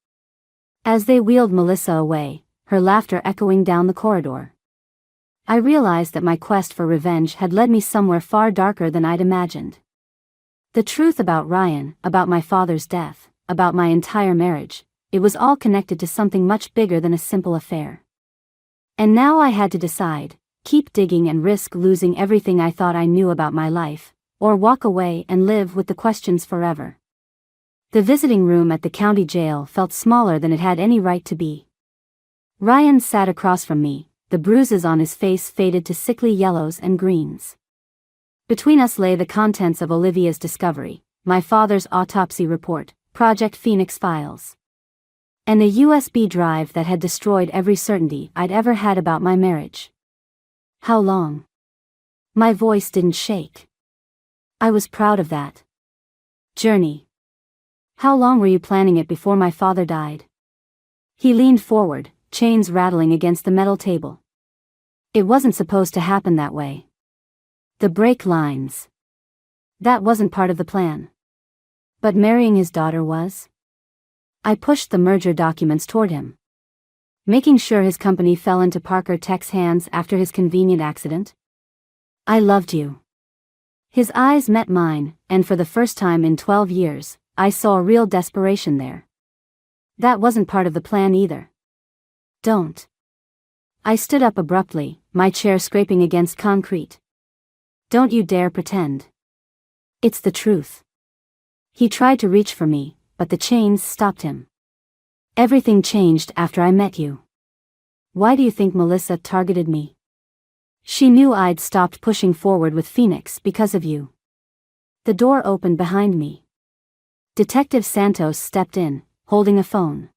As they wheeled Melissa away, her laughter echoing down the corridor, I realized that my quest for revenge had led me somewhere far darker than I'd imagined. The truth about Ryan, about my father's death, about my entire marriage, it was all connected to something much bigger than a simple affair. And now I had to decide, keep digging and risk losing everything I thought I knew about my life, or walk away and live with the questions forever. The visiting room at the county jail felt smaller than it had any right to be. Ryan sat across from me, the bruises on his face faded to sickly yellows and greens. Between us lay the contents of Olivia's discovery, my father's autopsy report, Project Phoenix files, and a USB drive that had destroyed every certainty I'd ever had about my marriage. "How long?" My voice didn't shake. I was proud of that. "Journey. How long were you planning it before my father died?" He leaned forward, chains rattling against the metal table. "It wasn't supposed to happen that way. The brake lines. That wasn't part of the plan. But marrying his daughter was? I pushed the merger documents toward him, making sure his company fell into Parker Tech's hands after his convenient accident. I loved you. His eyes met mine, and for the first time in 12 years, I saw real desperation there. That wasn't part of the plan either. Don't. I stood up abruptly, my chair scraping against concrete. Don't you dare pretend. It's the truth. He tried to reach for me, but the chains stopped him. Everything changed after I met you. Why do you think Melissa targeted me? She knew I'd stopped pushing forward with Phoenix because of you. The door opened behind me. Detective Santos stepped in, holding a phone.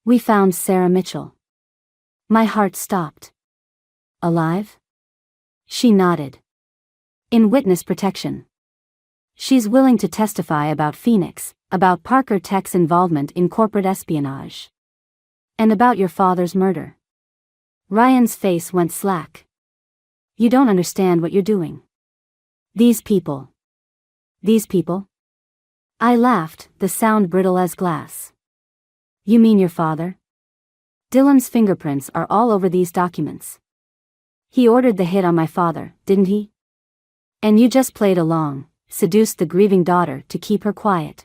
We found Sarah Mitchell. My heart stopped. Alive? She nodded. In witness protection. She's willing to testify about Phoenix, about Parker Tech's involvement in corporate espionage. And about your father's murder. Ryan's face went slack. You don't understand what you're doing. These people. These people? I laughed, the sound brittle as glass. You mean your father? Dylan's fingerprints are all over these documents. He ordered the hit on my father, didn't he? And you just played along, seduced the grieving daughter to keep her quiet.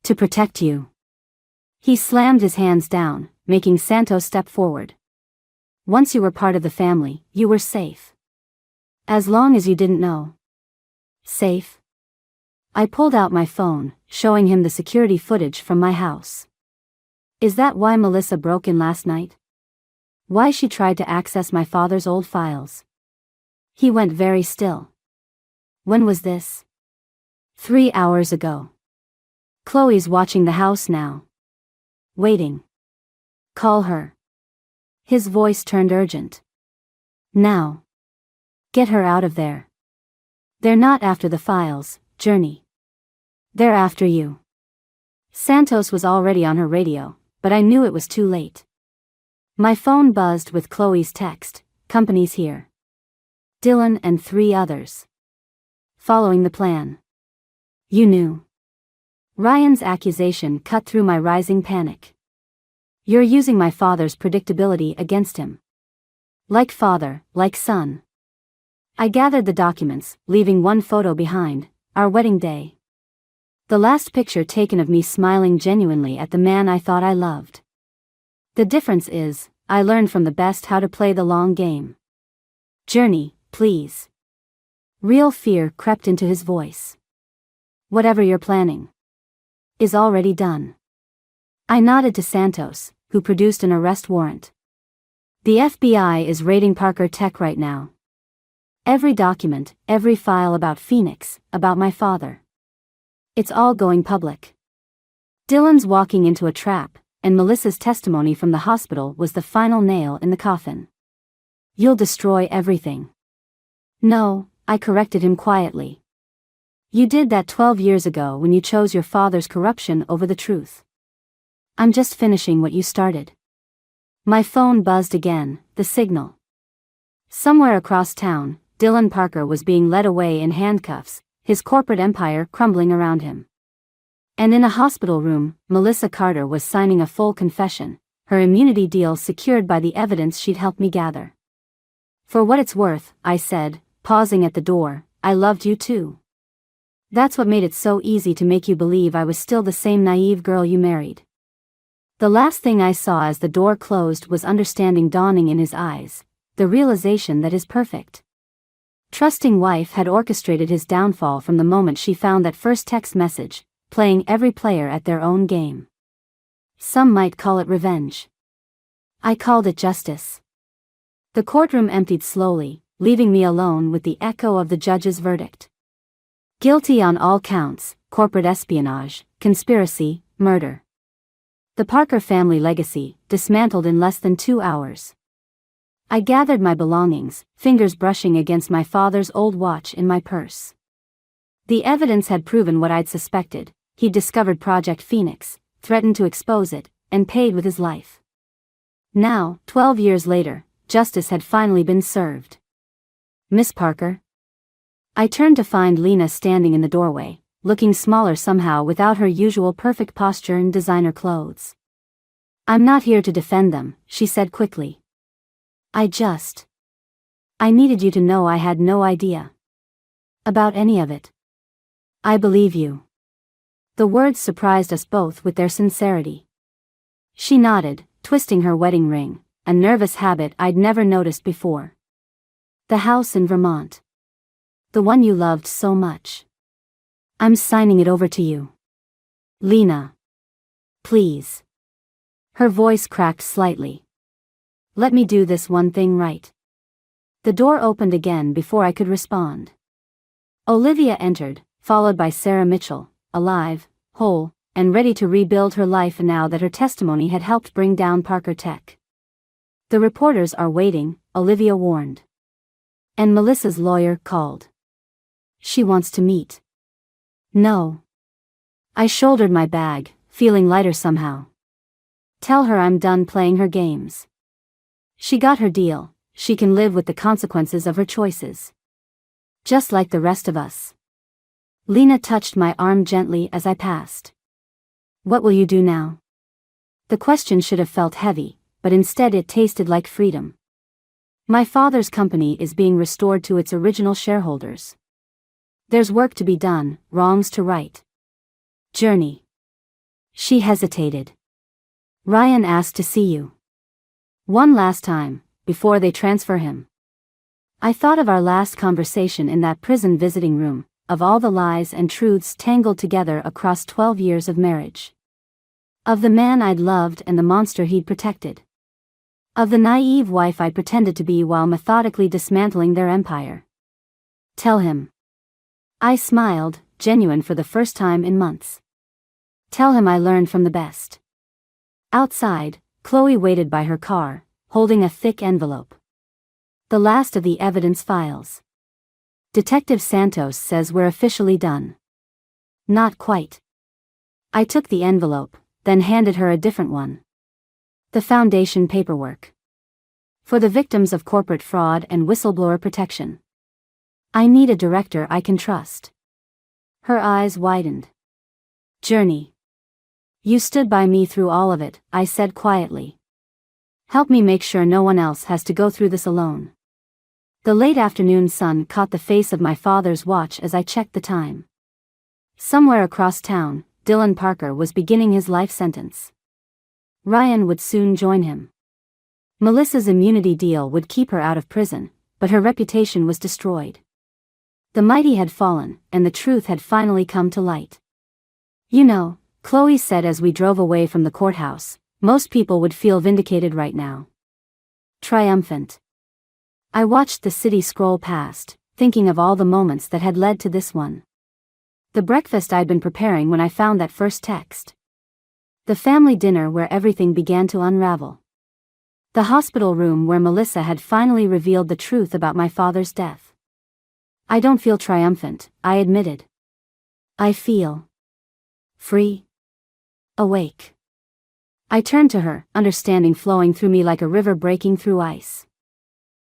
To protect you. He slammed his hands down, making Santos step forward. Once you were part of the family, you were safe. As long as you didn't know. Safe? I pulled out my phone, showing him the security footage from my house. Is that why Melissa broke in last night? Why she tried to access my father's old files? He went very still. When was this? 3 hours ago. Chloe's watching the house now. Waiting. Call her. His voice turned urgent. Now. Get her out of there. They're not after the files, Journey. They're after you. Santos was already on her radio, but I knew it was too late. My phone buzzed with Chloe's text, company's here. Dylan and 3 others. Following the plan. You knew. Ryan's accusation cut through my rising panic. You're using my father's predictability against him. Like father, like son. I gathered the documents, leaving one photo behind, our wedding day. The last picture taken of me smiling genuinely at the man I thought I loved. The difference is, I learned from the best how to play the long game. Journey, please. Real fear crept into his voice. Whatever you're planning is already done. I nodded to Santos, who produced an arrest warrant. The FBI is raiding Parker Tech right now. Every document, every file about Phoenix, about my father. It's all going public. Dylan's walking into a trap, and Melissa's testimony from the hospital was the final nail in the coffin. You'll destroy everything. No, I corrected him quietly. You did that 12 years ago when you chose your father's corruption over the truth. I'm just finishing what you started. My phone buzzed again, the signal. Somewhere across town, Dylan Parker was being led away in handcuffs, his corporate empire crumbling around him. And in a hospital room, Melissa Carter was signing a full confession, her immunity deal secured by the evidence she'd helped me gather. For what it's worth, I said, pausing at the door, I loved you too. That's what made it so easy to make you believe I was still the same naive girl you married. The last thing I saw as the door closed was understanding dawning in his eyes, the realization that his perfect, trusting wife had orchestrated his downfall from the moment she found that first text message, playing every player at their own game. Some might call it revenge. I called it justice. The courtroom emptied slowly, leaving me alone with the echo of the judge's verdict. Guilty on all counts, corporate espionage, conspiracy, murder. The Parker family legacy, dismantled in less than 2 hours. I gathered my belongings, fingers brushing against my father's old watch in my purse. The evidence had proven what I'd suspected. He'd discovered Project Phoenix, threatened to expose it, and paid with his life. Now, 12 years later, justice had finally been served. Miss Parker? I turned to find Lena standing in the doorway, looking smaller somehow without her usual perfect posture and designer clothes. "I'm not here to defend them," she said quickly. I needed you to know I had no idea about any of it. I believe you." The words surprised us both with their sincerity. She nodded, twisting her wedding ring, a nervous habit I'd never noticed before. "The house in Vermont. The one you loved so much. I'm signing it over to you. Lena. Please." Her voice cracked slightly. "Let me do this one thing right." The door opened again before I could respond. Olivia entered, followed by Sarah Mitchell, alive, whole, and ready to rebuild her life now that her testimony had helped bring down Parker Tech. "The reporters are waiting," Olivia warned. "And Melissa's lawyer called. She wants to meet." "No." I shouldered my bag, feeling lighter somehow. "Tell her I'm done playing her games. She got her deal, she can live with the consequences of her choices. Just like the rest of us." Lena touched my arm gently as I passed. "What will you do now?" The question should have felt heavy, but instead it tasted like freedom. "My father's company is being restored to its original shareholders. There's work to be done, wrongs to right. Journey." She hesitated. "Ryan asked to see you. One last time, before they transfer him." I thought of our last conversation in that prison visiting room, of all the lies and truths tangled together across 12 years of marriage. Of the man I'd loved and the monster he'd protected. Of the naive wife I pretended to be while methodically dismantling their empire. "Tell him." I smiled, genuine for the first time in months. "Tell him I learned from the best." Outside, Chloe waited by her car, holding a thick envelope. "The last of the evidence files. Detective Santos says we're officially done." "Not quite." I took the envelope, then handed her a different one. "The foundation paperwork. For the victims of corporate fraud and whistleblower protection. I need a director I can trust." Her eyes widened. "Journey. You stood by me through all of it," I said quietly. "Help me make sure no one else has to go through this alone." The late afternoon sun caught the face of my father's watch as I checked the time. Somewhere across town, Dylan Parker was beginning his life sentence. Ryan would soon join him. Melissa's immunity deal would keep her out of prison, but her reputation was destroyed. The mighty had fallen, and the truth had finally come to light. "You know," Chloe said as we drove away from the courthouse, "most people would feel vindicated right now. Triumphant." I watched the city scroll past, thinking of all the moments that had led to this one. The breakfast I'd been preparing when I found that first text. The family dinner where everything began to unravel. The hospital room where Melissa had finally revealed the truth about my father's death. "I don't feel triumphant," I admitted. "I feel free. Awake." I turned to her, understanding flowing through me like a river breaking through ice.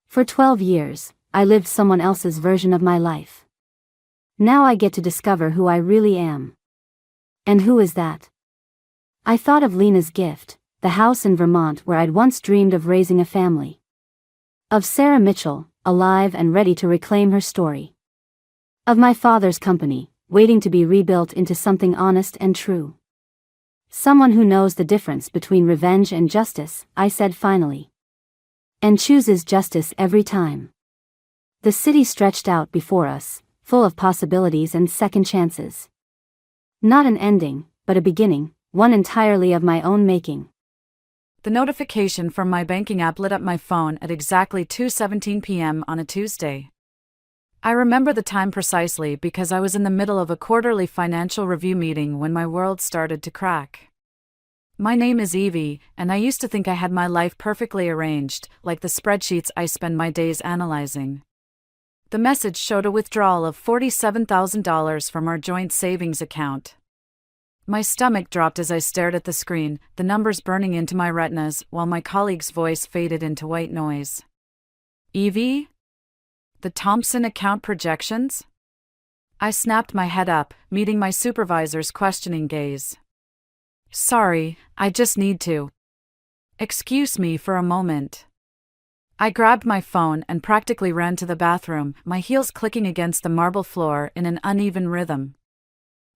For 12 years, I lived someone else's version of my life. Now I get to discover who I really am. And who is that? I thought of Lena's gift, the house in Vermont where I'd once dreamed of raising a family. Of Sarah Mitchell, alive and ready to reclaim her story. Of my father's company, waiting to be rebuilt into something honest and true. "Someone who knows the difference between revenge and justice," I said finally. "And chooses justice every time." The city stretched out before us, full of possibilities and second chances. Not an ending, but a beginning, one entirely of my own making. The notification from my banking app lit up my phone at exactly 2:17 p.m. on a Tuesday. I remember the time precisely because I was in the middle of a quarterly financial review meeting when my world started to crack. My name is Evie, and I used to think I had my life perfectly arranged, like the spreadsheets I spend my days analyzing. The message showed a withdrawal of $47,000 from our joint savings account. My stomach dropped as I stared at the screen, the numbers burning into my retinas while my colleague's voice faded into white noise. "Evie? The Thompson account projections?" I snapped my head up, meeting my supervisor's questioning gaze. Sorry, I just need to. Excuse me for a moment. I grabbed my phone and practically ran to the bathroom, my heels clicking against the marble floor in an uneven rhythm.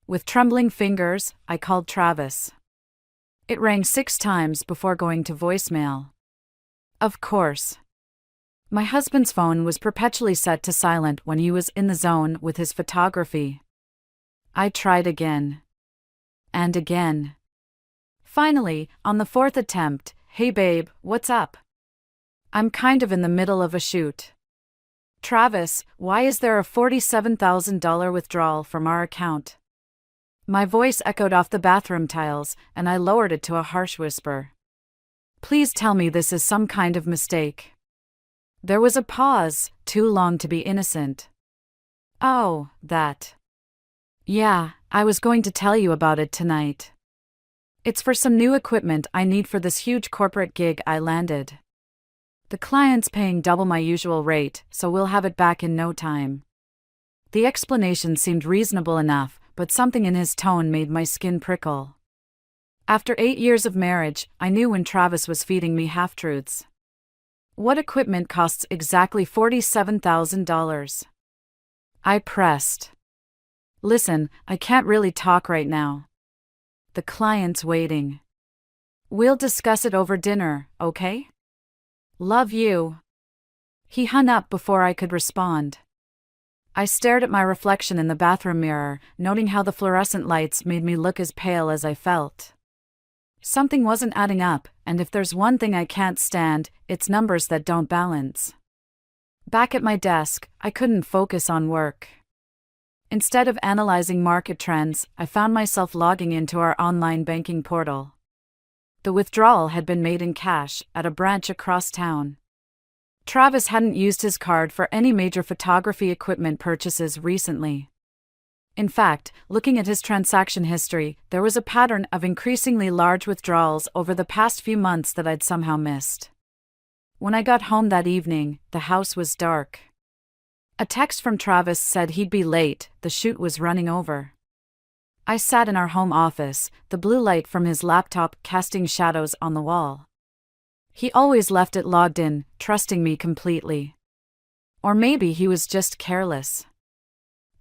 With trembling fingers, I called Travis. It rang 6 times before going to voicemail. Of course. My husband's phone was perpetually set to silent when he was in the zone with his photography. I tried again. And again. Finally, on the 4th attempt, "Hey babe, what's up? I'm kind of in the middle of a shoot. Travis, why is there a $47,000 withdrawal from our account?" My voice echoed off the bathroom tiles, and I lowered it to a harsh whisper. Please tell me this is some kind of mistake. There was a pause, too long to be innocent. Oh, that. Yeah, I was going to tell you about it tonight. It's for some new equipment I need for this huge corporate gig I landed. The client's paying double my usual rate, so we'll have it back in no time. The explanation seemed reasonable enough, but something in his tone made my skin prickle. After 8 years of marriage, I knew when Travis was feeding me half-truths. What equipment costs exactly $47,000? I pressed. Listen, I can't really talk right now. The client's waiting. We'll discuss it over dinner, okay? Love you. He hung up before I could respond. I stared at my reflection in the bathroom mirror, noting how the fluorescent lights made me look as pale as I felt. Something wasn't adding up, and if there's one thing I can't stand, it's numbers that don't balance. Back at my desk, I couldn't focus on work. Instead of analyzing market trends, I found myself logging into our online banking portal. The withdrawal had been made in cash, at a branch across town. Travis hadn't used his card for any major photography equipment purchases recently. In fact, looking at his transaction history, there was a pattern of increasingly large withdrawals over the past few months that I'd somehow missed. When I got home that evening, the house was dark. A text from Travis said he'd be late, the shoot was running over. I sat in our home office, the blue light from his laptop casting shadows on the wall. He always left it logged in, trusting me completely. Or maybe he was just careless.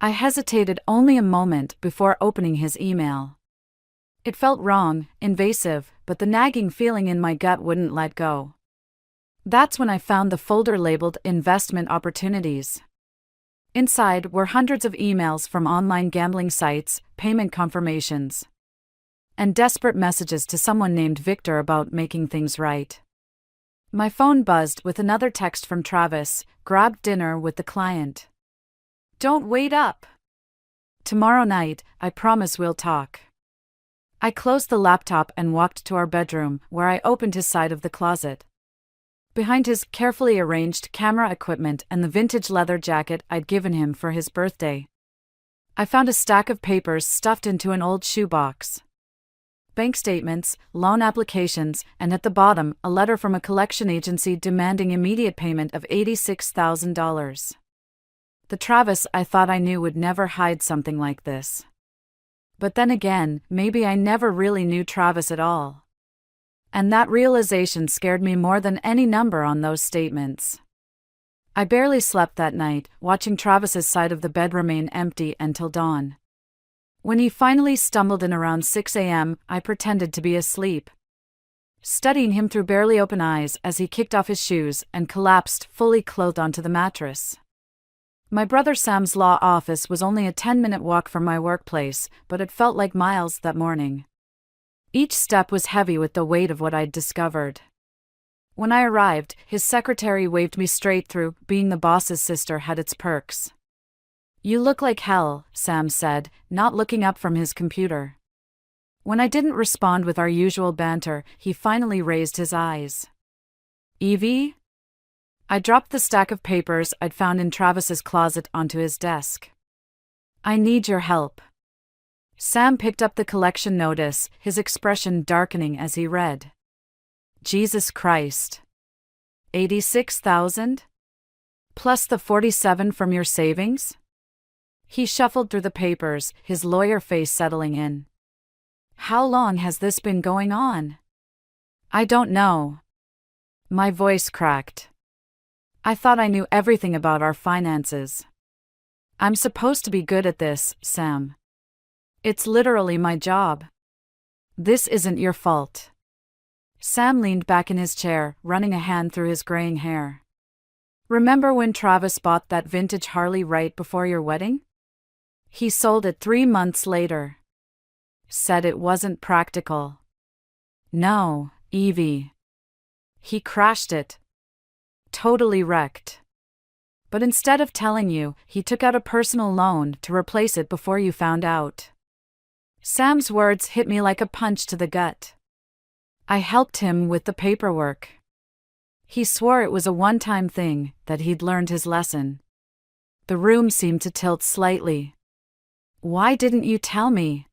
I hesitated only a moment before opening his email. It felt wrong, invasive, but the nagging feeling in my gut wouldn't let go. That's when I found the folder labeled Investment Opportunities. Inside were hundreds of emails from online gambling sites, payment confirmations, and desperate messages to someone named Victor about making things right. My phone buzzed with another text from Travis, "Grabbed dinner with the client. Don't wait up. Tomorrow night, I promise we'll talk." I closed the laptop and walked to our bedroom, where I opened his side of the closet. Behind his carefully arranged camera equipment and the vintage leather jacket I'd given him for his birthday, I found a stack of papers stuffed into an old shoebox. Bank statements, loan applications, and at the bottom, a letter from a collection agency demanding immediate payment of $86,000. The Travis I thought I knew would never hide something like this. But then again, maybe I never really knew Travis at all. And that realization scared me more than any number on those statements. I barely slept that night, watching Travis's side of the bed remain empty until dawn. When he finally stumbled in around 6 a.m., I pretended to be asleep, studying him through barely open eyes as he kicked off his shoes and collapsed fully clothed onto the mattress. My brother Sam's law office was only a 10-minute walk from my workplace, but it felt like miles that morning. Each step was heavy with the weight of what I'd discovered. When I arrived, his secretary waved me straight through. Being the boss's sister had its perks. "You look like hell," Sam said, not looking up from his computer. When I didn't respond with our usual banter, he finally raised his eyes. "Evie?" I dropped the stack of papers I'd found in Travis's closet onto his desk. "I need your help." Sam picked up the collection notice, his expression darkening as he read. "Jesus Christ. 86,000? Plus the 47 from your savings? He shuffled through the papers, his lawyer face settling in. How long has this been going on? I don't know. My voice cracked. I thought I knew everything about our finances. I'm supposed to be good at this, Sam. It's literally my job. This isn't your fault. Sam leaned back in his chair, running a hand through his graying hair. Remember when Travis bought that vintage Harley right before your wedding? He sold it 3 months later. Said it wasn't practical. No, Evie. He crashed it. Totally wrecked. But instead of telling you, he took out a personal loan to replace it before you found out. Sam's words hit me like a punch to the gut. I helped him with the paperwork. He swore it was a one-time thing, that he'd learned his lesson. The room seemed to tilt slightly. Why didn't you tell me?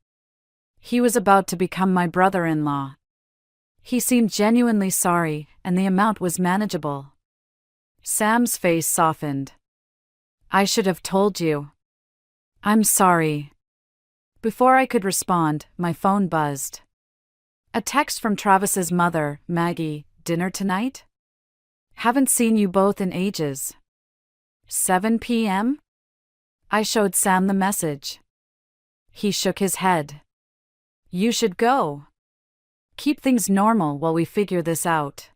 He was about to become my brother-in-law. He seemed genuinely sorry, and the amount was manageable. Sam's face softened. I should have told you. I'm sorry. Before I could respond, my phone buzzed. A text from Travis's mother, Maggie, dinner tonight? Haven't seen you both in ages. 7 p.m.? I showed Sam the message. He shook his head. You should go. Keep things normal while we figure this out.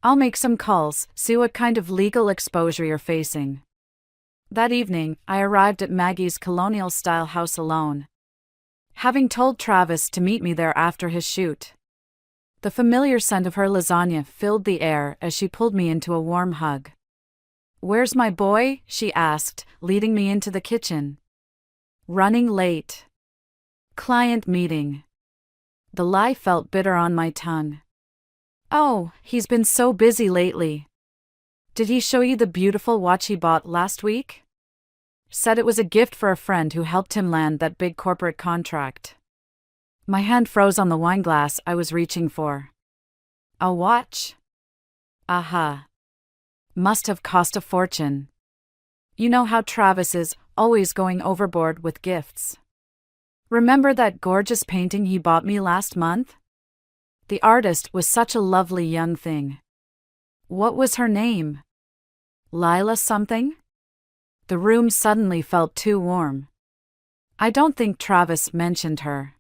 I'll make some calls, see what kind of legal exposure you're facing. That evening, I arrived at Maggie's colonial-style house alone, having told Travis to meet me there after his shoot. The familiar scent of her lasagna filled the air as she pulled me into a warm hug. Where's my boy? She asked, leading me into the kitchen. Running late. Client meeting. The lie felt bitter on my tongue. Oh, he's been so busy lately. Did he show you the beautiful watch he bought last week? Said it was a gift for a friend who helped him land that big corporate contract. My hand froze on the wine glass I was reaching for. A watch? Aha. Must have cost a fortune. You know how Travis is, always going overboard with gifts. Remember that gorgeous painting he bought me last month? The artist was such a lovely young thing. What was her name? Lila something? The room suddenly felt too warm. I don't think Travis mentioned her.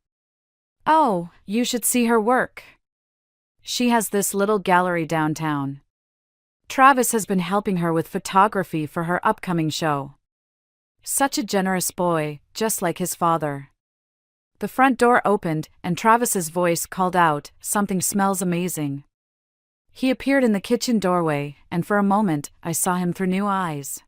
Oh, you should see her work. She has this little gallery downtown. Travis has been helping her with photography for her upcoming show. Such a generous boy, just like his father. The front door opened, and Travis's voice called out, "Something smells amazing." He appeared in the kitchen doorway, and for a moment, I saw him through new eyes.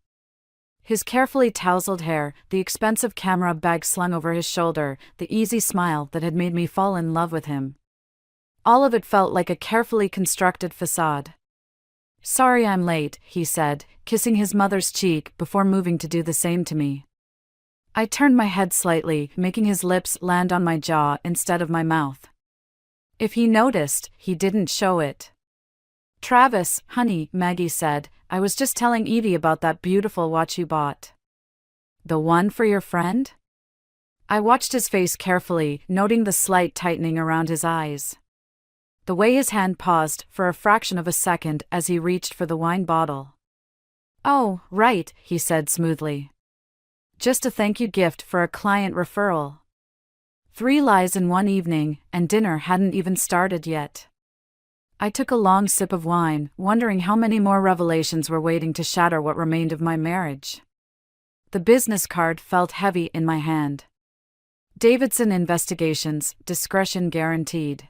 His carefully tousled hair, the expensive camera bag slung over his shoulder, the easy smile that had made me fall in love with him. All of it felt like a carefully constructed facade. Sorry I'm late, he said, kissing his mother's cheek before moving to do the same to me. I turned my head slightly, making his lips land on my jaw instead of my mouth. If he noticed, he didn't show it. Travis, honey, Maggie said, I was just telling Evie about that beautiful watch you bought. The one for your friend? I watched his face carefully, noting the slight tightening around his eyes. The way his hand paused for a fraction of a second as he reached for the wine bottle. Oh, right, he said smoothly. Just a thank you gift for a client referral. 3 lies in one evening, and dinner hadn't even started yet. I took a long sip of wine, wondering how many more revelations were waiting to shatter what remained of my marriage. The business card felt heavy in my hand. Davidson Investigations, discretion guaranteed.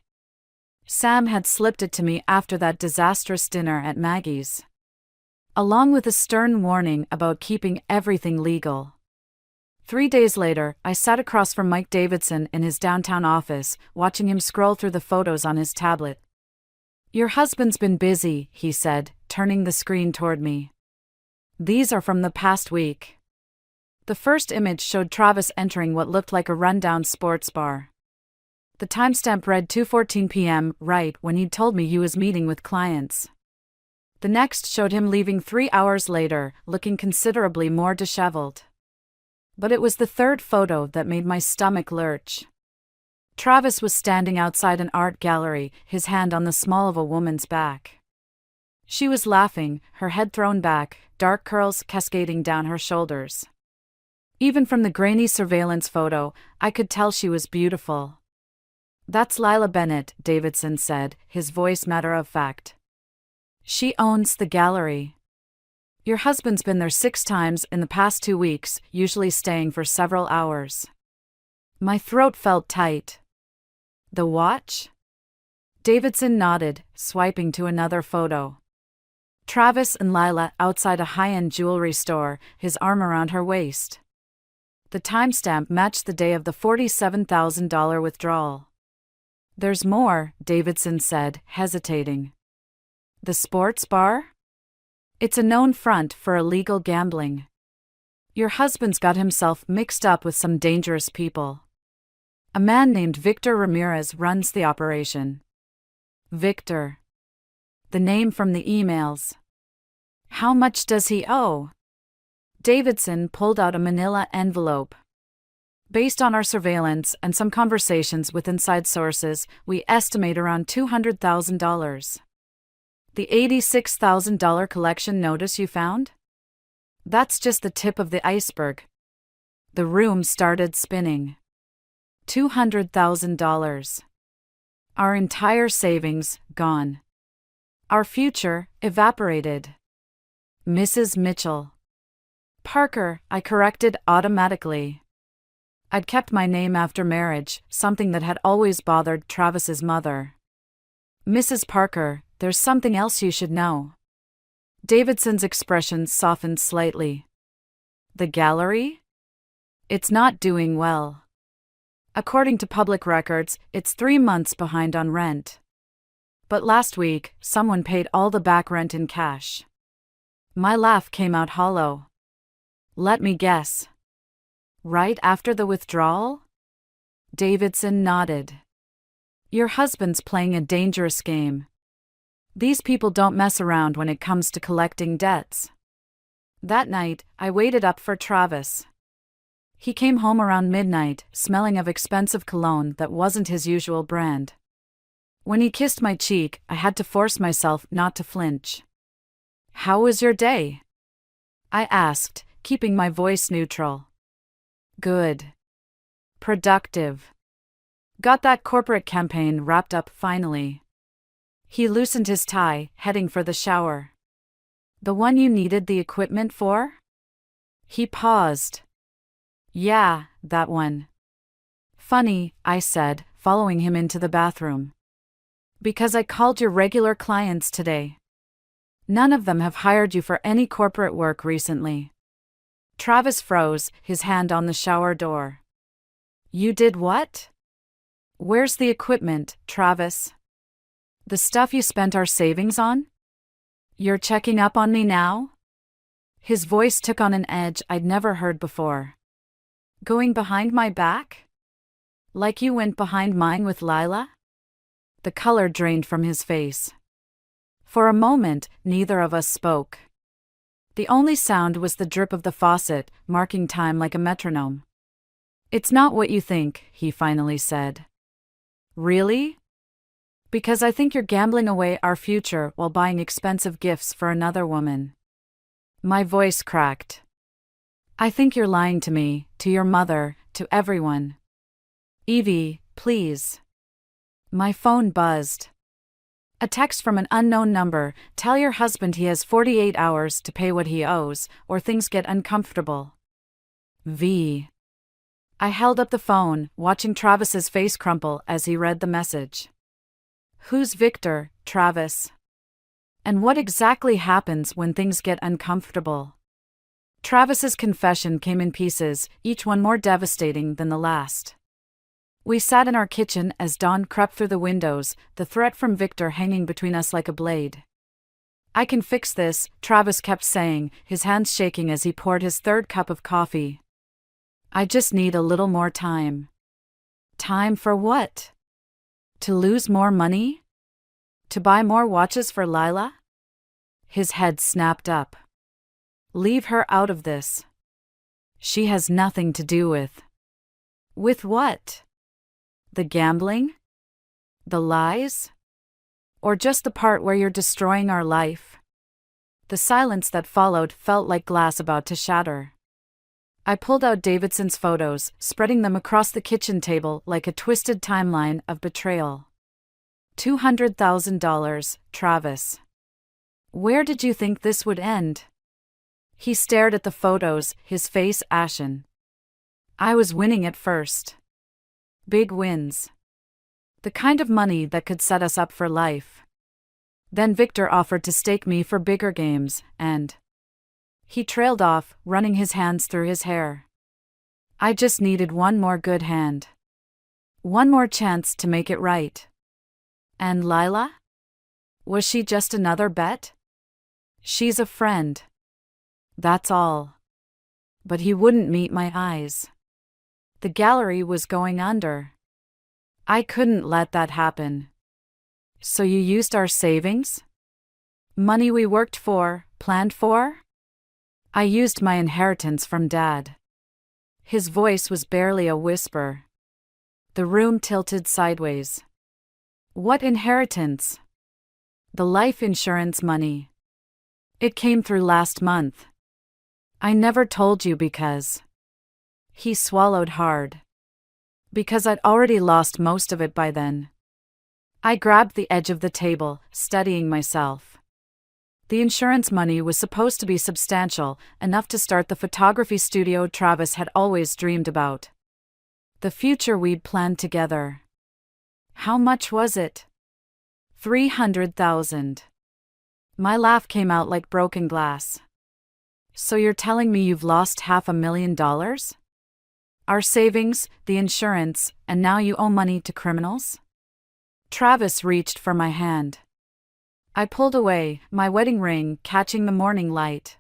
Sam had slipped it to me after that disastrous dinner at Maggie's, along with a stern warning about keeping everything legal. 3 days later, I sat across from Mike Davidson in his downtown office, watching him scroll through the photos on his tablet. Your husband's been busy, he said, turning the screen toward me. These are from the past week. The first image showed Travis entering what looked like a rundown sports bar. The timestamp read 2:14 p.m., right when he'd told me he was meeting with clients. The next showed him leaving 3 hours later, looking considerably more disheveled. But it was the third photo that made my stomach lurch. Travis was standing outside an art gallery, his hand on the small of a woman's back. She was laughing, her head thrown back, dark curls cascading down her shoulders. Even from the grainy surveillance photo, I could tell she was beautiful. "That's Lila Bennett," Davidson said, his voice matter-of-fact. "She owns the gallery. Your husband's been there 6 times in the past 2 weeks, usually staying for several hours." My throat felt tight. "The watch?" Davidson nodded, swiping to another photo. Travis and Lila outside a high-end jewelry store, his arm around her waist. The timestamp matched the day of the $47,000 withdrawal. "There's more," Davidson said, hesitating. "The sports bar? It's a known front for illegal gambling. Your husband's got himself mixed up with some dangerous people. A man named Victor Ramirez runs the operation." Victor. The name from the emails. "How much does he owe?" Davidson pulled out a manila envelope. "Based on our surveillance and some conversations with inside sources, we estimate around $200,000. The $86,000 collection notice you found? That's just the tip of the iceberg." The room started spinning. $200,000. Our entire savings, gone. Our future, evaporated. "Mrs. Mitchell." "Parker," I corrected automatically. I'd kept my name after marriage, something that had always bothered Travis's mother. "Mrs. Parker, there's something else you should know." Davidson's expression softened slightly. "The gallery? It's not doing well. According to public records, it's 3 months behind on rent. But last week, someone paid all the back rent in cash." My laugh came out hollow. "Let me guess. Right after the withdrawal?" Davidson nodded. "Your husband's playing a dangerous game. These people don't mess around when it comes to collecting debts." That night, I waited up for Travis. He came home around midnight, smelling of expensive cologne that wasn't his usual brand. When he kissed my cheek, I had to force myself not to flinch. "How was your day?" I asked, keeping my voice neutral. "Good. Productive. Got that corporate campaign wrapped up finally." He loosened his tie, heading for the shower. "The one you needed the equipment for?" He paused. "Yeah, that one." "Funny," I said, following him into the bathroom. "Because I called your regular clients today. None of them have hired you for any corporate work recently." Travis froze, his hand on the shower door. "You did what?" "Where's the equipment, Travis?" "The stuff you spent our savings on?" "You're checking up on me now?" His voice took on an edge I'd never heard before. "Going behind my back? Like you went behind mine with Lila?" The color drained from his face. For a moment, neither of us spoke. The only sound was the drip of the faucet, marking time like a metronome. "It's not what you think," he finally said. "Really?" "Because I think you're gambling away our future while buying expensive gifts for another woman." My voice cracked. "I think you're lying to me, to your mother, to everyone." "Evie, please." My phone buzzed. A text from an unknown number: "Tell your husband he has 48 hours to pay what he owes, or things get uncomfortable." V. I held up the phone, watching Travis's face crumple as he read the message. "Who's Victor, Travis? And what exactly happens when things get uncomfortable?" Travis's confession came in pieces, each one more devastating than the last. We sat in our kitchen as dawn crept through the windows, the threat from Victor hanging between us like a blade. "I can fix this," Travis kept saying, his hands shaking as he poured his third cup of coffee. "I just need a little more time." Time for what? To lose more money? To buy more watches for Lila? His head snapped up. "Leave her out of this. She has nothing to do with. With what? The gambling? The lies? Or just the part where you're destroying our life? The silence that followed felt like glass about to shatter. I pulled out Davidson's photos, spreading them across the kitchen table like a twisted timeline of betrayal. $200,000, Travis. Where did you think this would end? He stared at the photos, his face ashen. I was winning at first. Big wins. The kind of money that could set us up for life. Then Victor offered to stake me for bigger games, and he trailed off, running his hands through his hair. I just needed one more good hand. One more chance to make it right. And Lila? Was she just another bet? She's a friend. That's all. But he wouldn't meet my eyes. The gallery was going under. I couldn't let that happen. So you used our savings? Money we worked for, planned for? I used my inheritance from Dad. His voice was barely a whisper. The room tilted sideways. What inheritance? The life insurance money. It came through last month. I never told you because. He swallowed hard. Because I'd already lost most of it by then. I grabbed the edge of the table, steadying myself. The insurance money was supposed to be substantial, enough to start the photography studio Travis had always dreamed about. The future we'd planned together. How much was it? $300,000. My laugh came out like broken glass. So you're telling me you've lost $500,000? Our savings, the insurance, and now you owe money to criminals? Travis reached for my hand. I pulled away, my wedding ring catching the morning light.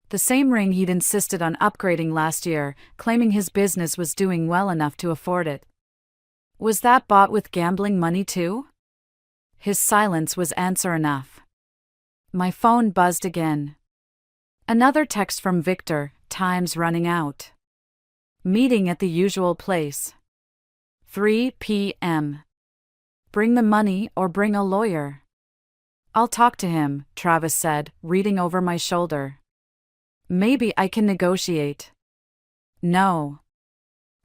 The same ring he'd insisted on upgrading last year, claiming his business was doing well enough to afford it. Was that bought with gambling money too? His silence was answer enough. My phone buzzed again. Another text from Victor, time's running out. Meeting at the usual place. 3 p.m. Bring the money or bring a lawyer. I'll talk to him, Travis said, reading over my shoulder. Maybe I can negotiate. No.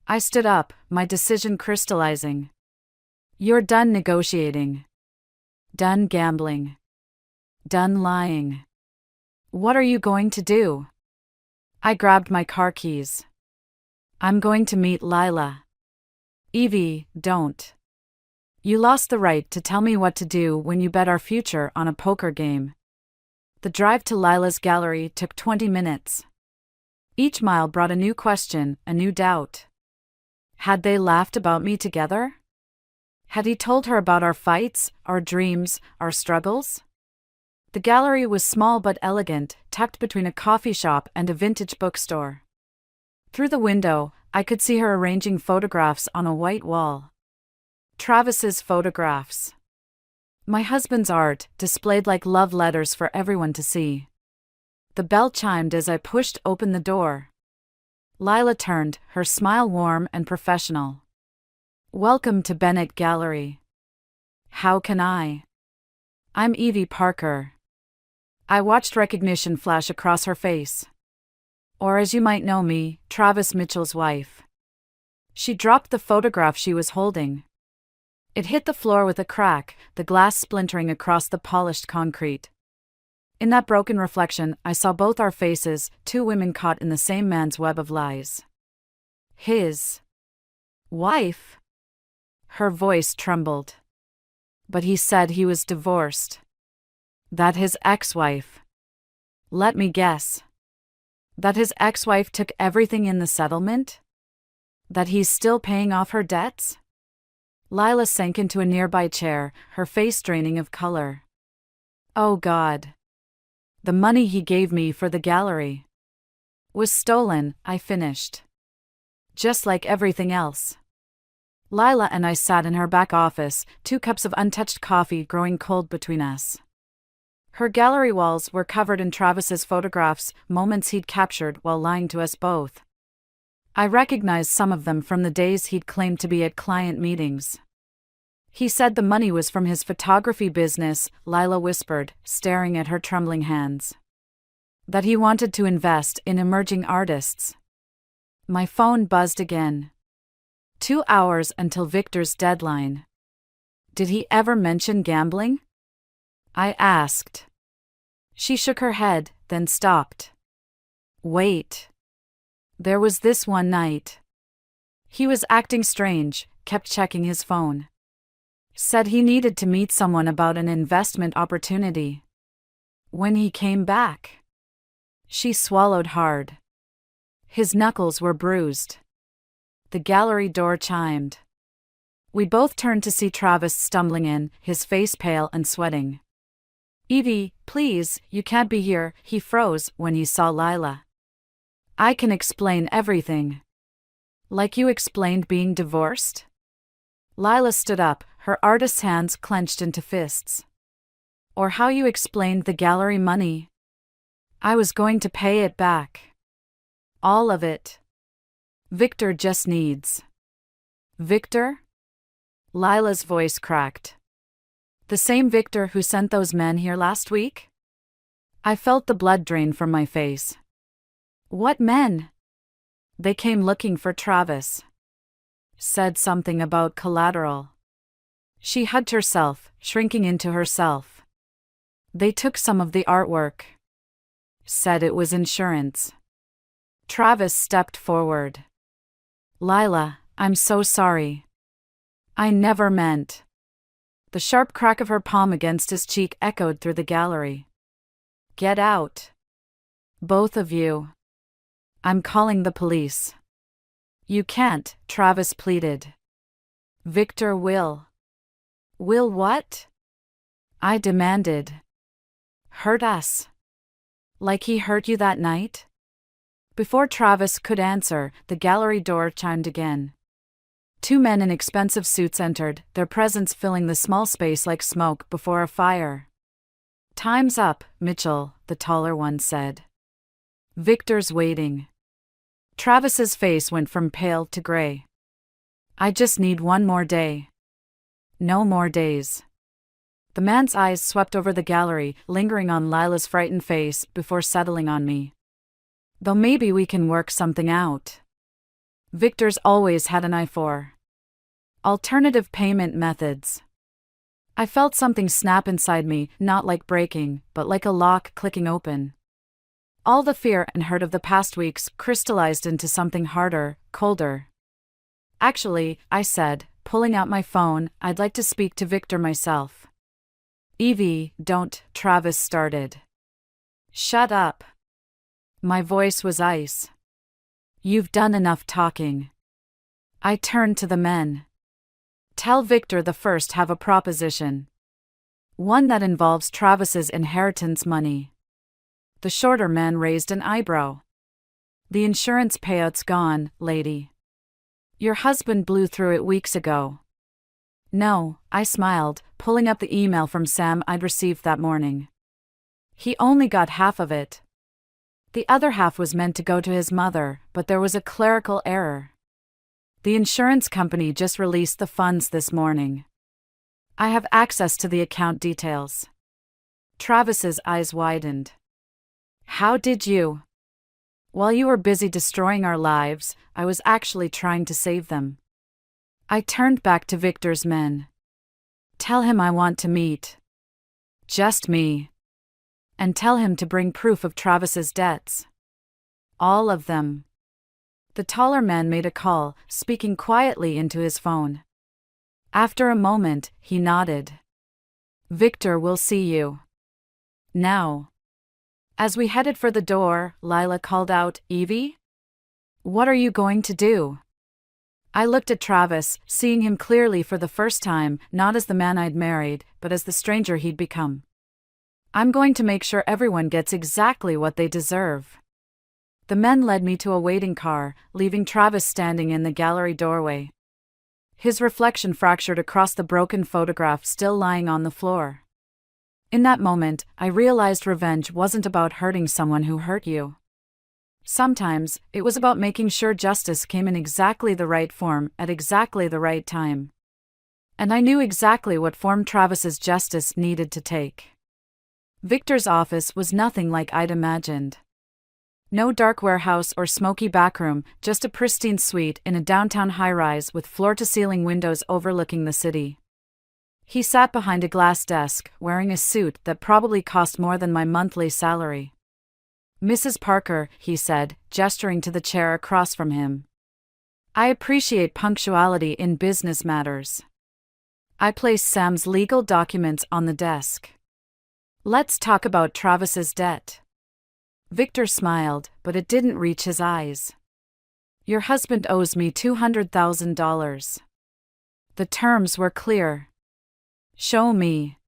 I stood up, my decision crystallizing. You're done negotiating. Done gambling. Done lying. What are you going to do? I grabbed my car keys. I'm going to meet Lila. Evie, don't. You lost the right to tell me what to do when you bet our future on a poker game. The drive to Lila's gallery took 20 minutes. Each mile brought a new question, a new doubt. Had they laughed about me together? Had he told her about our fights, our dreams, our struggles? The gallery was small but elegant, tucked between a coffee shop and a vintage bookstore. Through the window, I could see her arranging photographs on a white wall. Travis's photographs. My husband's art, displayed like love letters for everyone to see. The bell chimed as I pushed open the door. Lila turned, her smile warm and professional. Welcome to Bennett Gallery. How can I? I'm Evie Parker. I watched recognition flash across her face. Or as you might know me, Travis Mitchell's wife. She dropped the photograph she was holding. It hit the floor with a crack, the glass splintering across the polished concrete. In that broken reflection, I saw both our faces, two women caught in the same man's web of lies. His wife? Her voice trembled. But he said he was divorced. That his ex-wife. Let me guess. That his ex-wife took everything in the settlement? That he's still paying off her debts? Lila sank into a nearby chair, her face draining of color. Oh God. The money he gave me for the gallery was stolen, I finished. Just like everything else. Lila and I sat in her back office, 2 cups of untouched coffee growing cold between us. Her gallery walls were covered in Travis's photographs, moments he'd captured while lying to us both. I recognized some of them from the days he'd claimed to be at client meetings. He said the money was from his photography business, Lila whispered, staring at her trembling hands. That he wanted to invest in emerging artists. My phone buzzed again. 2 hours until Victor's deadline. Did he ever mention gambling? I asked. She shook her head, then stopped. Wait. There was this one night. He was acting strange, kept checking his phone. Said he needed to meet someone about an investment opportunity. When he came back. She swallowed hard. His knuckles were bruised. The gallery door chimed. We both turned to see Travis stumbling in, his face pale and sweating. Evie, please, you can't be here, he froze when he saw Lila. I can explain everything. Like you explained being divorced? Lila stood up, her artist's hands clenched into fists. Or how you explained the gallery money. I was going to pay it back. All of it. Victor just needs. Victor? Lila's voice cracked. The same Victor who sent those men here last week? I felt the blood drain from my face. What men? They came looking for Travis. Said something about collateral. She hugged herself, shrinking into herself. They took some of the artwork. Said it was insurance. Travis stepped forward. Lila, I'm so sorry. I never meant. The sharp crack of her palm against his cheek echoed through the gallery. Get out. Both of you. I'm calling the police. You can't, Travis pleaded. Victor will. Will what? I demanded. Hurt us. Like he hurt you that night? Before Travis could answer, the gallery door chimed again. 2 men in expensive suits entered, their presence filling the small space like smoke before a fire. Time's up, Mitchell, the taller one said. Victor's waiting. Travis's face went from pale to gray. I just need one more day. No more days. The man's eyes swept over the gallery, lingering on Lila's frightened face before settling on me. Though maybe we can work something out. Victor's always had an eye for alternative payment methods. I felt something snap inside me, not like breaking, but like a lock clicking open. All the fear and hurt of the past weeks crystallized into something harder, colder. Actually, I said, pulling out my phone, I'd like to speak to Victor myself. Evie, don't, Travis started. Shut up. My voice was ice. You've done enough talking. I turned to the men. Tell Victor the first have a proposition. One that involves Travis's inheritance money. The shorter man raised an eyebrow. The insurance payout's gone, lady. Your husband blew through it weeks ago. No, I smiled, pulling up the email from Sam I'd received that morning. He only got half of it. The other half was meant to go to his mother, but there was a clerical error. The insurance company just released the funds this morning. I have access to the account details. Travis's eyes widened. How did you? While you were busy destroying our lives, I was actually trying to save them. I turned back to Victor's men. Tell him I want to meet. Just me. And tell him to bring proof of Travis's debts. All of them. The taller man made a call, speaking quietly into his phone. After a moment, he nodded. Victor will see you. Now. As we headed for the door, Lila called out, Evie? What are you going to do? I looked at Travis, seeing him clearly for the first time, not as the man I'd married, but as the stranger he'd become. I'm going to make sure everyone gets exactly what they deserve. The men led me to a waiting car, leaving Travis standing in the gallery doorway. His reflection fractured across the broken photograph still lying on the floor. In that moment, I realized revenge wasn't about hurting someone who hurt you. Sometimes, it was about making sure justice came in exactly the right form at exactly the right time. And I knew exactly what form Travis's justice needed to take. Victor's office was nothing like I'd imagined. No dark warehouse or smoky backroom, just a pristine suite in a downtown high-rise with floor-to-ceiling windows overlooking the city. He sat behind a glass desk, wearing a suit that probably cost more than my monthly salary. "Mrs. Parker," he said, gesturing to the chair across from him. "I appreciate punctuality in business matters." I placed Sam's legal documents on the desk. "Let's talk about Travis's debt." Victor smiled, but it didn't reach his eyes. "Your husband owes me $200,000. The terms were clear." "Show me."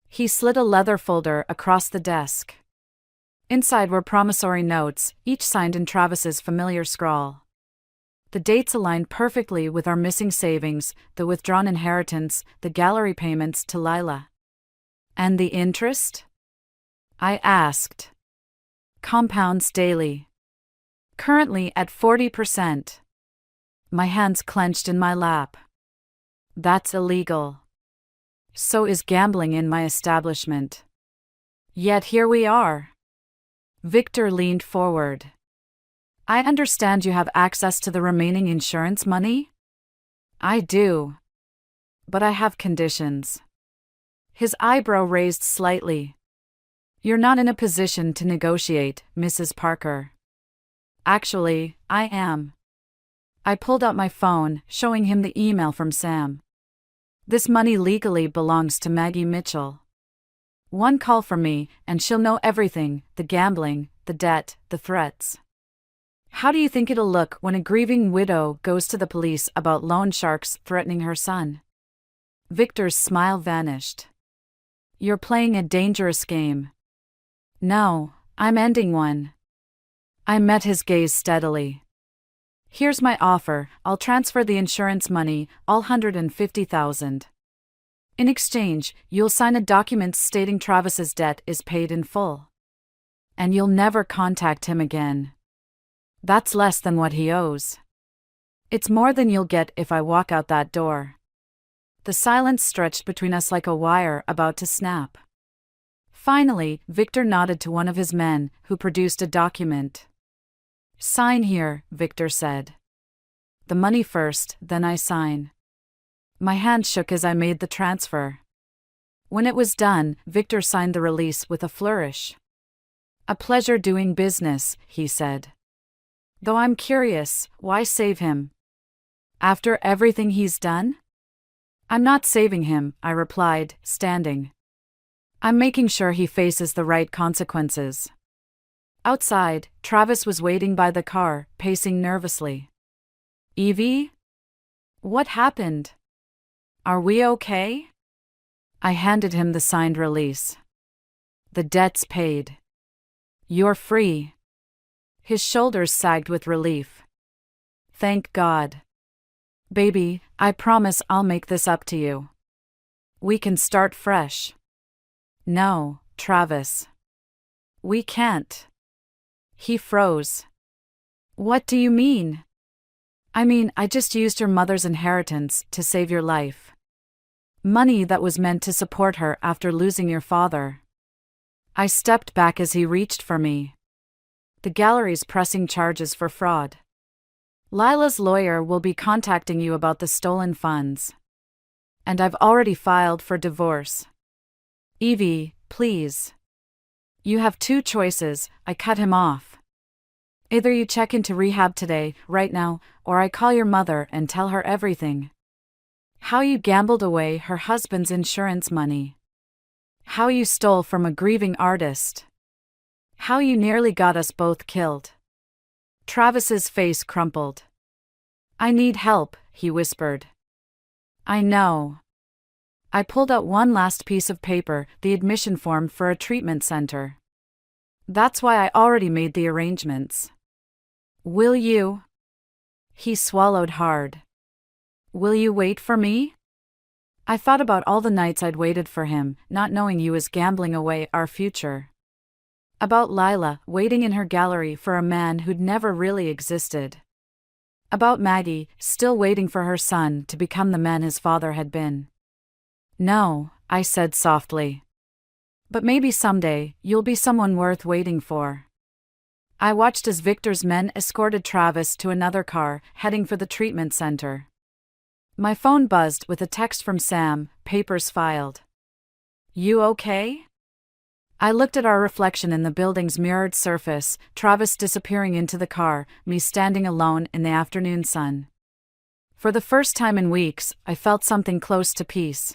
He slid a leather folder across the desk. Inside were promissory notes, each signed in Travis's familiar scrawl. The dates aligned perfectly with our missing savings, the withdrawn inheritance, the gallery payments to Lila. "And the interest?" I asked. "Compounds daily. Currently at 40%. My hands clenched in my lap. "That's illegal. So is gambling in my establishment. Yet here we are." Victor leaned forward. "I understand you have access to the remaining insurance money?" "I do. But I have conditions." His eyebrow raised slightly. "You're not in a position to negotiate, Mrs. Parker." "Actually, I am." I pulled out my phone, showing him the email from Sam. "This money legally belongs to Maggie Mitchell. One call from me, and she'll know everything, the gambling, the debt, the threats. How do you think it'll look when a grieving widow goes to the police about loan sharks threatening her son?" Victor's smile vanished. "You're playing a dangerous game." "No, I'm ending one." I met his gaze steadily. "Here's my offer. I'll transfer the insurance money, all $150,000. In exchange, you'll sign a document stating Travis's debt is paid in full. And you'll never contact him again. That's less than what he owes. It's more than you'll get if I walk out that door." The silence stretched between us like a wire about to snap. Finally, Victor nodded to one of his men, who produced a document. "Sign here," Victor said. "The money first, then I sign." My hand shook as I made the transfer. When it was done, Victor signed the release with a flourish. "A pleasure doing business," he said. "Though I'm curious, why save him? After everything he's done?" "I'm not saving him," I replied, standing. "I'm making sure he faces the right consequences." Outside, Travis was waiting by the car, pacing nervously. "Evie? What happened? Are we okay?" I handed him the signed release. "The debt's paid. You're free." His shoulders sagged with relief. "Thank God. Baby, I promise I'll make this up to you. We can start fresh." "No, Travis. We can't." He froze. "What do you mean?" "I mean, I just used your mother's inheritance to save your life. Money that was meant to support her after losing your father." I stepped back as he reached for me. "The gallery's pressing charges for fraud. Lila's lawyer will be contacting you about the stolen funds. And I've already filed for divorce. Evie, please. You have two choices," I cut him off. "Either you check into rehab today, right now, or I call your mother and tell her everything. How you gambled away her husband's insurance money. How you stole from a grieving artist. How you nearly got us both killed." Travis's face crumpled. "I need help," he whispered. "I know." I pulled out one last piece of paper, the admission form for a treatment center. "That's why I already made the arrangements." "Will you?" He swallowed hard. "Will you wait for me?" I thought about all the nights I'd waited for him, not knowing he was gambling away our future. About Lila waiting in her gallery for a man who'd never really existed. About Maggie still waiting for her son to become the man his father had been. No, I said softly. But maybe someday you'll be someone worth waiting for. I watched as Victor's men escorted Travis to another car, heading for the treatment center. My phone buzzed with a text from Sam, papers filed. You okay? I looked at our reflection in the building's mirrored surface, Travis disappearing into the car, me standing alone in the afternoon sun. For the first time in weeks, I felt something close to peace.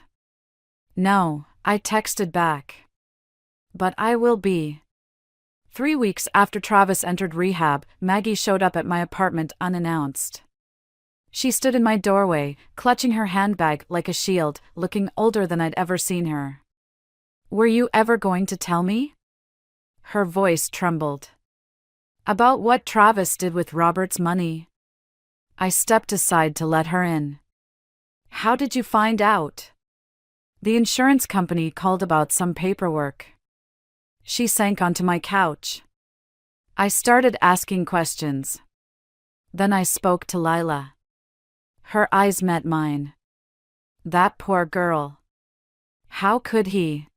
No, I texted back. But I will be. 3 weeks after Travis entered rehab, Maggie showed up at my apartment unannounced. She stood in my doorway, clutching her handbag like a shield, looking older than I'd ever seen her. Were you ever going to tell me? Her voice trembled. About what Travis did with Robert's money. I stepped aside to let her in. How did you find out? The insurance company called about some paperwork. She sank onto my couch. I started asking questions. Then I spoke to Lila. Her eyes met mine. That poor girl. How could he?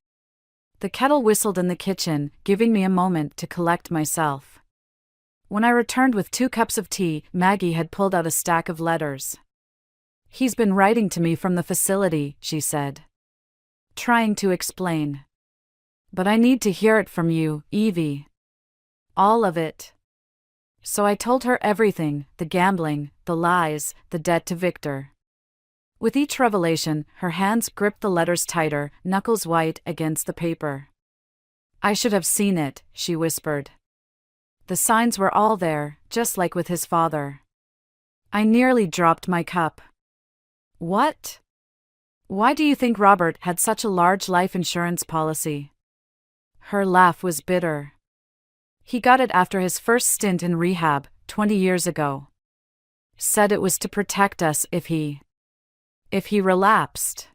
The kettle whistled in the kitchen, giving me a moment to collect myself. When I returned with 2 cups of tea, Maggie had pulled out a stack of letters. He's been writing to me from the facility, she said. Trying to explain. But I need to hear it from you, Evie. All of it. So I told her everything, the gambling, the lies, the debt to Victor. With each revelation, her hands gripped the letters tighter, knuckles white against the paper. I should have seen it, she whispered. The signs were all there, just like with his father. I nearly dropped my cup. What? Why do you think Robert had such a large life insurance policy? Her laugh was bitter. He got it after his first stint in rehab, 20 years ago. Said it was to protect us if he relapsed.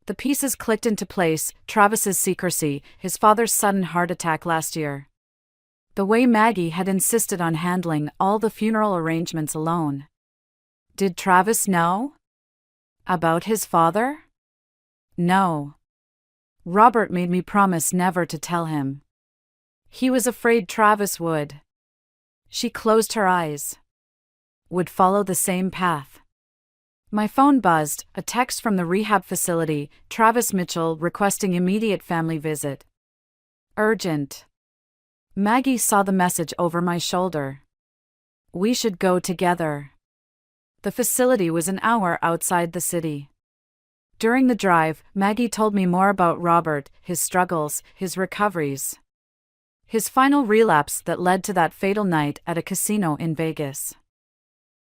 The pieces clicked into place, Travis's secrecy, his father's sudden heart attack last year. The way Maggie had insisted on handling all the funeral arrangements alone. Did Travis know? About his father? No. Robert made me promise never to tell him. He was afraid Travis would. She closed her eyes. Would follow the same path. My phone buzzed, a text from the rehab facility, Travis Mitchell requesting immediate family visit. Urgent. Maggie saw the message over my shoulder. We should go together. The facility was an hour outside the city. During the drive, Maggie told me more about Robert, his struggles, his recoveries. His final relapse that led to that fatal night at a casino in Vegas.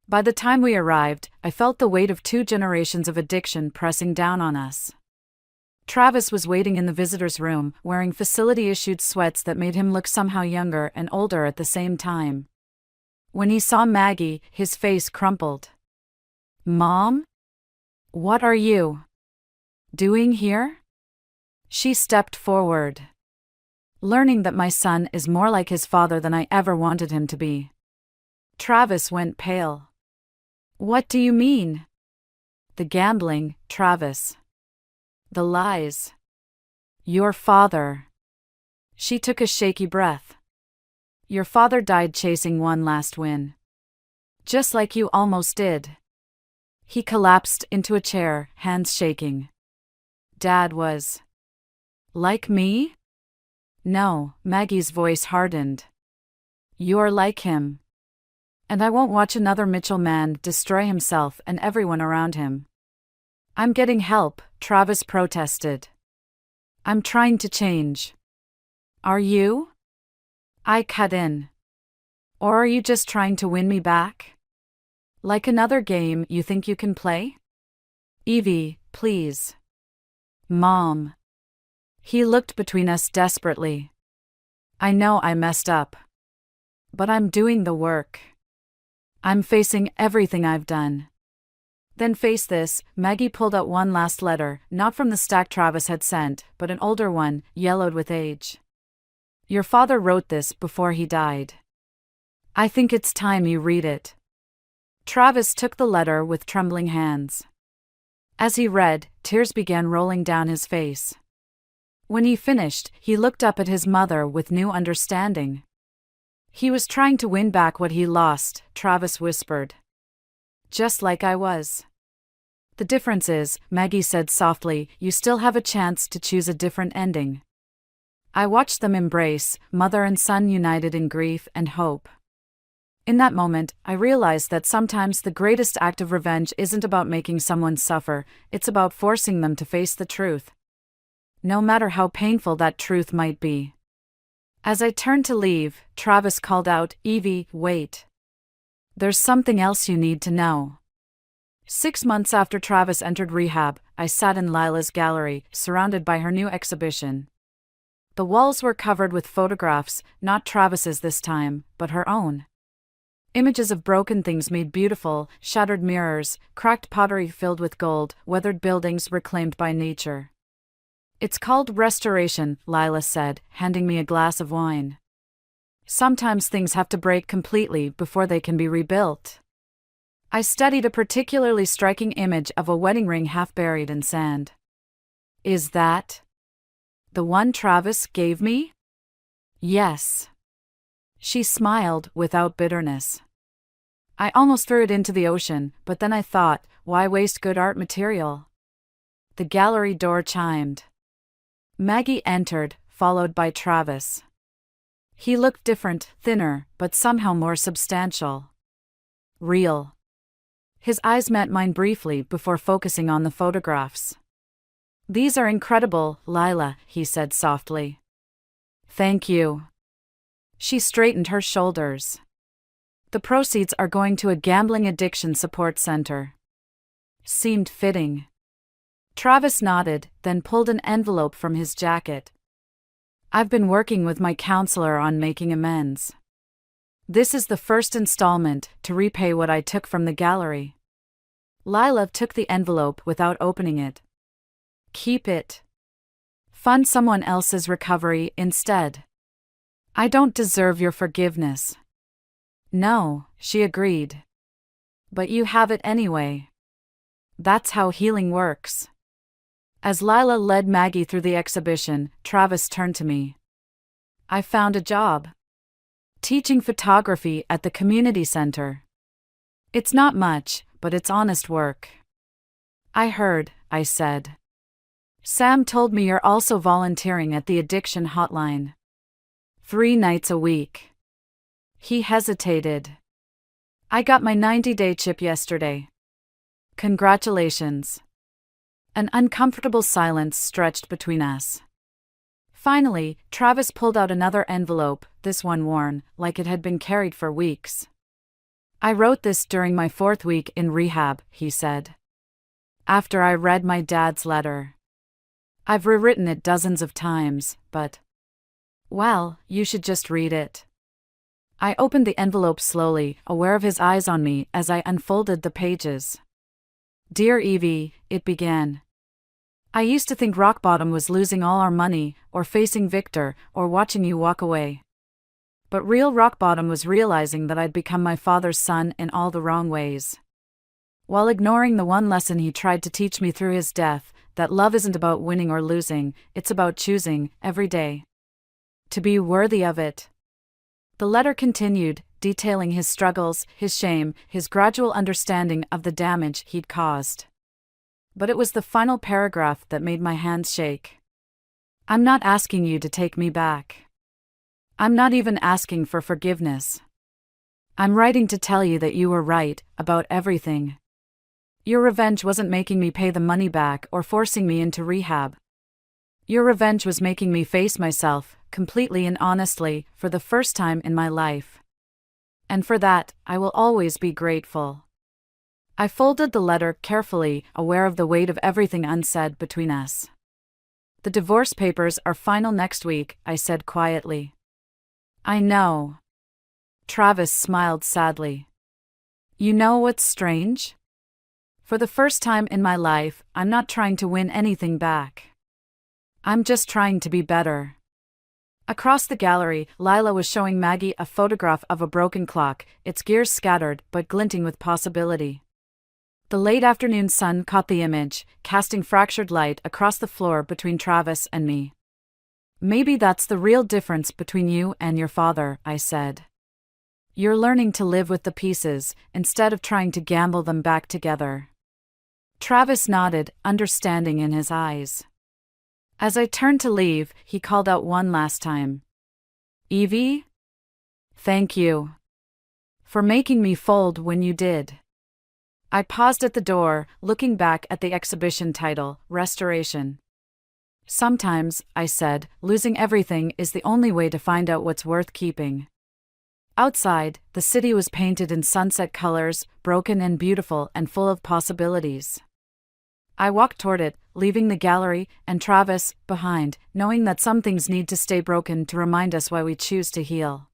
By the time we arrived, I felt the weight of 2 generations of addiction pressing down on us. Travis was waiting in the visitor's room, wearing facility-issued sweats that made him look somehow younger and older at the same time. When he saw Maggie, his face crumpled. Mom? What are you doing here? She stepped forward. Learning that my son is more like his father than I ever wanted him to be. Travis went pale. What do you mean? The gambling, Travis. The lies. Your father. She took a shaky breath. Your father died chasing one last win. Just like you almost did. He collapsed into a chair, hands shaking. Dad was. Like me? No, Maggie's voice hardened. You're like him. And I won't watch another Mitchell man destroy himself and everyone around him. I'm getting help, Travis protested. I'm trying to change. Are you? I cut in. Or are you just trying to win me back? Like another game you think you can play? Evie, please. Mom. He looked between us desperately. I know I messed up. But I'm doing the work. I'm facing everything I've done. Then face this, Maggie pulled out one last letter, not from the stack Travis had sent, but an older one, yellowed with age. Your father wrote this before he died. I think it's time you read it. Travis took the letter with trembling hands. As he read, tears began rolling down his face. When he finished, he looked up at his mother with new understanding. He was trying to win back what he lost, Travis whispered. Just like I was. The difference is, Maggie said softly, you still have a chance to choose a different ending. I watched them embrace, mother and son united in grief and hope. In that moment, I realized that sometimes the greatest act of revenge isn't about making someone suffer, it's about forcing them to face the truth. No matter how painful that truth might be. As I turned to leave, Travis called out, Evie, wait. There's something else you need to know. 6 months after Travis entered rehab, I sat in Lila's gallery, surrounded by her new exhibition. The walls were covered with photographs, not Travis's this time, but her own. Images of broken things made beautiful, shattered mirrors, cracked pottery filled with gold, weathered buildings reclaimed by nature. It's called restoration, Lila said, handing me a glass of wine. Sometimes things have to break completely before they can be rebuilt. I studied a particularly striking image of a wedding ring half buried in sand. Is that the one Travis gave me? Yes. She smiled without bitterness. I almost threw it into the ocean, but then I thought, why waste good art material? The gallery door chimed. Maggie entered, followed by Travis. He looked different, thinner, but somehow more substantial. Real. His eyes met mine briefly before focusing on the photographs. These are incredible, Lila, he said softly. Thank you. She straightened her shoulders. The proceeds are going to a gambling addiction support center. Seemed fitting. Travis nodded, then pulled an envelope from his jacket. I've been working with my counselor on making amends. This is the first installment to repay what I took from the gallery. Lila took the envelope without opening it. Keep it. Fund someone else's recovery instead. I don't deserve your forgiveness. No, she agreed. But you have it anyway. That's how healing works. As Lila led Maggie through the exhibition, Travis turned to me. I found a job. Teaching photography at the community center. It's not much, but it's honest work. I heard, I said. Sam told me you're also volunteering at the addiction hotline. 3 nights a week. He hesitated. I got my 90-day chip yesterday. Congratulations. An uncomfortable silence stretched between us. Finally, Travis pulled out another envelope, this one worn, like it had been carried for weeks. I wrote this during my 4th week in rehab, he said. After I read my dad's letter. I've rewritten it dozens of times, but... well, you should just read it. I opened the envelope slowly, aware of his eyes on me as I unfolded the pages. Dear Evie, it began. I used to think rock bottom was losing all our money, or facing Victor, or watching you walk away. But real rock bottom was realizing that I'd become my father's son in all the wrong ways. While ignoring the one lesson he tried to teach me through his death, that love isn't about winning or losing, it's about choosing, every day, to be worthy of it. The letter continued, detailing his struggles, his shame, his gradual understanding of the damage he'd caused. But it was the final paragraph that made my hands shake. I'm not asking you to take me back. I'm not even asking for forgiveness. I'm writing to tell you that you were right about everything. Your revenge wasn't making me pay the money back or forcing me into rehab. Your revenge was making me face myself, completely and honestly, for the first time in my life. And for that, I will always be grateful. I folded the letter carefully, aware of the weight of everything unsaid between us. The divorce papers are final next week, I said quietly. I know. Travis smiled sadly. You know what's strange? For the first time in my life, I'm not trying to win anything back. I'm just trying to be better. Across the gallery, Lila was showing Maggie a photograph of a broken clock, its gears scattered but glinting with possibility. The late afternoon sun caught the image, casting fractured light across the floor between Travis and me. "Maybe that's the real difference between you and your father," I said. "You're learning to live with the pieces, instead of trying to gamble them back together." Travis nodded, understanding in his eyes. As I turned to leave, he called out one last time. "Evie? Thank you for making me fold when you did." I paused at the door, looking back at the exhibition title, Restoration. "Sometimes," I said, "losing everything is the only way to find out what's worth keeping." Outside, the city was painted in sunset colors, broken and beautiful and full of possibilities. I walked toward it, leaving the gallery and Travis behind, knowing that some things need to stay broken to remind us why we choose to heal.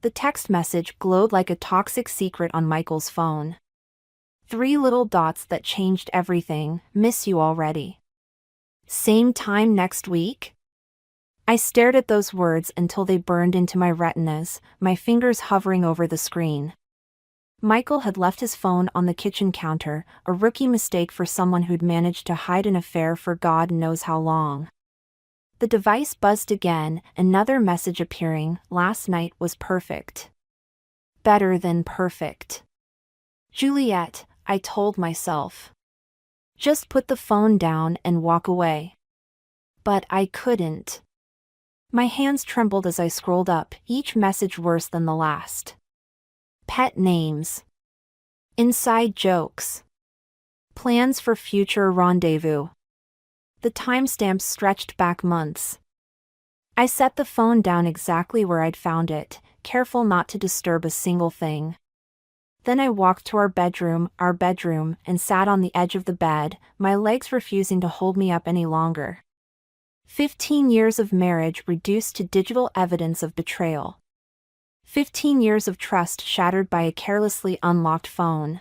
The text message glowed like a toxic secret on Michael's phone. 3 little dots that changed everything. "Miss you already. Same time next week?" I stared at those words until they burned into my retinas, my fingers hovering over the screen. Michael had left his phone on the kitchen counter, a rookie mistake for someone who'd managed to hide an affair for God knows how long. The device buzzed again, another message appearing. "Last night was perfect. Better than perfect. Juliet," I told myself. "Just put the phone down and walk away." But I couldn't. My hands trembled as I scrolled up, each message worse than the last. Pet names. Inside jokes. Plans for future rendezvous. The timestamps stretched back months. I set the phone down exactly where I'd found it, careful not to disturb a single thing. Then I walked to our bedroom, and sat on the edge of the bed, my legs refusing to hold me up any longer. 15 years of marriage reduced to digital evidence of betrayal. 15 years of trust shattered by a carelessly unlocked phone.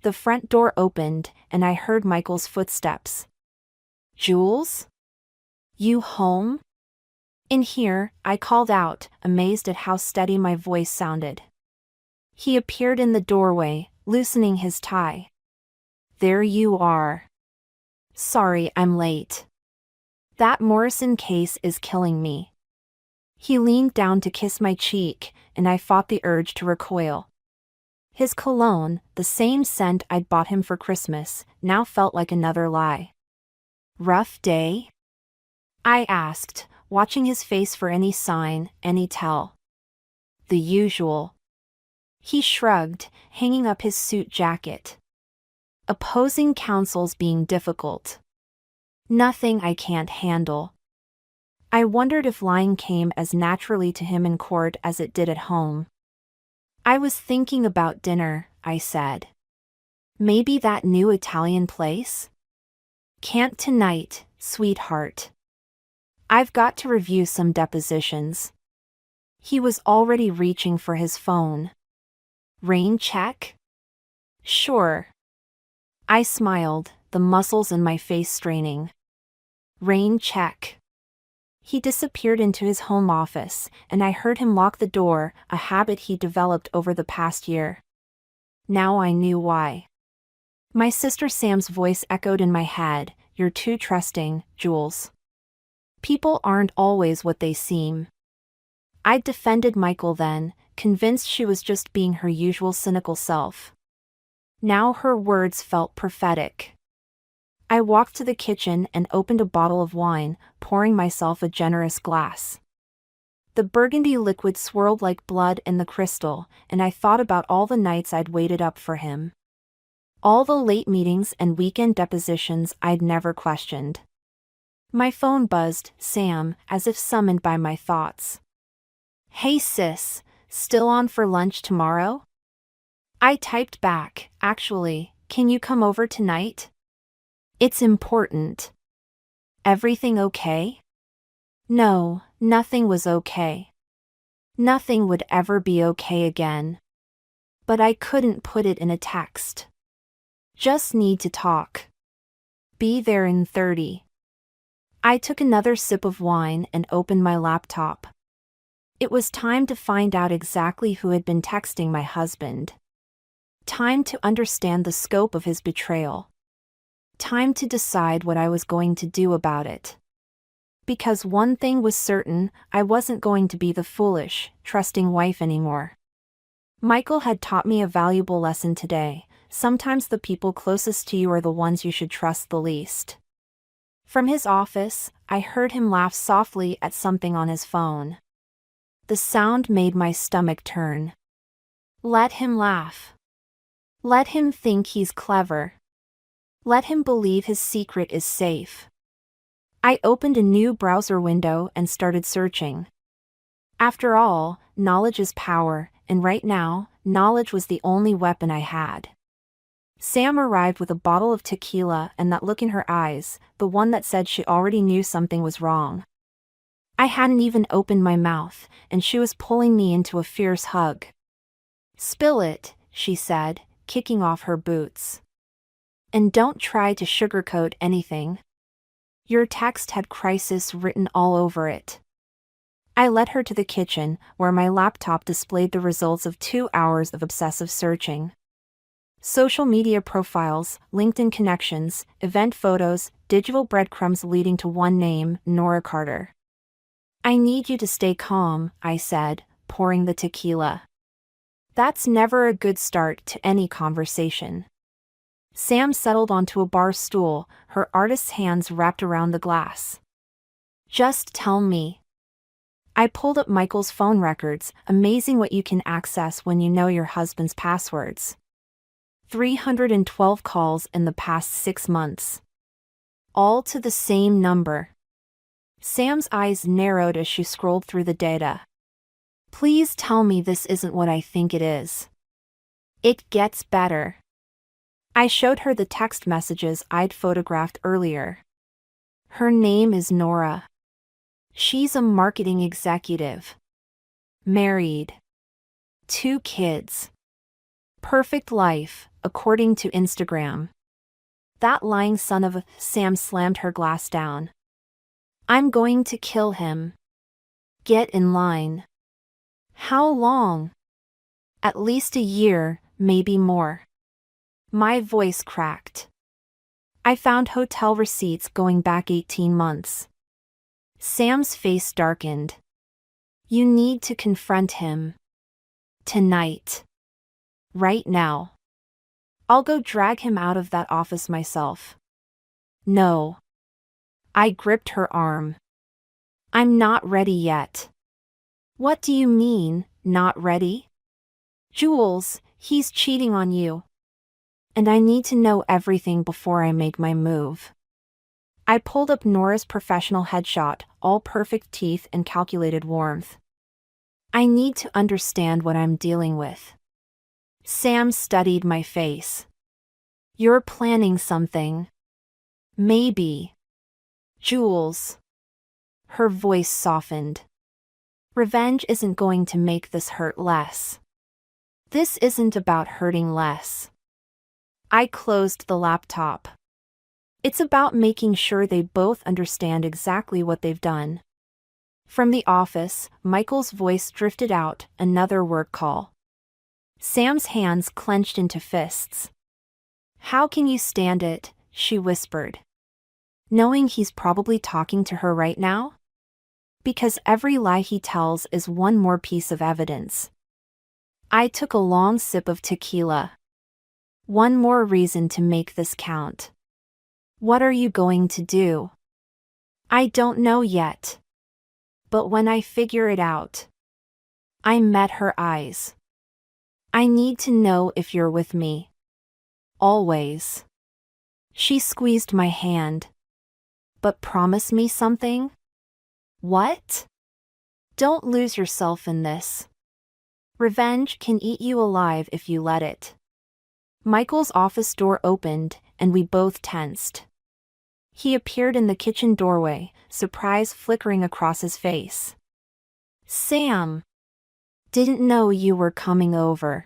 The front door opened, and I heard Michael's footsteps. "Jules? You home?" "In here," I called out, amazed at how steady my voice sounded. He appeared in the doorway, loosening his tie. "There you are. Sorry I'm late. That Morrison case is killing me." He leaned down to kiss my cheek, and I fought the urge to recoil. His cologne, the same scent I'd bought him for Christmas, now felt like another lie. "Rough day?" I asked, watching his face for any sign, any tell. "The usual." He shrugged, hanging up his suit jacket. "Opposing counsel's being difficult. Nothing I can't handle." I wondered if lying came as naturally to him in court as it did at home. "I was thinking about dinner," I said. "Maybe that new Italian place?" "Can't tonight, sweetheart. I've got to review some depositions." He was already reaching for his phone. "Rain check?" "Sure." I smiled, the muscles in my face straining. "Rain check." He disappeared into his home office, and I heard him lock the door, a habit he developed over the past year. Now I knew why. My sister Sam's voice echoed in my head, "You're too trusting, Jules. People aren't always what they seem." I'd defended Michael then, convinced she was just being her usual cynical self. Now her words felt prophetic. I walked to the kitchen and opened a bottle of wine, pouring myself a generous glass. The burgundy liquid swirled like blood in the crystal, and I thought about all the nights I'd waited up for him. All the late meetings and weekend depositions I'd never questioned. My phone buzzed, Sam, as if summoned by my thoughts. "Hey sis, still on for lunch tomorrow?" I typed back, "Actually, can you come over tonight? It's important." "Everything okay?" No, nothing was okay. Nothing would ever be okay again. But I couldn't put it in a text. Just need to talk. Be there in 30. I took another sip of wine and opened my laptop. It was time to find out exactly who had been texting my husband. Time to understand the scope of his betrayal. Time to decide what I was going to do about it. Because one thing was certain, I wasn't going to be the foolish, trusting wife anymore. Michael had taught me a valuable lesson today. Sometimes the people closest to you are the ones you should trust the least. From his office, I heard him laugh softly at something on his phone. The sound made my stomach turn. Let him laugh. Let him think he's clever. Let him believe his secret is safe. I opened a new browser window and started searching. After all, knowledge is power, and right now, knowledge was the only weapon I had. Sam arrived with a bottle of tequila and that look in her eyes, the one that said she already knew something was wrong. I hadn't even opened my mouth, and she was pulling me into a fierce hug. "Spill it," she said, kicking off her boots. "And don't try to sugarcoat anything. Your text had crisis written all over it." I led her to the kitchen, where my laptop displayed the results of 2 hours of obsessive searching. Social media profiles, LinkedIn connections, event photos, digital breadcrumbs leading to one name, Nora Carter. "I need you to stay calm," I said, pouring the tequila. "That's never a good start to any conversation." Sam settled onto a bar stool, her artist's hands wrapped around the glass. "Just tell me." I pulled up Michael's phone records, amazing what you can access when you know your husband's passwords. 312 calls in the past 6 months. All to the same number. Sam's eyes narrowed as she scrolled through the data. "Please tell me this isn't what I think it is." "It gets better." I showed her the text messages I'd photographed earlier. Her name is Nora. She's a marketing executive. Married. 2 kids. Perfect life, according to Instagram. That lying son of a... Sam slammed her glass down. "I'm going to kill him." "Get in line." "How long?" "At least a year, maybe more." My voice cracked. I found hotel receipts going back 18 months. Sam's face darkened. "You need to confront him. Tonight. Right now. I'll go drag him out of that office myself." "No." I gripped her arm. "I'm not ready yet." "What do you mean, not ready?" "Jules, he's cheating on you. And I need to know everything before I make my move." I pulled up Nora's professional headshot, all perfect teeth and calculated warmth. "I need to understand what I'm dealing with." Sam studied my face. "You're planning something." "Maybe." "Jules." Her voice softened. "Revenge isn't going to make this hurt less. This isn't about hurting less." I closed the laptop. It's about making sure they both understand exactly what they've done. From the office, Michael's voice drifted out, another work call. Sam's hands clenched into fists. "How can you stand it?" she whispered. "Knowing he's probably talking to her right now? Because every lie he tells is one more piece of evidence." I took a long sip of tequila. One more reason to make this count. "What are you going to do?" "I don't know yet. But when I figure it out." I met her eyes. "I need to know if you're with me. Always." She squeezed my hand. "But promise me something." "What?" "Don't lose yourself in this. Revenge can eat you alive if you let it." Michael's office door opened, and we both tensed. He appeared in the kitchen doorway, surprise flickering across his face. "Sam. Didn't know you were coming over."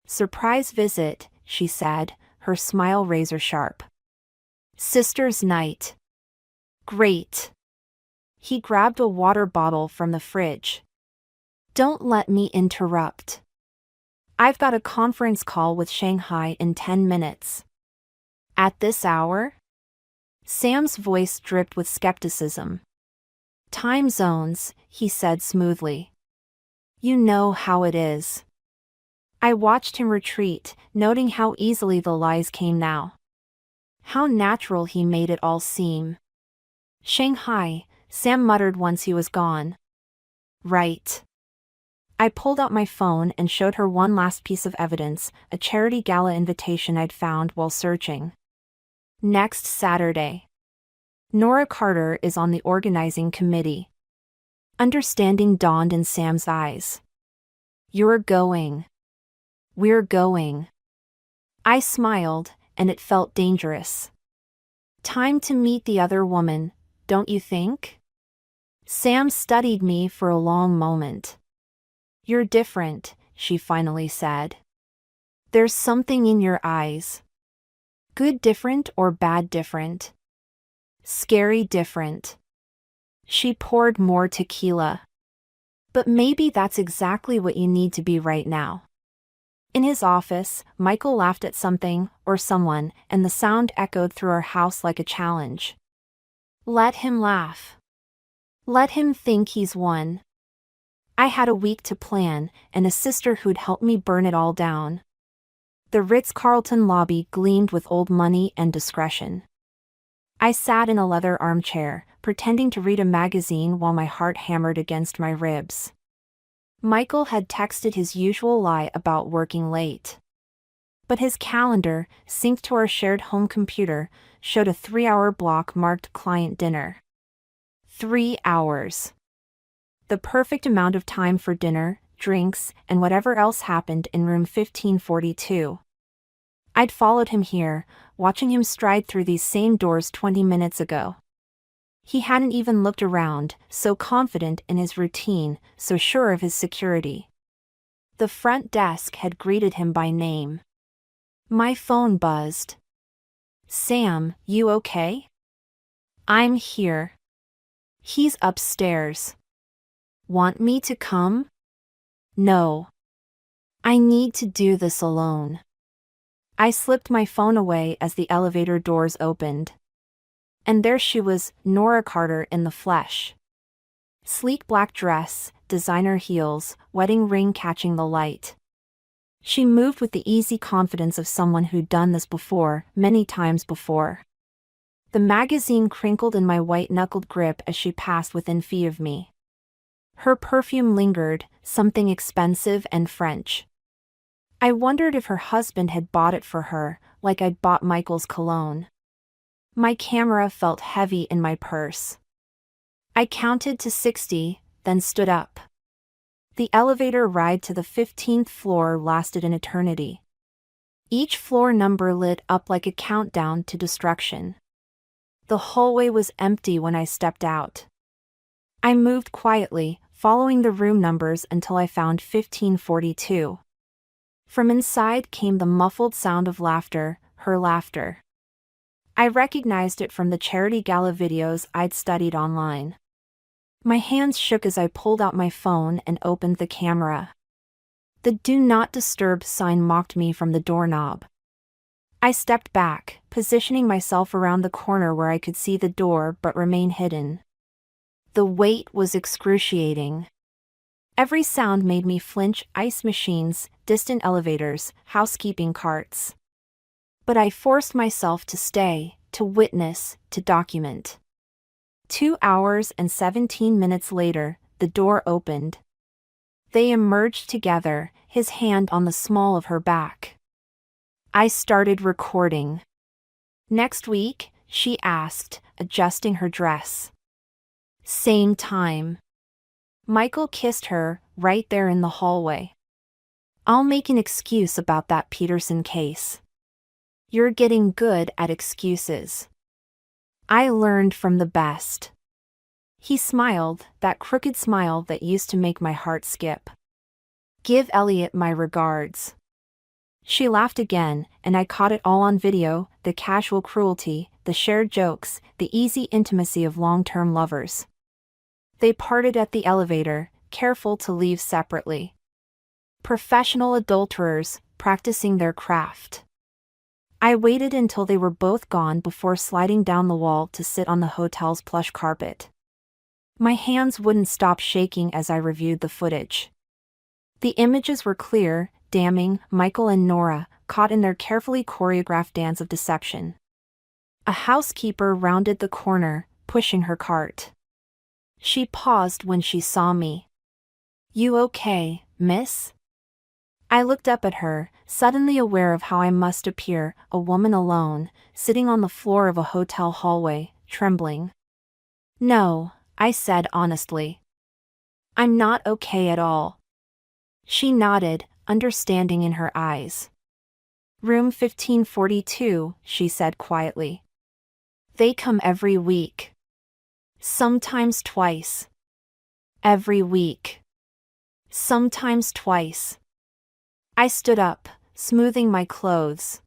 "Surprise visit," she said, her smile razor sharp. "Sister's night." Great. He grabbed a water bottle from the fridge. Don't let me interrupt. I've got a conference call with Shanghai in 10 minutes. At this hour? Sam's voice dripped with skepticism. Time zones, he said smoothly. You know how it is. I watched him retreat, noting how easily the lies came now. How natural he made it all seem. Shanghai, Sam muttered once he was gone. Right. I pulled out my phone and showed her one last piece of evidence, a charity gala invitation I'd found while searching. Next Saturday. Nora Carter is on the organizing committee. Understanding dawned in Sam's eyes. You're going. We're going. I smiled, and it felt dangerous. Time to meet the other woman, don't you think? Sam studied me for a long moment. You're different, she finally said. There's something in your eyes. Good different or bad different? Scary different. She poured more tequila. But maybe that's exactly what you need to be right now. In his office, Michael laughed at something, or someone, and the sound echoed through our house like a challenge. Let him laugh. Let him think he's won. I had a week to plan, and a sister who'd help me burn it all down. The Ritz-Carlton lobby gleamed with old money and discretion. I sat in a leather armchair, pretending to read a magazine while my heart hammered against my ribs. Michael had texted his usual lie about working late. But his calendar, synced to our shared home computer, showed a 3-hour block marked client dinner. 3 hours. The perfect amount of time for dinner, drinks, and whatever else happened in room 1542. I'd followed him here, watching him stride through these same doors 20 minutes ago. He hadn't even looked around, so confident in his routine, so sure of his security. The front desk had greeted him by name. My phone buzzed. Sam, you okay? I'm here. He's upstairs. Want me to come? No. I need to do this alone. I slipped my phone away as the elevator doors opened. And there she was, Nora Carter in the flesh. Sleek black dress, designer heels, wedding ring catching the light. She moved with the easy confidence of someone who'd done this before, many times before. The magazine crinkled in my white-knuckled grip as she passed within feet of me. Her perfume lingered, something expensive and French. I wondered if her husband had bought it for her, like I'd bought Michael's cologne. My camera felt heavy in my purse. I counted to 60, then stood up. The elevator ride to the 15th floor lasted an eternity. Each floor number lit up like a countdown to destruction. The hallway was empty when I stepped out. I moved quietly, following the room numbers until I found 1542. From inside came the muffled sound of laughter, her laughter. I recognized it from the charity gala videos I'd studied online. My hands shook as I pulled out my phone and opened the camera. The "Do Not Disturb" sign mocked me from the doorknob. I stepped back, positioning myself around the corner where I could see the door but remain hidden. The wait was excruciating. Every sound made me flinch: ice machines, distant elevators, housekeeping carts. But I forced myself to stay, to witness, to document. 2 hours and 17 minutes later, the door opened. They emerged together, his hand on the small of her back. I started recording. Next week, she asked, adjusting her dress. Same time. Michael kissed her, right there in the hallway. I'll make an excuse about that Peterson case. You're getting good at excuses. I learned from the best. He smiled, that crooked smile that used to make my heart skip. Give Elliot my regards. She laughed again, and I caught it all on video, the casual cruelty, the shared jokes, the easy intimacy of long-term lovers. They parted at the elevator, careful to leave separately. Professional adulterers, practicing their craft. I waited until they were both gone before sliding down the wall to sit on the hotel's plush carpet. My hands wouldn't stop shaking as I reviewed the footage. The images were clear, damning, Michael and Nora, caught in their carefully choreographed dance of deception. A housekeeper rounded the corner, pushing her cart. She paused when she saw me. "You okay, miss?" I looked up at her, suddenly aware of how I must appear, a woman alone, sitting on the floor of a hotel hallway, trembling. "No," I said honestly. "I'm not okay at all." She nodded, understanding in her eyes. "Room 1542, she said quietly. "They come every week. Sometimes twice. Every week. Sometimes twice." I stood up, smoothing my clothes.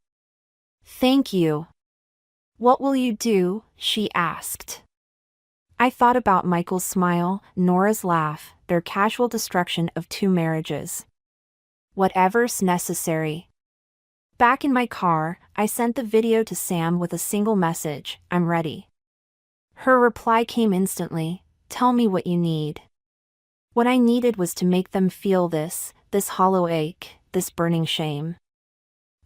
"Thank you." "What will you do?" she asked. I thought about Michael's smile, Nora's laugh, their casual destruction of 2 marriages. Whatever's necessary. Back in my car, I sent the video to Sam with a single message, "I'm ready." Her reply came instantly, "Tell me what you need." What I needed was to make them feel this hollow ache, this burning shame.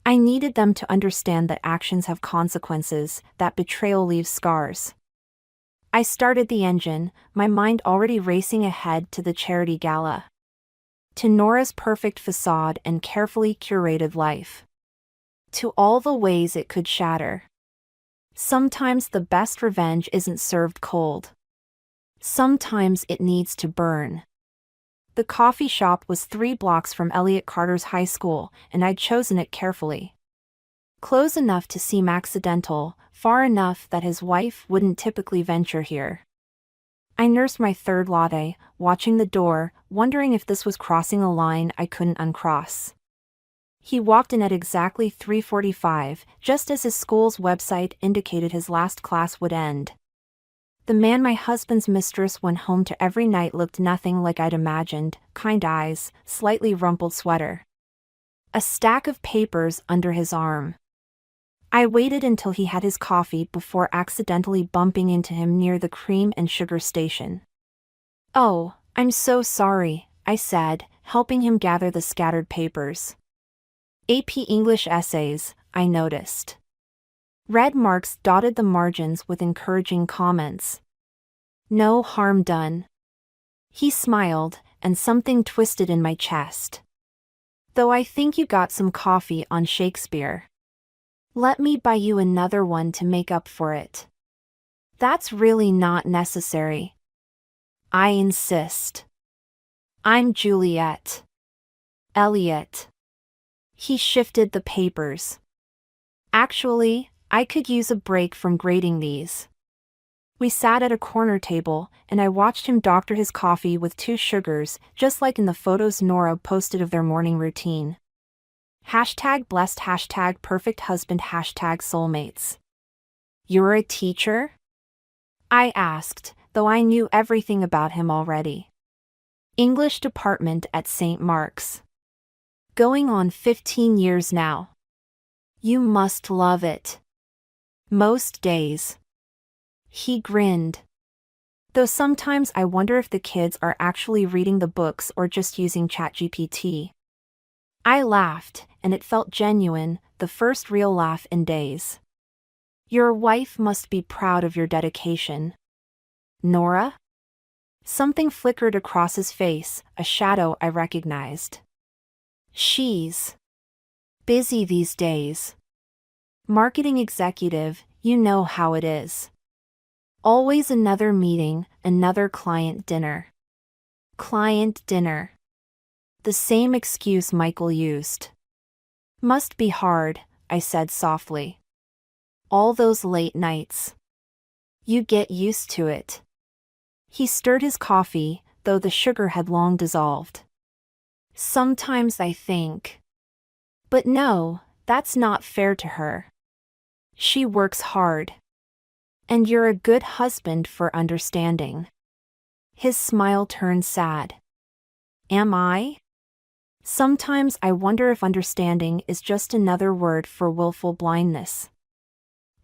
I needed them to understand that actions have consequences, that betrayal leaves scars. I started the engine, my mind already racing ahead to the charity gala. To Nora's perfect facade and carefully curated life. To all the ways it could shatter. Sometimes the best revenge isn't served cold. Sometimes it needs to burn. The coffee shop was 3 blocks from Elliott Carter's high school, and I'd chosen it carefully. Close enough to seem accidental, far enough that his wife wouldn't typically venture here. I nursed my 3rd latte, watching the door, wondering if this was crossing a line I couldn't uncross. He walked in at exactly 3:45, just as his school's website indicated his last class would end. The man my husband's mistress went home to every night looked nothing like I'd imagined, kind eyes, slightly rumpled sweater. A stack of papers under his arm. I waited until he had his coffee before accidentally bumping into him near the cream and sugar station. "Oh, I'm so sorry," I said, helping him gather the scattered papers. AP English essays, I noticed. Red marks dotted the margins with encouraging comments. "No harm done." He smiled, and something twisted in my chest. "Though I think you got some coffee on Shakespeare. Let me buy you another one to make up for it." "That's really not necessary." "I insist. I'm Juliet. Elliot." He shifted the papers. "Actually, I could use a break from grading these." We sat at a corner table, and I watched him doctor his coffee with 2 sugars, just like in the photos Nora posted of their morning routine. #blessed, #perfect husband, #soulmates. "You're a teacher?" I asked, though I knew everything about him already. "English department at St. Mark's. Going on 15 years now. You must love it." "Most days." He grinned. "Though sometimes I wonder if the kids are actually reading the books or just using ChatGPT." I laughed, and it felt genuine, the first real laugh in days. "Your wife must be proud of your dedication." "Nora?" Something flickered across his face, a shadow I recognized. "She's busy these days. Marketing executive, you know how it is. Always another meeting, another client dinner." Client dinner. The same excuse Michael used. "Must be hard," I said softly. "All those late nights. You get used to it." He stirred his coffee, though the sugar had long dissolved. "Sometimes I think. But no, that's not fair to her. She works hard. And you're a good husband for understanding. His smile turned sad. Am I? Sometimes I wonder if understanding is just another word for willful blindness.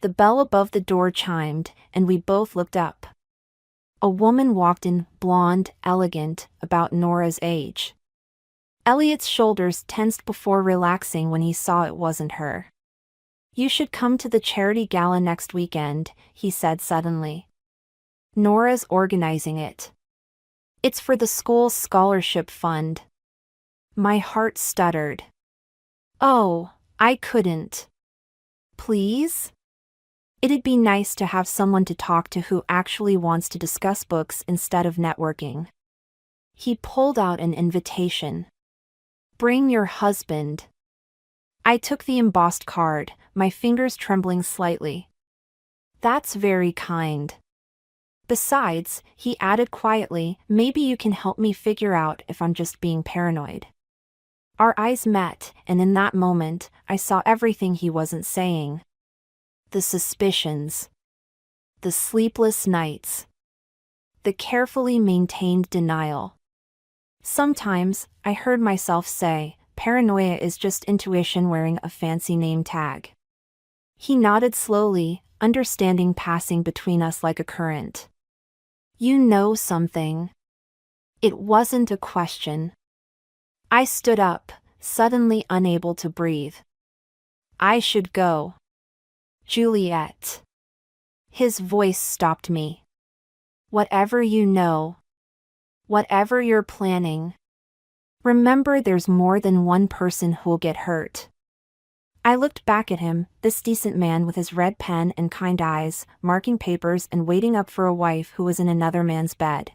The bell above the door chimed, and we both looked up. A woman walked in, blonde, elegant, about Nora's age. Elliot's shoulders tensed before relaxing when he saw it wasn't her. You should come to the charity gala next weekend, he said suddenly. Nora's organizing it. It's for the school's scholarship fund. My heart stuttered. Oh, I couldn't. Please? It'd be nice to have someone to talk to who actually wants to discuss books instead of networking. He pulled out an invitation. Bring your husband. I took the embossed card, my fingers trembling slightly. That's very kind. Besides, he added quietly, maybe you can help me figure out if I'm just being paranoid. Our eyes met, and in that moment, I saw everything he wasn't saying. The suspicions. The sleepless nights. The carefully maintained denial. Sometimes, I heard myself say, paranoia is just intuition wearing a fancy name tag. He nodded slowly, understanding passing between us like a current. You know something. It wasn't a question. I stood up, suddenly unable to breathe. I should go. Juliet. His voice stopped me. Whatever you know. Whatever you're planning. Remember there's more than one person who'll get hurt. I looked back at him, this decent man with his red pen and kind eyes, marking papers and waiting up for a wife who was in another man's bed.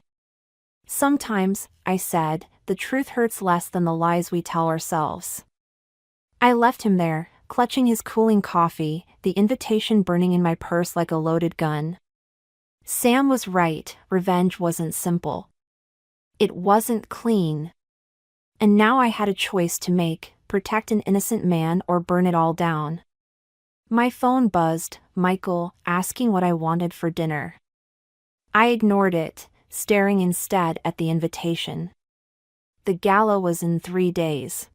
Sometimes, I said, the truth hurts less than the lies we tell ourselves. I left him there, clutching his cooling coffee, the invitation burning in my purse like a loaded gun. Sam was right, revenge wasn't simple. It wasn't clean. And now I had a choice to make, protect an innocent man or burn it all down. My phone buzzed, Michael, asking what I wanted for dinner. I ignored it, staring instead at the invitation. The gala was in 3 days.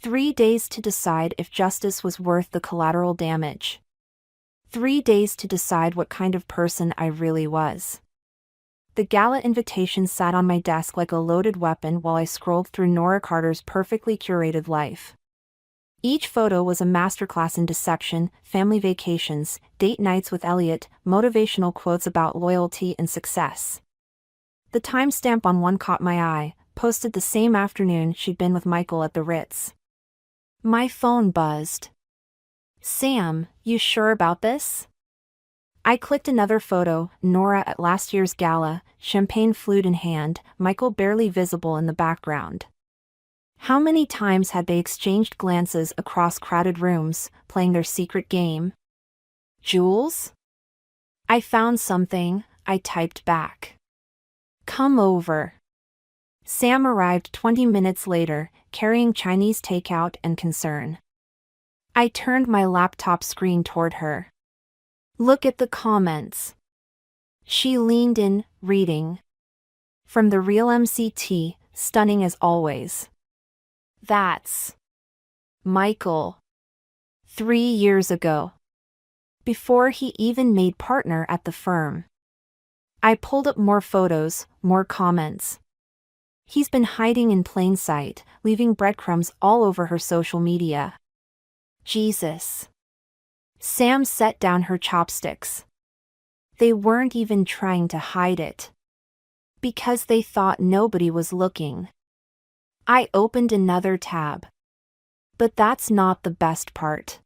3 days to decide if justice was worth the collateral damage. 3 days to decide what kind of person I really was. The gala invitation sat on my desk like a loaded weapon while I scrolled through Nora Carter's perfectly curated life. Each photo was a masterclass in deception, family vacations, date nights with Elliot, motivational quotes about loyalty and success. The timestamp on one caught my eye, posted the same afternoon she'd been with Michael at the Ritz. My phone buzzed. Sam, you sure about this? I clicked another photo, Nora at last year's gala, champagne flute in hand, Michael barely visible in the background. How many times had they exchanged glances across crowded rooms, playing their secret game? Jules? I found something, I typed back. Come over. Sam arrived 20 minutes later, carrying Chinese takeout and concern. I turned my laptop screen toward her. Look at the comments. She leaned in, reading. From the real MCT, stunning as always. That's Michael. 3 years ago. Before he even made partner at the firm. I pulled up more photos, more comments. He's been hiding in plain sight, leaving breadcrumbs all over her social media. Jesus. Sam set down her chopsticks. They weren't even trying to hide it. Because they thought nobody was looking. I opened another tab. But that's not the best part.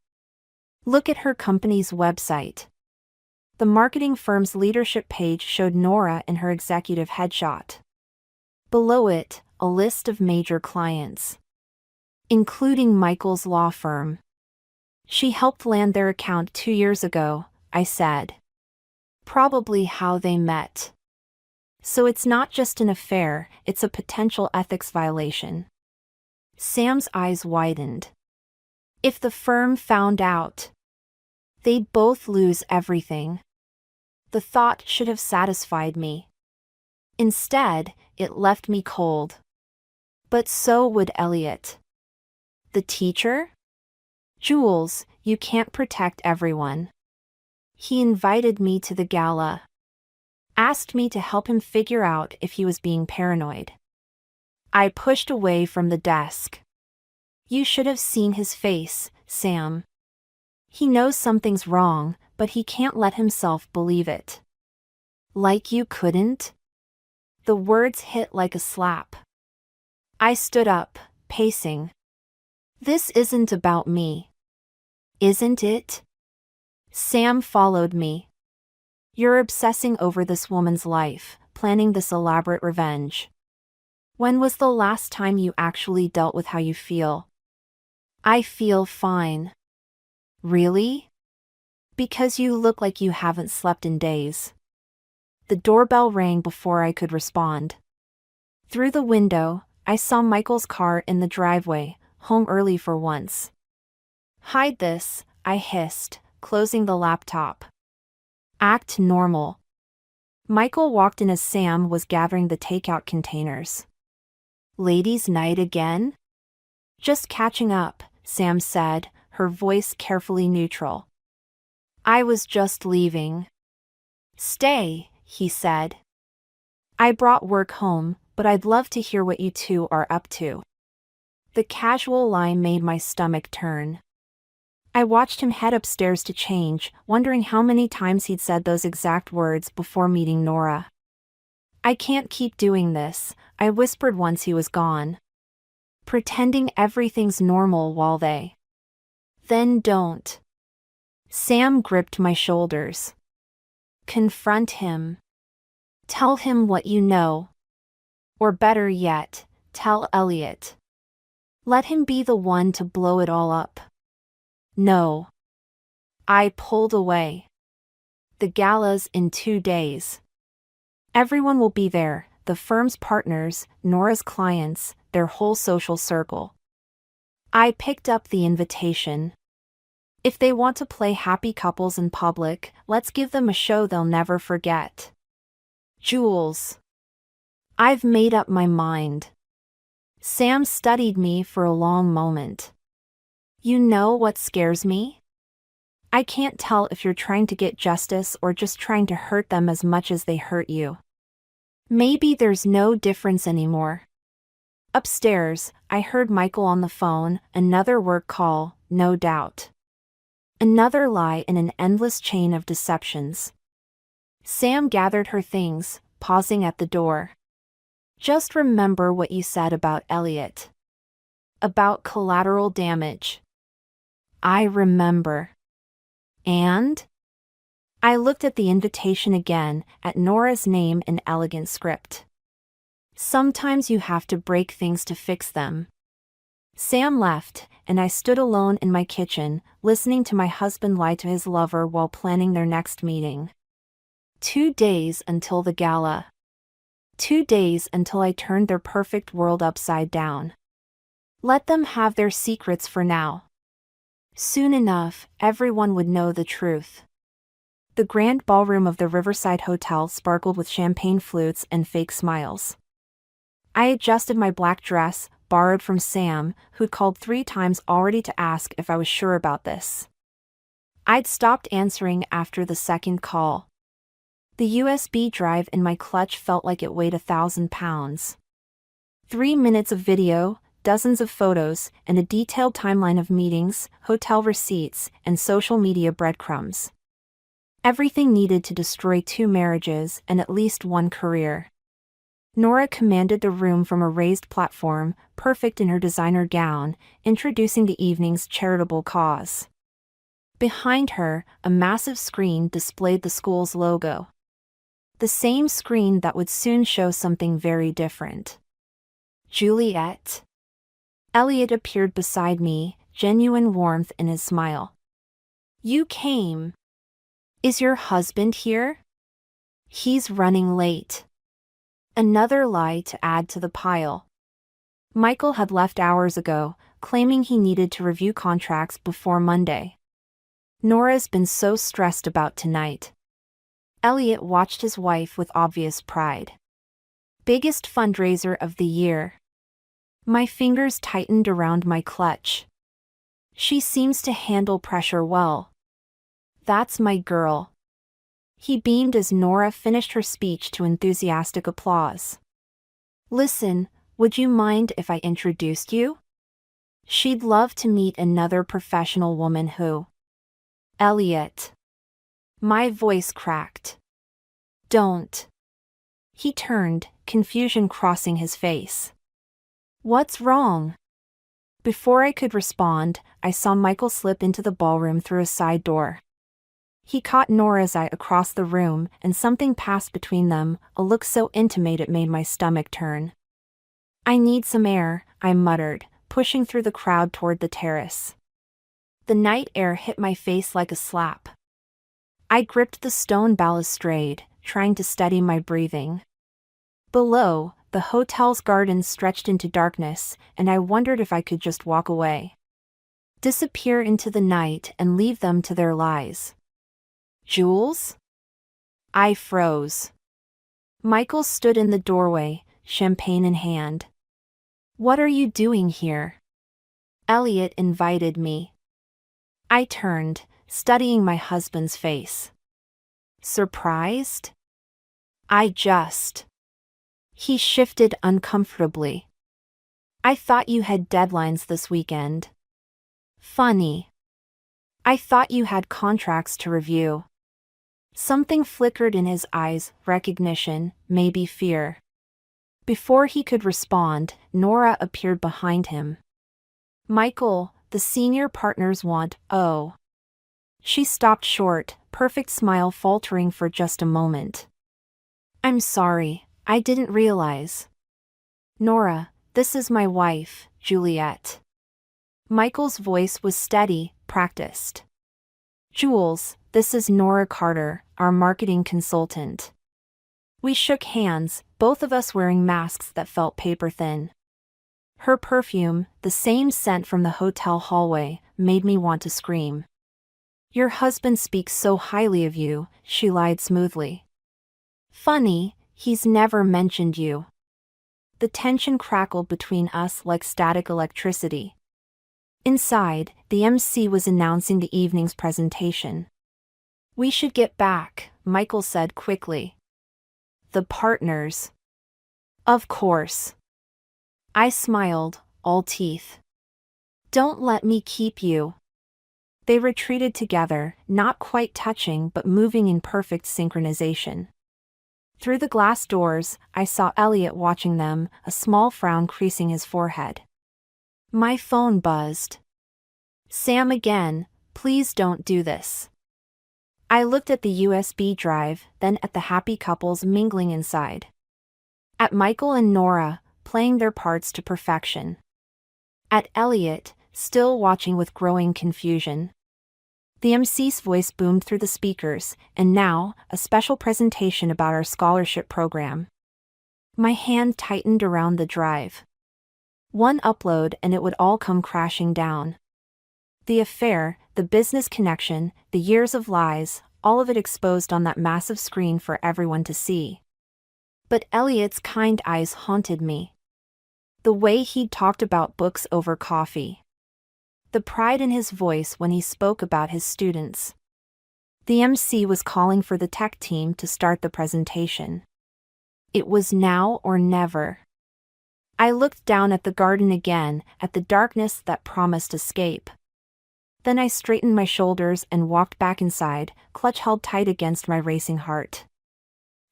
Look at her company's website. The marketing firm's leadership page showed Nora in her executive headshot. Below it, a list of major clients. Including Michael's law firm. She helped land their account 2 years ago, I said. Probably how they met. So it's not just an affair, it's a potential ethics violation. Sam's eyes widened. If the firm found out, they'd both lose everything. The thought should have satisfied me. Instead, it left me cold. But so would Elliot. The teacher? Jules, you can't protect everyone. He invited me to the gala. Asked me to help him figure out if he was being paranoid. I pushed away from the desk. You should have seen his face, Sam. He knows something's wrong, but he can't let himself believe it. Like you couldn't? The words hit like a slap. I stood up, pacing. This isn't about me. Isn't it? Sam followed me. You're obsessing over this woman's life, planning this elaborate revenge. When was the last time you actually dealt with how you feel? I feel fine. Really? Because you look like you haven't slept in days. The doorbell rang before I could respond. Through the window, I saw Michael's car in the driveway, home early for once. Hide this, I hissed, closing the laptop. Act normal. Michael walked in as Sam was gathering the takeout containers. Ladies' night again? Just catching up, Sam said, her voice carefully neutral. I was just leaving. Stay, he said. I brought work home, but I'd love to hear what you two are up to. The casual line made my stomach turn. I watched him head upstairs to change, wondering how many times he'd said those exact words before meeting Nora. I can't keep doing this, I whispered once he was gone. Pretending everything's normal while they. Then don't. Sam gripped my shoulders. Confront him. Tell him what you know. Or better yet, tell Elliot. Let him be the one to blow it all up. No. I pulled away. The gala's in 2 days. Everyone will be there, the firm's partners, Nora's clients, their whole social circle. I picked up the invitation. If they want to play happy couples in public, let's give them a show they'll never forget. Jules. I've made up my mind. Sam studied me for a long moment. You know what scares me? I can't tell if you're trying to get justice or just trying to hurt them as much as they hurt you. Maybe there's no difference anymore. Upstairs, I heard Michael on the phone, another work call, no doubt. Another lie in an endless chain of deceptions. Sam gathered her things, pausing at the door. Just remember what you said about Elliot. About collateral damage. I remember. And? I looked at the invitation again, at Nora's name in elegant script. Sometimes you have to break things to fix them. Sam left, and I stood alone in my kitchen, listening to my husband lie to his lover while planning their next meeting. 2 days until the gala. 2 days until I turned their perfect world upside down. Let them have their secrets for now. Soon enough, everyone would know the truth. The grand ballroom of the Riverside Hotel sparkled with champagne flutes and fake smiles. I adjusted my black dress, borrowed from Sam, who'd called 3 times already to ask if I was sure about this. I'd stopped answering after the second call. The USB drive in my clutch felt like it weighed 1,000 pounds. 3 minutes of video, dozens of photos, and a detailed timeline of meetings, hotel receipts, and social media breadcrumbs. Everything needed to destroy 2 marriages and at least 1 career. Nora commanded the room from a raised platform, perfect in her designer gown, introducing the evening's charitable cause. Behind her, a massive screen displayed the school's logo. The same screen that would soon show something very different. Juliet. Elliot appeared beside me, genuine warmth in his smile. You came. Is your husband here? He's running late. Another lie to add to the pile. Michael had left hours ago, claiming he needed to review contracts before Monday. Nora's been so stressed about tonight. Elliot watched his wife with obvious pride. Biggest fundraiser of the year. My fingers tightened around my clutch. She seems to handle pressure well. That's my girl. He beamed as Nora finished her speech to enthusiastic applause. Listen, would you mind if I introduced you? She'd love to meet another professional woman who... Elliot. My voice cracked. Don't. He turned, confusion crossing his face. What's wrong? Before I could respond, I saw Michael slip into the ballroom through a side door. He caught Nora's eye across the room, and something passed between them, a look so intimate it made my stomach turn. I need some air, I muttered, pushing through the crowd toward the terrace. The night air hit my face like a slap. I gripped the stone balustrade, trying to steady my breathing. Below, the hotel's gardens stretched into darkness, and I wondered if I could just walk away. Disappear into the night and leave them to their lies. Jules? I froze. Michael stood in the doorway, champagne in hand. What are you doing here? Elliot invited me. I turned, studying my husband's face. Surprised? He shifted uncomfortably. I thought you had deadlines this weekend. Funny. I thought you had contracts to review. Something flickered in his eyes, recognition, maybe fear. Before he could respond, Nora appeared behind him. Michael, the senior partners want, oh. She stopped short, perfect smile faltering for just a moment. I'm sorry, I didn't realize. Nora, this is my wife, Juliet. Michael's voice was steady, practiced. Jules, this is Nora Carter, our marketing consultant. We shook hands, both of us wearing masks that felt paper thin. Her perfume, the same scent from the hotel hallway, made me want to scream. Your husband speaks so highly of you, she lied smoothly. Funny, he's never mentioned you. The tension crackled between us like static electricity. Inside, the MC was announcing the evening's presentation. We should get back, Michael said quickly. The partners. Of course. I smiled, all teeth. Don't let me keep you. They retreated together, not quite touching but moving in perfect synchronization. Through the glass doors, I saw Elliot watching them, a small frown creasing his forehead. My phone buzzed. Sam again, please don't do this. I looked at the USB drive, then at the happy couples mingling inside. At Michael and Nora, playing their parts to perfection. At Elliot, still watching with growing confusion. The MC's voice boomed through the speakers, and now, a special presentation about our scholarship program. My hand tightened around the drive. One upload and it would all come crashing down. The affair, the business connection, the years of lies, all of it exposed on that massive screen for everyone to see. But Elliot's kind eyes haunted me. The way he'd talked about books over coffee. The pride in his voice when he spoke about his students. The MC was calling for the tech team to start the presentation. It was now or never. I looked down at the garden again, at the darkness that promised escape. Then I straightened my shoulders and walked back inside, clutch held tight against my racing heart.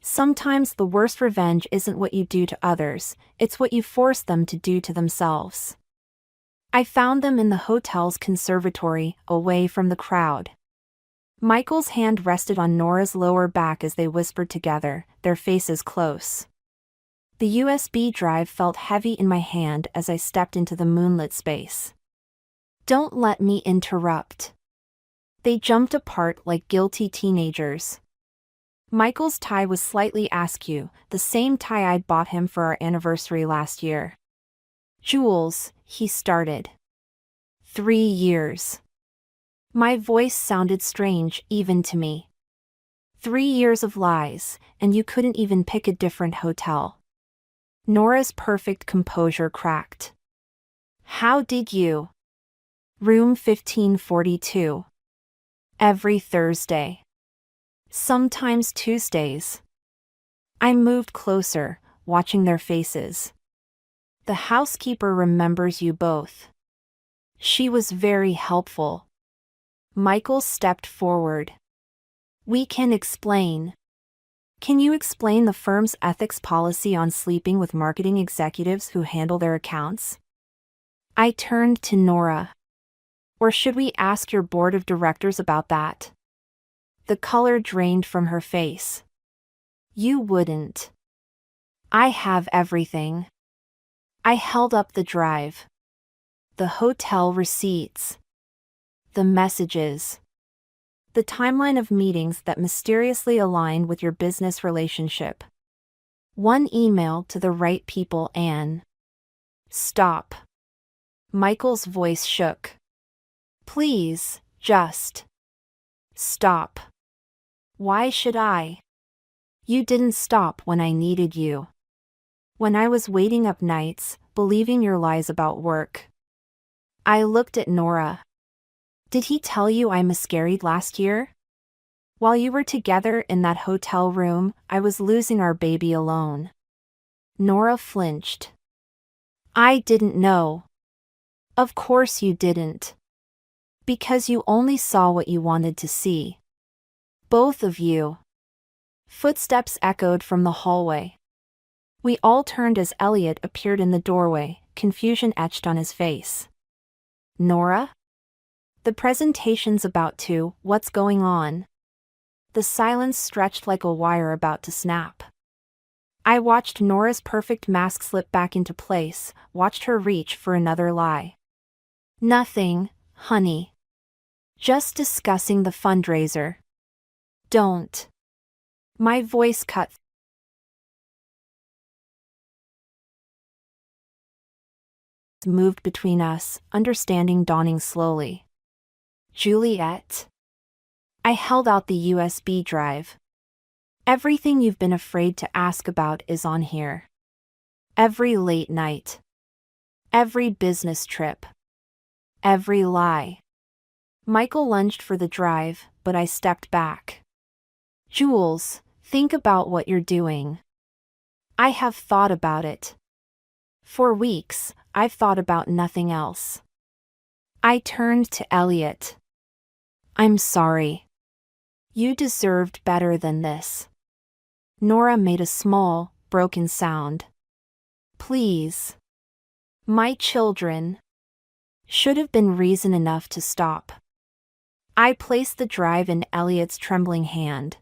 Sometimes the worst revenge isn't what you do to others, it's what you force them to do to themselves. I found them in the hotel's conservatory, away from the crowd. Michael's hand rested on Nora's lower back as they whispered together, their faces close. The USB drive felt heavy in my hand as I stepped into the moonlit space. Don't let me interrupt. They jumped apart like guilty teenagers. Michael's tie was slightly askew, the same tie I'd bought him for our anniversary last year. Jules, he started. 3 years. My voice sounded strange even to me. 3 years of lies, and you couldn't even pick a different hotel. Nora's perfect composure cracked. How did you? Room 1542. Every Thursday. Sometimes Tuesdays. I moved closer, watching their faces. The housekeeper remembers you both. She was very helpful. Michael stepped forward. We can explain. Can you explain the firm's ethics policy on sleeping with marketing executives who handle their accounts? I turned to Nora. Or should we ask your board of directors about that? The color drained from her face. You wouldn't. I have everything. I held up the drive. The hotel receipts. The messages. The timeline of meetings that mysteriously aligned with your business relationship. One email to the right people and... Stop. Michael's voice shook. Please, just... Stop. Why should I? You didn't stop when I needed you. When I was waiting up nights, believing your lies about work. I looked at Nora. Did he tell you I miscarried last year? While you were together in that hotel room, I was losing our baby alone. Nora flinched. I didn't know. Of course you didn't. Because you only saw what you wanted to see. Both of you. Footsteps echoed from the hallway. We all turned as Elliot appeared in the doorway, confusion etched on his face. Nora? The presentation's about to, what's going on? The silence stretched like a wire about to snap. I watched Nora's perfect mask slip back into place, watched her reach for another lie. Nothing, honey. Just discussing the fundraiser. Don't. My voice cut. Moved between us, understanding dawning slowly. Juliet. I held out the USB drive. Everything you've been afraid to ask about is on here. Every late night. Every business trip. Every lie. Michael lunged for the drive, but I stepped back. Jules, think about what you're doing. I have thought about it. For weeks, I've thought about nothing else. I turned to Elliot. I'm sorry. You deserved better than this. Nora made a small, broken sound. Please. My children. Should have been reason enough to stop. I placed the drive in Elliot's trembling hand.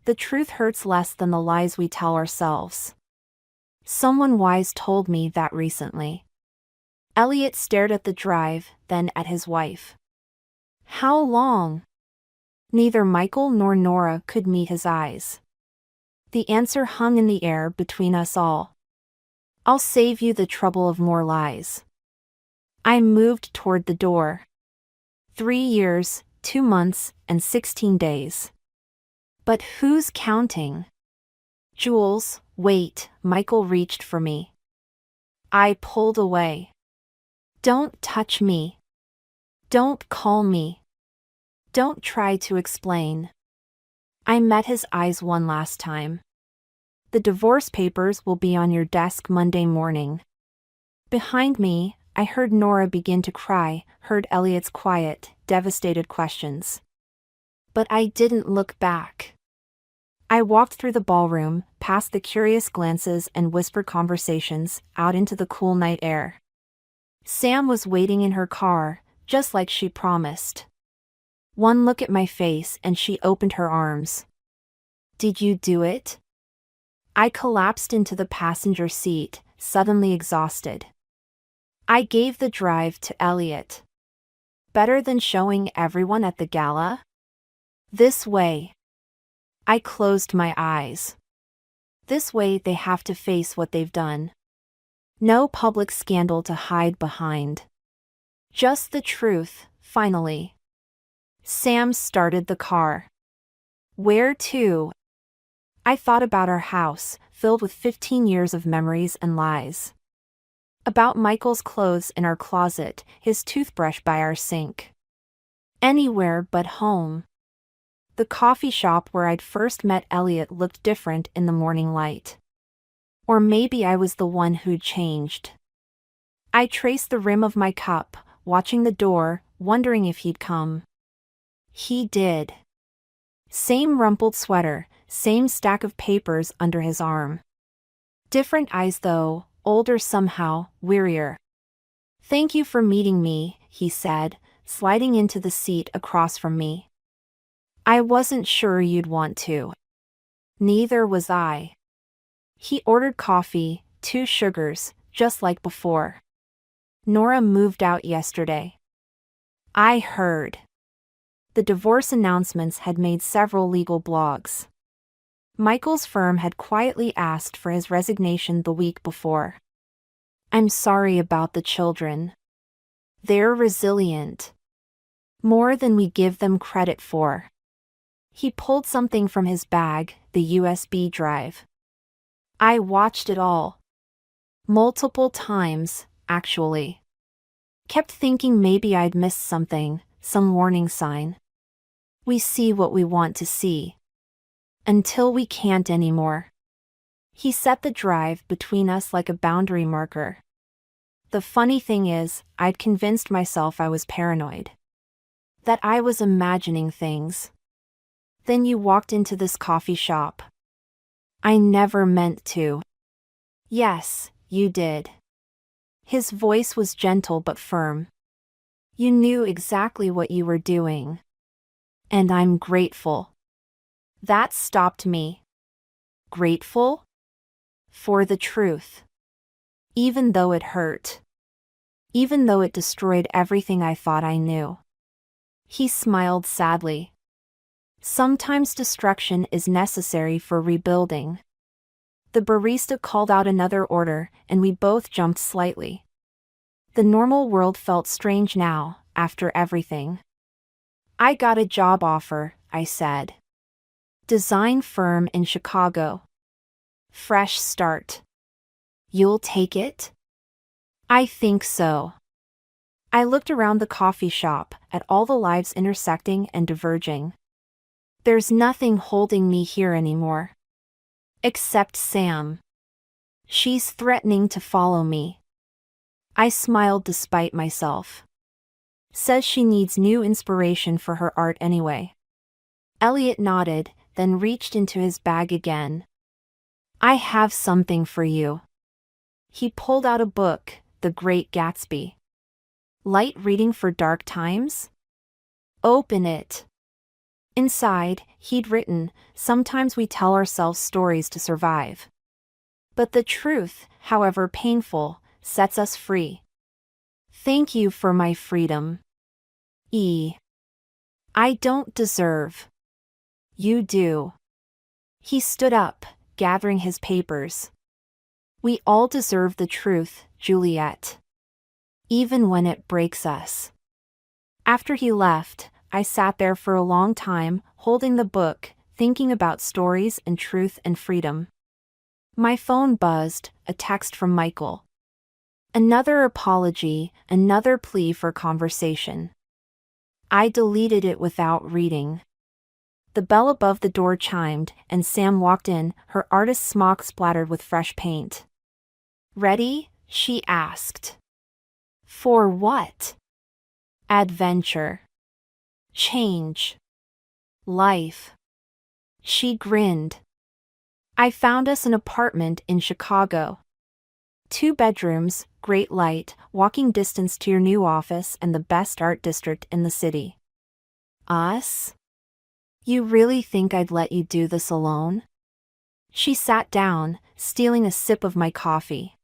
The truth hurts less than the lies we tell ourselves. Someone wise told me that recently. Elliot stared at the drive, then at his wife. How long? Neither Michael nor Nora could meet his eyes. The answer hung in the air between us all. I'll save you the trouble of more lies. I moved toward the door. 3 years, 2 months, and 16 days. But who's counting? Jules, wait, Michael reached for me. I pulled away. Don't touch me. Don't call me. Don't try to explain. I met his eyes one last time. The divorce papers will be on your desk Monday morning. Behind me, I heard Nora begin to cry, heard Elliot's quiet, devastated questions. But I didn't look back. I walked through the ballroom, past the curious glances and whispered conversations, out into the cool night air. Sam was waiting in her car, just like she promised. One look at my face and she opened her arms. Did you do it? I collapsed into the passenger seat, suddenly exhausted. I gave the drive to Elliot. Better than showing everyone at the gala? This way. I closed my eyes. This way they have to face what they've done. No public scandal to hide behind. Just the truth, finally. Sam started the car. Where to? I thought about our house, filled with 15 years of memories and lies. About Michael's clothes in our closet, his toothbrush by our sink. Anywhere but home. The coffee shop where I'd first met Elliot looked different in the morning light. Or maybe I was the one who'd changed. I traced the rim of my cup, watching the door, wondering if he'd come. He did. Same rumpled sweater, same stack of papers under his arm. Different eyes though, older somehow, wearier. "Thank you for meeting me," he said, sliding into the seat across from me. "I wasn't sure you'd want to." Neither was I. He ordered coffee, 2 sugars, just like before. "Nora moved out yesterday." I heard. The divorce announcements had made several legal blogs. Michael's firm had quietly asked for his resignation the week before. "I'm sorry about the children. They're resilient. More than we give them credit for." He pulled something from his bag, the USB drive. I watched it all. Multiple times, actually. Kept thinking maybe I'd missed something, some warning sign. We see what we want to see. Until we can't anymore. He set the drive between us like a boundary marker. The funny thing is, I'd convinced myself I was paranoid. That I was imagining things. Then you walked into this coffee shop. I never meant to. Yes, you did. His voice was gentle but firm. You knew exactly what you were doing. And I'm grateful. That stopped me. Grateful? For the truth. Even though it hurt. Even though it destroyed everything I thought I knew. He smiled sadly. Sometimes destruction is necessary for rebuilding. The barista called out another order, and we both jumped slightly. The normal world felt strange now, after everything. "I got a job offer," I said. "Design firm in Chicago. Fresh start. You'll take it?" "I think so." I looked around the coffee shop, at all the lives intersecting and diverging. There's nothing holding me here anymore. Except Sam. She's threatening to follow me. I smiled despite myself. Says she needs new inspiration for her art anyway. Elliot nodded, then reached into his bag again. "I have something for you." He pulled out a book, The Great Gatsby. "Light reading for dark times?" "Open it." Inside, he'd written, "Sometimes we tell ourselves stories to survive. But the truth, however painful, sets us free. Thank you for my freedom. I don't deserve. You do." He stood up, gathering his papers. "We all deserve the truth, Juliet. Even when it breaks us." After he left, I sat there for a long time, holding the book, thinking about stories and truth and freedom. My phone buzzed, a text from Michael. Another apology, another plea for conversation. I deleted it without reading. The bell above the door chimed, and Sam walked in, her artist's smock splattered with fresh paint. "Ready?" she asked. "For what?" "Adventure. Change. Life." She grinned. "I found us an apartment in Chicago. 2 bedrooms, great light, walking distance to your new office and the best art district in the city." "Us? You really think I'd let you do this alone?" She sat down, stealing a sip of my coffee.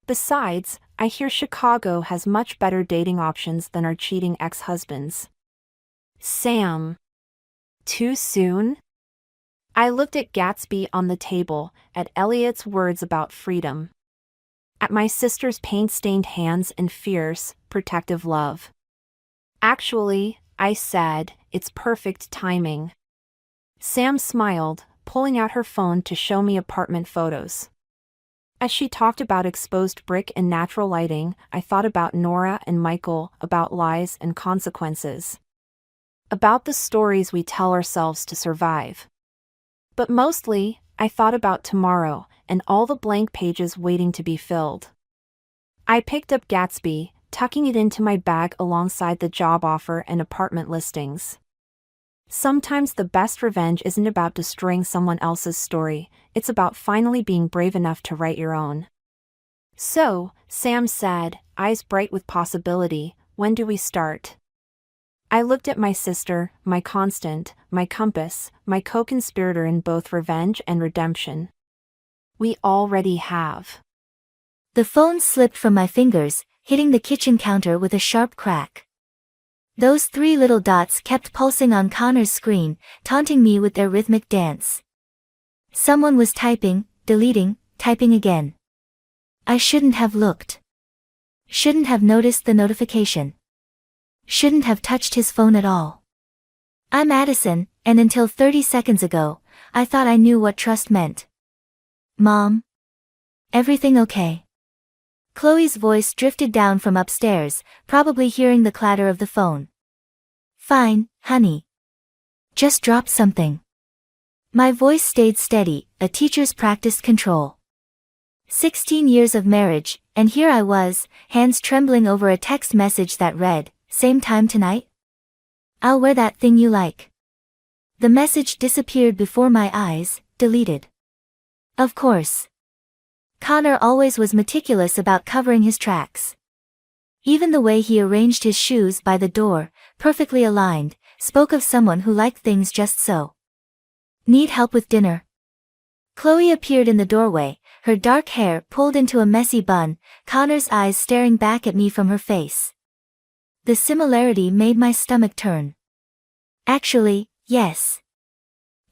"Besides, I hear Chicago has much better dating options than our cheating ex-husbands." "Sam. Too soon?" I looked at Gatsby on the table, at Elliot's words about freedom. at my sister's paint-stained hands and fierce, protective love. Actually, I said, it's perfect timing. Sam smiled, pulling out her phone to show me apartment photos. As she talked about exposed brick and natural lighting, I thought about Nora and Michael, about lies and consequences. About the stories we tell ourselves to survive. But mostly, I thought about tomorrow, and all the blank pages waiting to be filled. I picked up Gatsby, tucking it into my bag alongside the job offer and apartment listings. Sometimes the best revenge isn't about destroying someone else's story, it's about finally being brave enough to write your own. So, Sam said, eyes bright with possibility, when do we start? I looked at my sister, my constant, my compass, my co-conspirator in both revenge and redemption. We already have. The phone slipped from my fingers, hitting the kitchen counter with a sharp crack. Those 3 little dots kept pulsing on Connor's screen, taunting me with their rhythmic dance. Someone was typing, deleting, typing again. I shouldn't have looked. Shouldn't have noticed the notification. Shouldn't have touched his phone at all. I'm Addison, and until 30 seconds ago, I thought I knew what trust meant. Mom? Everything okay? Chloe's voice drifted down from upstairs, probably hearing the clatter of the phone. Fine, honey. Just dropped something. My voice stayed steady, a teacher's practiced control. 16 years of marriage, and here I was, hands trembling over a text message that read, "Same time tonight? I'll wear that thing you like." The message disappeared before my eyes, deleted. Of course. Connor always was meticulous about covering his tracks. Even the way he arranged his shoes by the door, perfectly aligned, spoke of someone who liked things just so. Need help with dinner? Chloe appeared in the doorway, her dark hair pulled into a messy bun, Connor's eyes staring back at me from her face. The similarity made my stomach turn. Actually, yes.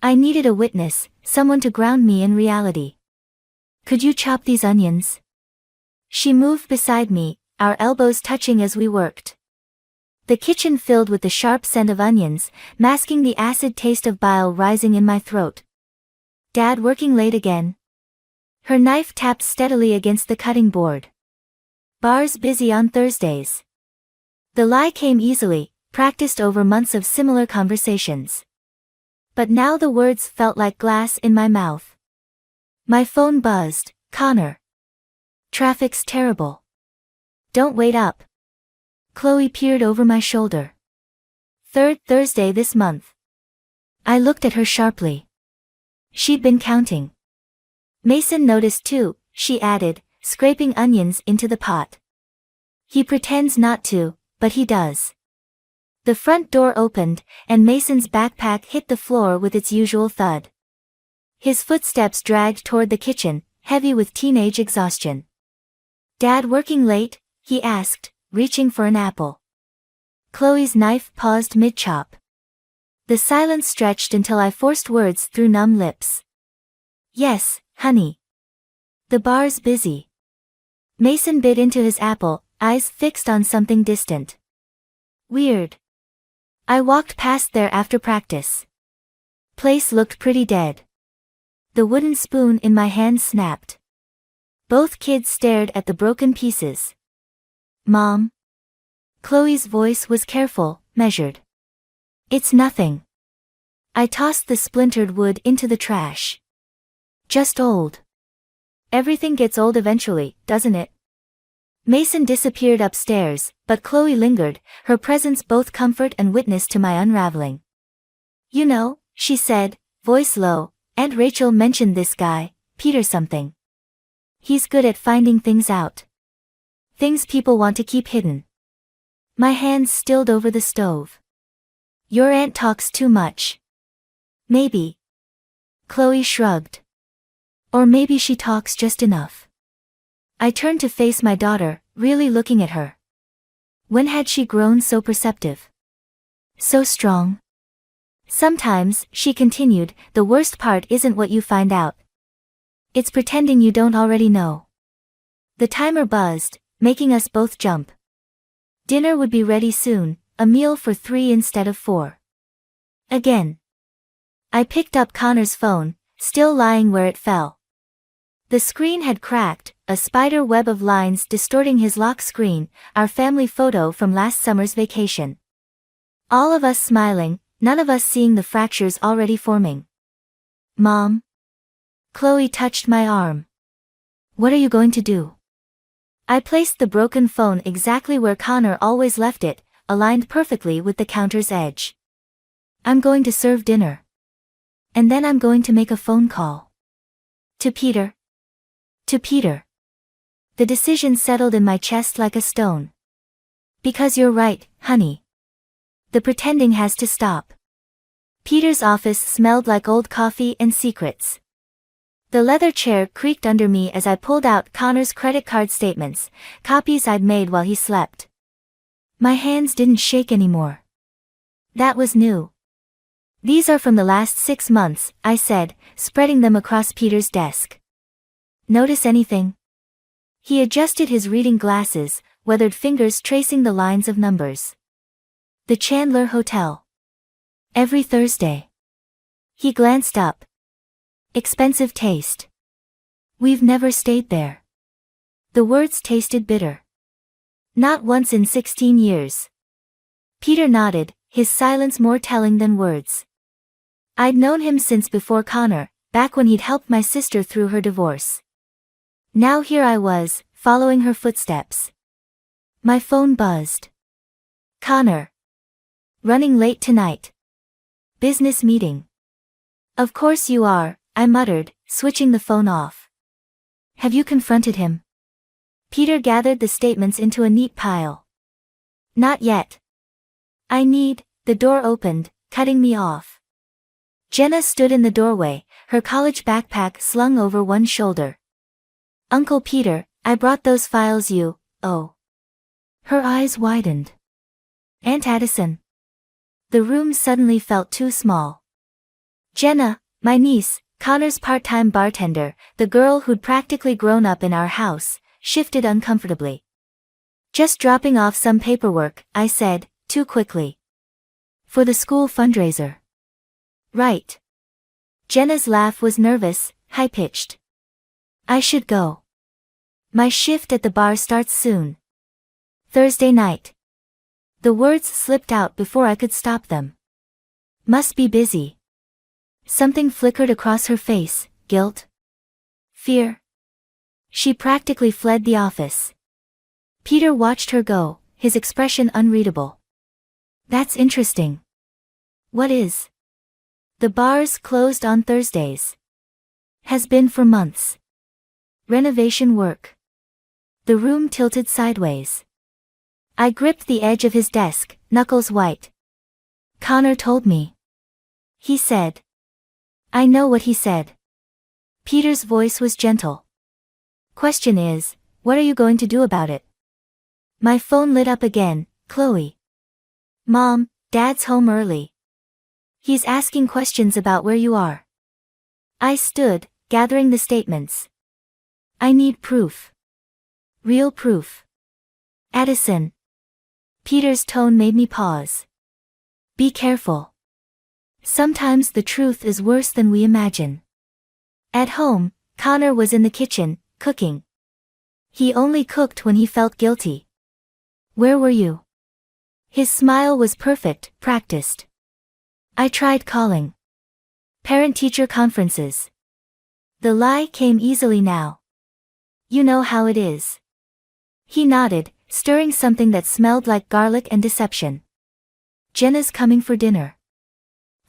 I needed a witness, someone to ground me in reality. Could you chop these onions? She moved beside me, our elbows touching as we worked. The kitchen filled with the sharp scent of onions, masking the acid taste of bile rising in my throat. Dad working late again? Her knife tapped steadily against the cutting board. Bars busy on Thursdays. The lie came easily, practiced over months of similar conversations. But now the words felt like glass in my mouth. My phone buzzed. Connor. Traffic's terrible. Don't wait up. Chloe peered over my shoulder. 3rd Thursday this month. I looked at her sharply. She'd been counting. Mason noticed too, she added, scraping onions into the pot. He pretends not to, but he does. The front door opened, and Mason's backpack hit the floor with its usual thud. His footsteps dragged toward the kitchen, heavy with teenage exhaustion. Dad working late? He asked, reaching for an apple. Chloe's knife paused mid-chop. The silence stretched until I forced words through numb lips. Yes, honey. The bar's busy. Mason bit into his apple, eyes fixed on something distant. Weird. I walked past there after practice. Place looked pretty dead. The wooden spoon in my hand snapped. Both kids stared at the broken pieces. Mom? Chloe's voice was careful, measured. It's nothing. I tossed the splintered wood into the trash. Just old. Everything gets old eventually, doesn't it? Mason disappeared upstairs, but Chloe lingered, her presence both comfort and witness to my unraveling. You know, she said, voice low, Aunt Rachel mentioned this guy, Peter something. He's good at finding things out. Things people want to keep hidden. My hands stilled over the stove. Your aunt talks too much. Maybe. Chloe shrugged. Or maybe she talks just enough. I turned to face my daughter, really looking at her. When had she grown so perceptive? So strong? Sometimes, she continued, the worst part isn't what you find out. It's pretending you don't already know. The timer buzzed, making us both jump. Dinner would be ready soon, a meal for 3 instead of 4. Again. I picked up Connor's phone, still lying where it fell. The screen had cracked, a spider web of lines distorting his lock screen, our family photo from last summer's vacation. All of us smiling, none of us seeing the fractures already forming. Mom? Chloe touched my arm. What are you going to do? I placed the broken phone exactly where Connor always left it, aligned perfectly with the counter's edge. I'm going to serve dinner. And then I'm going to make a phone call. To Peter. To Peter. The decision settled in my chest like a stone. Because you're right, honey. The pretending has to stop. Peter's office smelled like old coffee and secrets. The leather chair creaked under me as I pulled out Connor's credit card statements, copies I'd made while he slept. My hands didn't shake anymore. That was new. These are from the last 6 months, I said, spreading them across Peter's desk. Notice anything? He adjusted his reading glasses, weathered fingers tracing the lines of numbers. The Chandler Hotel. Every Thursday. He glanced up. Expensive taste. We've never stayed there. The words tasted bitter. Not once in 16 years. Peter nodded, his silence more telling than words. I'd known him since before Connor, back when he'd helped my sister through her divorce. Now here I was, following her footsteps. My phone buzzed. Connor. Running late tonight. Business meeting. Of course you are, I muttered, switching the phone off. Have you confronted him? Peter gathered the statements into a neat pile. Not yet. The door opened, cutting me off. Jenna stood in the doorway, her college backpack slung over one shoulder. Uncle Peter, I brought those files you, oh. Her eyes widened. Aunt Addison. The room suddenly felt too small. Jenna, my niece, Connor's part-time bartender, the girl who'd practically grown up in our house, shifted uncomfortably. Just dropping off some paperwork, I said, too quickly. For the school fundraiser. Right. Jenna's laugh was nervous, high-pitched. I should go. My shift at the bar starts soon. Thursday night. The words slipped out before I could stop them. Must be busy. Something flickered across her face, guilt? Fear? She practically fled the office. Peter watched her go, his expression unreadable. That's interesting. What is? The bar's closed on Thursdays. Has been for months. Renovation work. The room tilted sideways. I gripped the edge of his desk, knuckles white. Connor told me. He said. I know what he said. Peter's voice was gentle. Question is, what are you going to do about it? My phone lit up again, Chloe. Mom, Dad's home early. He's asking questions about where you are. I stood, gathering the statements. I need proof. Real proof. Addison. Peter's tone made me pause. Be careful. Sometimes the truth is worse than we imagine. At home, Connor was in the kitchen, cooking. He only cooked when he felt guilty. Where were you? His smile was perfect, practiced. I tried calling. Parent-teacher conferences. The lie came easily now. You know how it is. He nodded, stirring something that smelled like garlic and deception. Jenna's coming for dinner.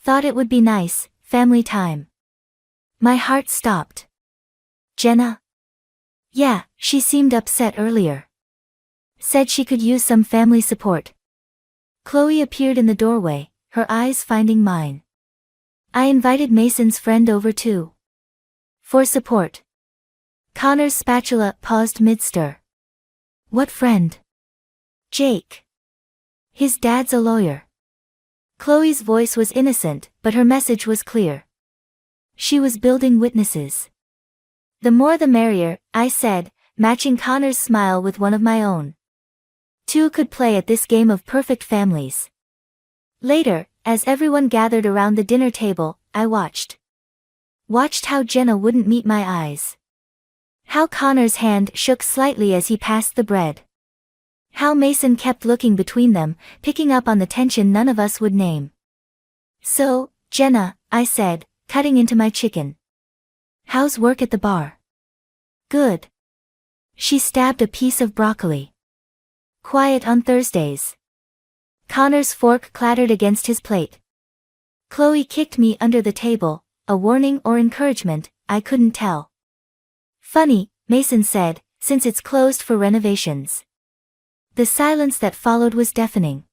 Thought it would be nice, family time. My heart stopped. Jenna? Yeah, she seemed upset earlier. Said she could use some family support. Chloe appeared in the doorway, her eyes finding mine. I invited Mason's friend over too. For support. Connor's spatula paused mid-stir. What friend? Jake. His dad's a lawyer. Chloe's voice was innocent, but her message was clear. She was building witnesses. The more the merrier, I said, matching Connor's smile with one of my own. Two could play at this game of perfect families. Later, as everyone gathered around the dinner table, I watched how Jenna wouldn't meet my eyes. How Connor's hand shook slightly as he passed the bread. How Mason kept looking between them, picking up on the tension none of us would name. "So, Jenna," I said, cutting into my chicken. "How's work at the bar?" "Good." She stabbed a piece of broccoli. "Quiet on Thursdays." Connor's fork clattered against his plate. Chloe kicked me under the table, a warning or encouragement, I couldn't tell. "Funny," Mason said, "since it's closed for renovations." The silence that followed was deafening.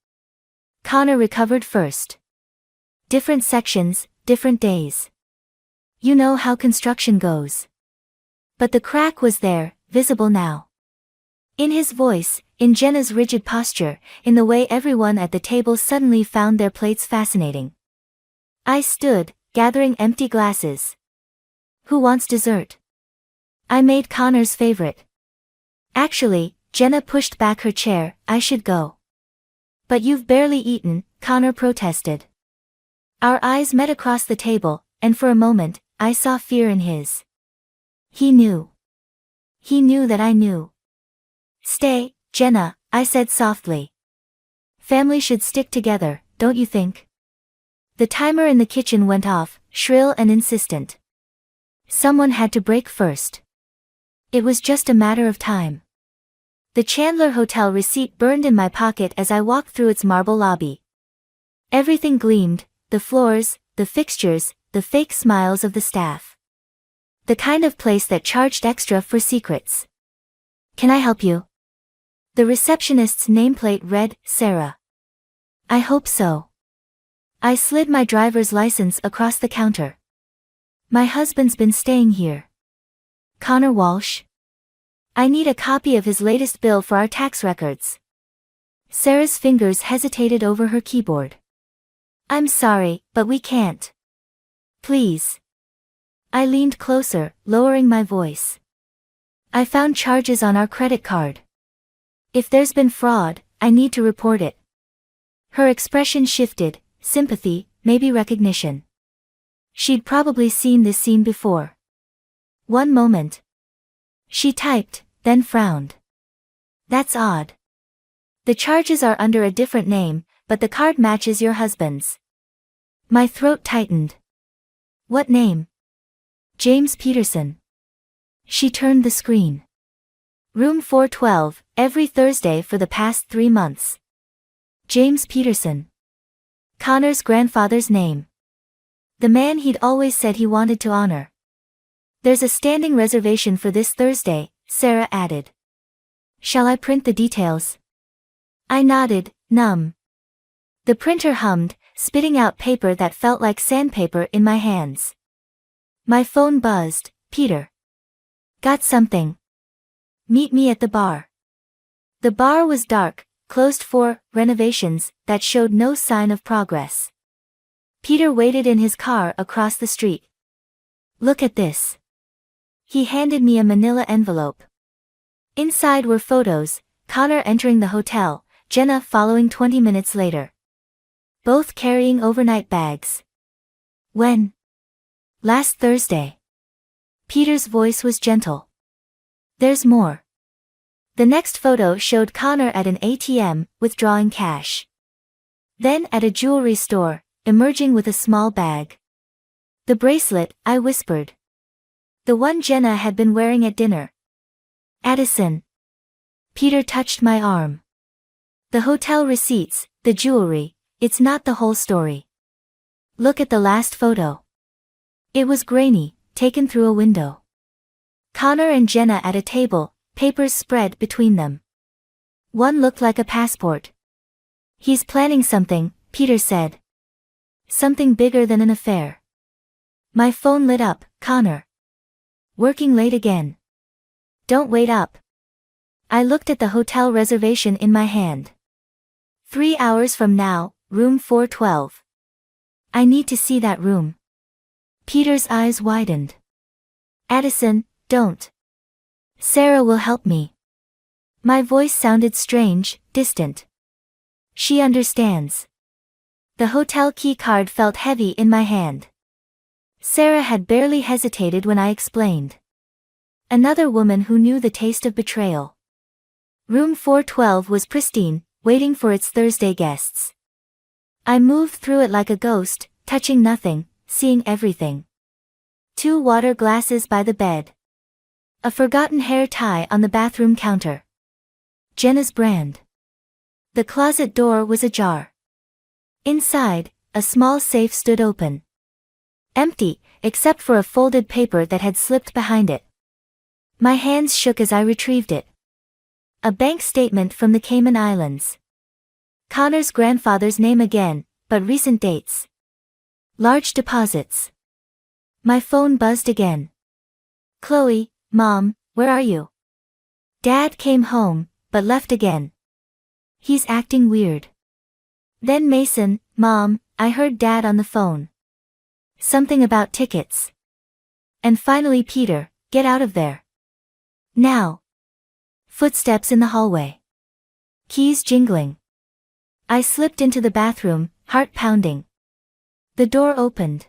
Connor recovered first. Different sections, different days. You know how construction goes. But the crack was there, visible now. In his voice, in Jenna's rigid posture, in the way everyone at the table suddenly found their plates fascinating. I stood, gathering empty glasses. "Who wants dessert?" I made Connor's favorite. "Actually," Jenna pushed back her chair, "I should go." "But you've barely eaten," Connor protested. Our eyes met across the table, and for a moment, I saw fear in his. He knew. He knew that I knew. "Stay, Jenna," I said softly. "Family should stick together, don't you think?" The timer in the kitchen went off, shrill and insistent. Someone had to break first. It was just a matter of time. The Chandler Hotel receipt burned in my pocket as I walked through its marble lobby. Everything gleamed, the floors, the fixtures, the fake smiles of the staff. The kind of place that charged extra for secrets. "Can I help you?" The receptionist's nameplate read, "Sarah." "I hope so." I slid my driver's license across the counter. "My husband's been staying here." "Connor Walsh?" "I need a copy of his latest bill for our tax records." Sarah's fingers hesitated over her keyboard. "I'm sorry, but we can't." "Please." I leaned closer, lowering my voice. "I found charges on our credit card. If there's been fraud, I need to report it." Her expression shifted, sympathy, maybe recognition. She'd probably seen this scene before. One moment. She typed, then frowned. "That's odd. The charges are under a different name, but the card matches your husband's." My throat tightened. "What name?" "James Peterson." She turned the screen. "Room 412, every Thursday for the past 3 months. James Peterson. Connor's grandfather's name. The man he'd always said he wanted to honor. There's a standing reservation for this Thursday," Sarah added. "Shall I print the details?" I nodded, numb. The printer hummed, spitting out paper that felt like sandpaper in my hands. My phone buzzed. "Peter. Got something. Meet me at the bar." The bar was dark, closed for renovations, that showed no sign of progress. Peter waited in his car across the street. "Look at this." He handed me a manila envelope. Inside were photos, Connor entering the hotel, Jenna following 20 minutes later. Both carrying overnight bags. "When?" "Last Thursday." Peter's voice was gentle. "There's more." The next photo showed Connor at an ATM, withdrawing cash. Then at a jewelry store, emerging with a small bag. "The bracelet," I whispered. "The one Jenna had been wearing at dinner." "Addison." Peter touched my arm. "The hotel receipts, the jewelry, it's not the whole story. Look at the last photo." It was grainy, taken through a window. Connor and Jenna at a table, papers spread between them. One looked like a passport. "He's planning something," Peter said. "Something bigger than an affair." My phone lit up. "Connor. Working late again." "Don't wait up." I looked at the hotel reservation in my hand. 3 hours from now, room 412. I need to see that room. Peter's eyes widened. "Addison, don't." Sarah will help me. My voice sounded strange, distant. She understands. The hotel key card felt heavy in my hand. Sarah had barely hesitated when I explained. Another woman who knew the taste of betrayal. Room 412 was pristine, waiting for its Thursday guests. I moved through it like a ghost, touching nothing, seeing everything. 2 water glasses by the bed. A forgotten hair tie on the bathroom counter. Jenna's brand. The closet door was ajar. Inside, a small safe stood open. Empty, except for a folded paper that had slipped behind it. My hands shook as I retrieved it. A bank statement from the Cayman Islands. Connor's grandfather's name again, but recent dates. Large deposits. My phone buzzed again. Chloe, Mom, where are you? Dad came home, but left again. He's acting weird. Then Mason, Mom, I heard Dad on the phone. Something about tickets. And finally Peter, get out of there. Now. Footsteps in the hallway. Keys jingling. I slipped into the bathroom, heart pounding. The door opened.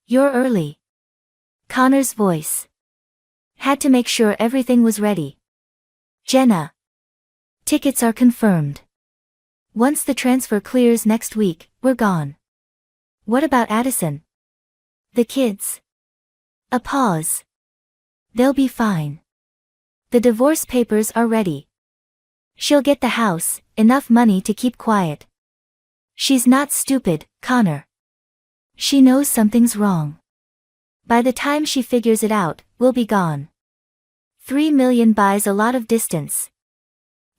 You're early. Connor's voice. Had to make sure everything was ready. Jenna. Tickets are confirmed. Once the transfer clears next week, we're gone. What about Addison? The kids? A pause. They'll be fine. The divorce papers are ready. She'll get the house, enough money to keep quiet. She's not stupid, Connor. She knows something's wrong. By the time she figures it out, we'll be gone. 3 million buys a lot of distance.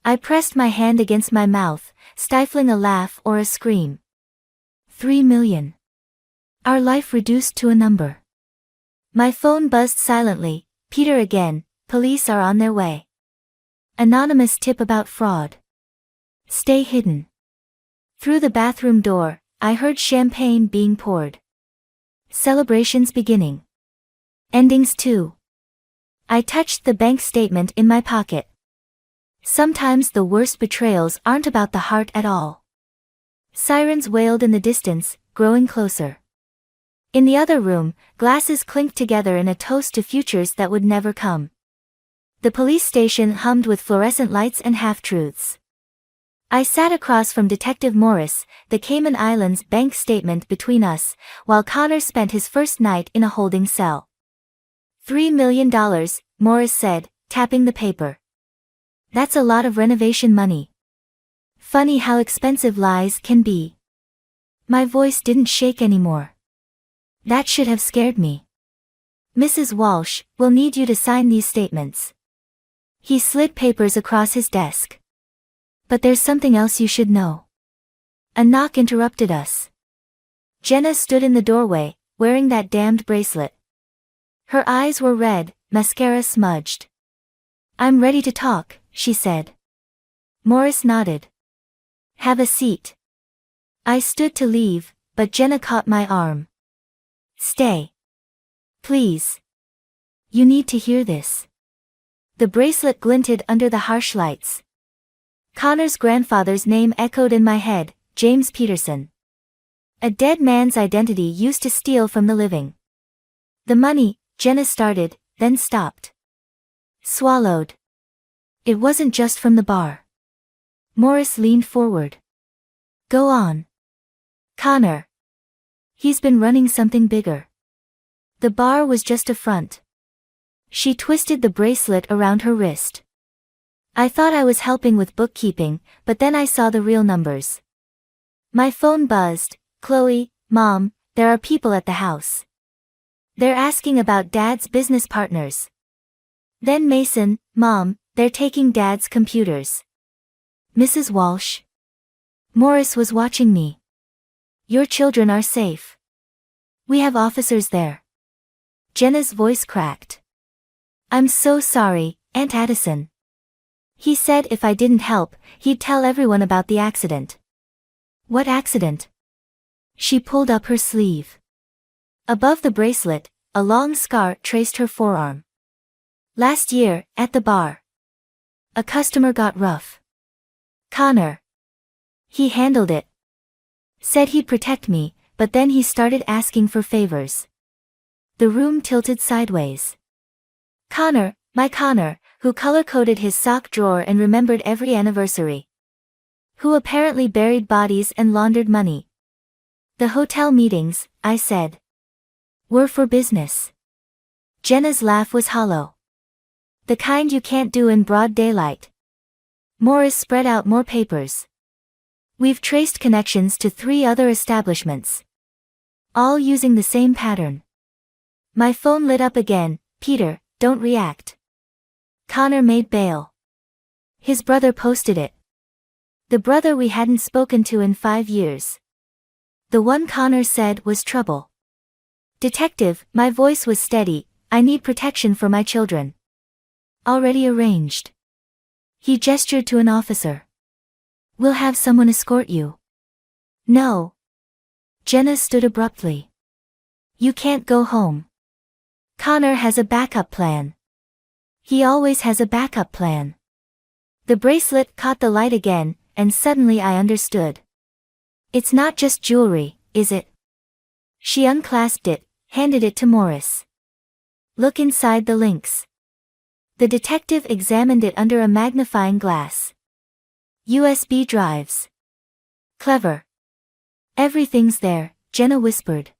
I pressed my hand against my mouth, stifling a laugh or a scream. 3 million. Our life reduced to a number. My phone buzzed silently. Peter again, police are on their way. Anonymous tip about fraud. Stay hidden. Through the bathroom door, I heard champagne being poured. Celebrations beginning. Endings too. I touched the bank statement in my pocket. Sometimes the worst betrayals aren't about the heart at all. Sirens wailed in the distance, growing closer. In the other room, glasses clinked together in a toast to futures that would never come. The police station hummed with fluorescent lights and half-truths. I sat across from Detective Morris, the Cayman Islands bank statement between us, while Connor spent his first night in a holding cell. $3 million, Morris said, tapping the paper. That's a lot of renovation money. Funny how expensive lies can be. My voice didn't shake anymore. That should have scared me. Mrs. Walsh, we'll need you to sign these statements. He slid papers across his desk. But there's something else you should know. A knock interrupted us. Jenna stood in the doorway, wearing that damned bracelet. Her eyes were red, mascara smudged. I'm ready to talk, she said. Morris nodded. Have a seat. I stood to leave, but Jenna caught my arm. Stay. Please. You need to hear this. The bracelet glinted under the harsh lights. Connor's grandfather's name echoed in my head, James Peterson. A dead man's identity used to steal from the living. The money, Jenna started, then stopped. Swallowed. It wasn't just from the bar. Morris leaned forward. Go on. Connor. He's been running something bigger. The bar was just a front. She twisted the bracelet around her wrist. I thought I was helping with bookkeeping, but then I saw the real numbers. My phone buzzed. Chloe, Mom, there are people at the house. They're asking about Dad's business partners. Then Mason, Mom, they're taking Dad's computers. Mrs. Walsh. Morris was watching me. Your children are safe. We have officers there. Jenna's voice cracked. I'm so sorry, Aunt Addison. He said if I didn't help, he'd tell everyone about the accident. What accident? She pulled up her sleeve. Above the bracelet, a long scar traced her forearm. Last year, at the bar. A customer got rough. Connor. He handled it. Said he'd protect me, but then he started asking for favors. The room tilted sideways. Connor, my Connor, who color-coded his sock drawer and remembered every anniversary. Who apparently buried bodies and laundered money. The hotel meetings, I said, were for business. Jenna's laugh was hollow. The kind you can't do in broad daylight. Morris spread out more papers. We've traced connections to 3 other establishments. All using the same pattern. My phone lit up again. Peter, don't react. Connor made bail. His brother posted it. The brother we hadn't spoken to in 5 years. The one Connor said was trouble. Detective, my voice was steady, I need protection for my children. Already arranged. He gestured to an officer. We'll have someone escort you. No. Jenna stood abruptly. You can't go home. Connor has a backup plan. He always has a backup plan. The bracelet caught the light again, and suddenly I understood. It's not just jewelry, is it? She unclasped it, handed it to Morris. Look inside the links. The detective examined it under a magnifying glass. USB drives. Clever. Everything's there, Jenna whispered.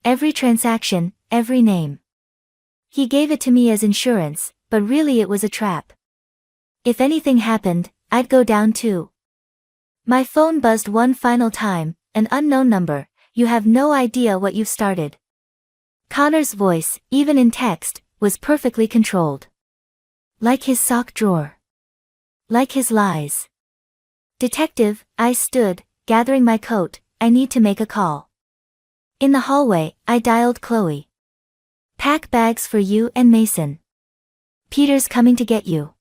Every transaction, every name. He gave it to me as insurance, but really it was a trap. If anything happened, I'd go down too. My phone buzzed one final time, an unknown number. You have no idea what you've started. Connor's voice, even in text, was perfectly controlled. Like his sock drawer. Like his lies. Detective, I stood, gathering my coat, I need to make a call. In the hallway, I dialed Chloe. Pack bags for you and Mason. Peter's coming to get you.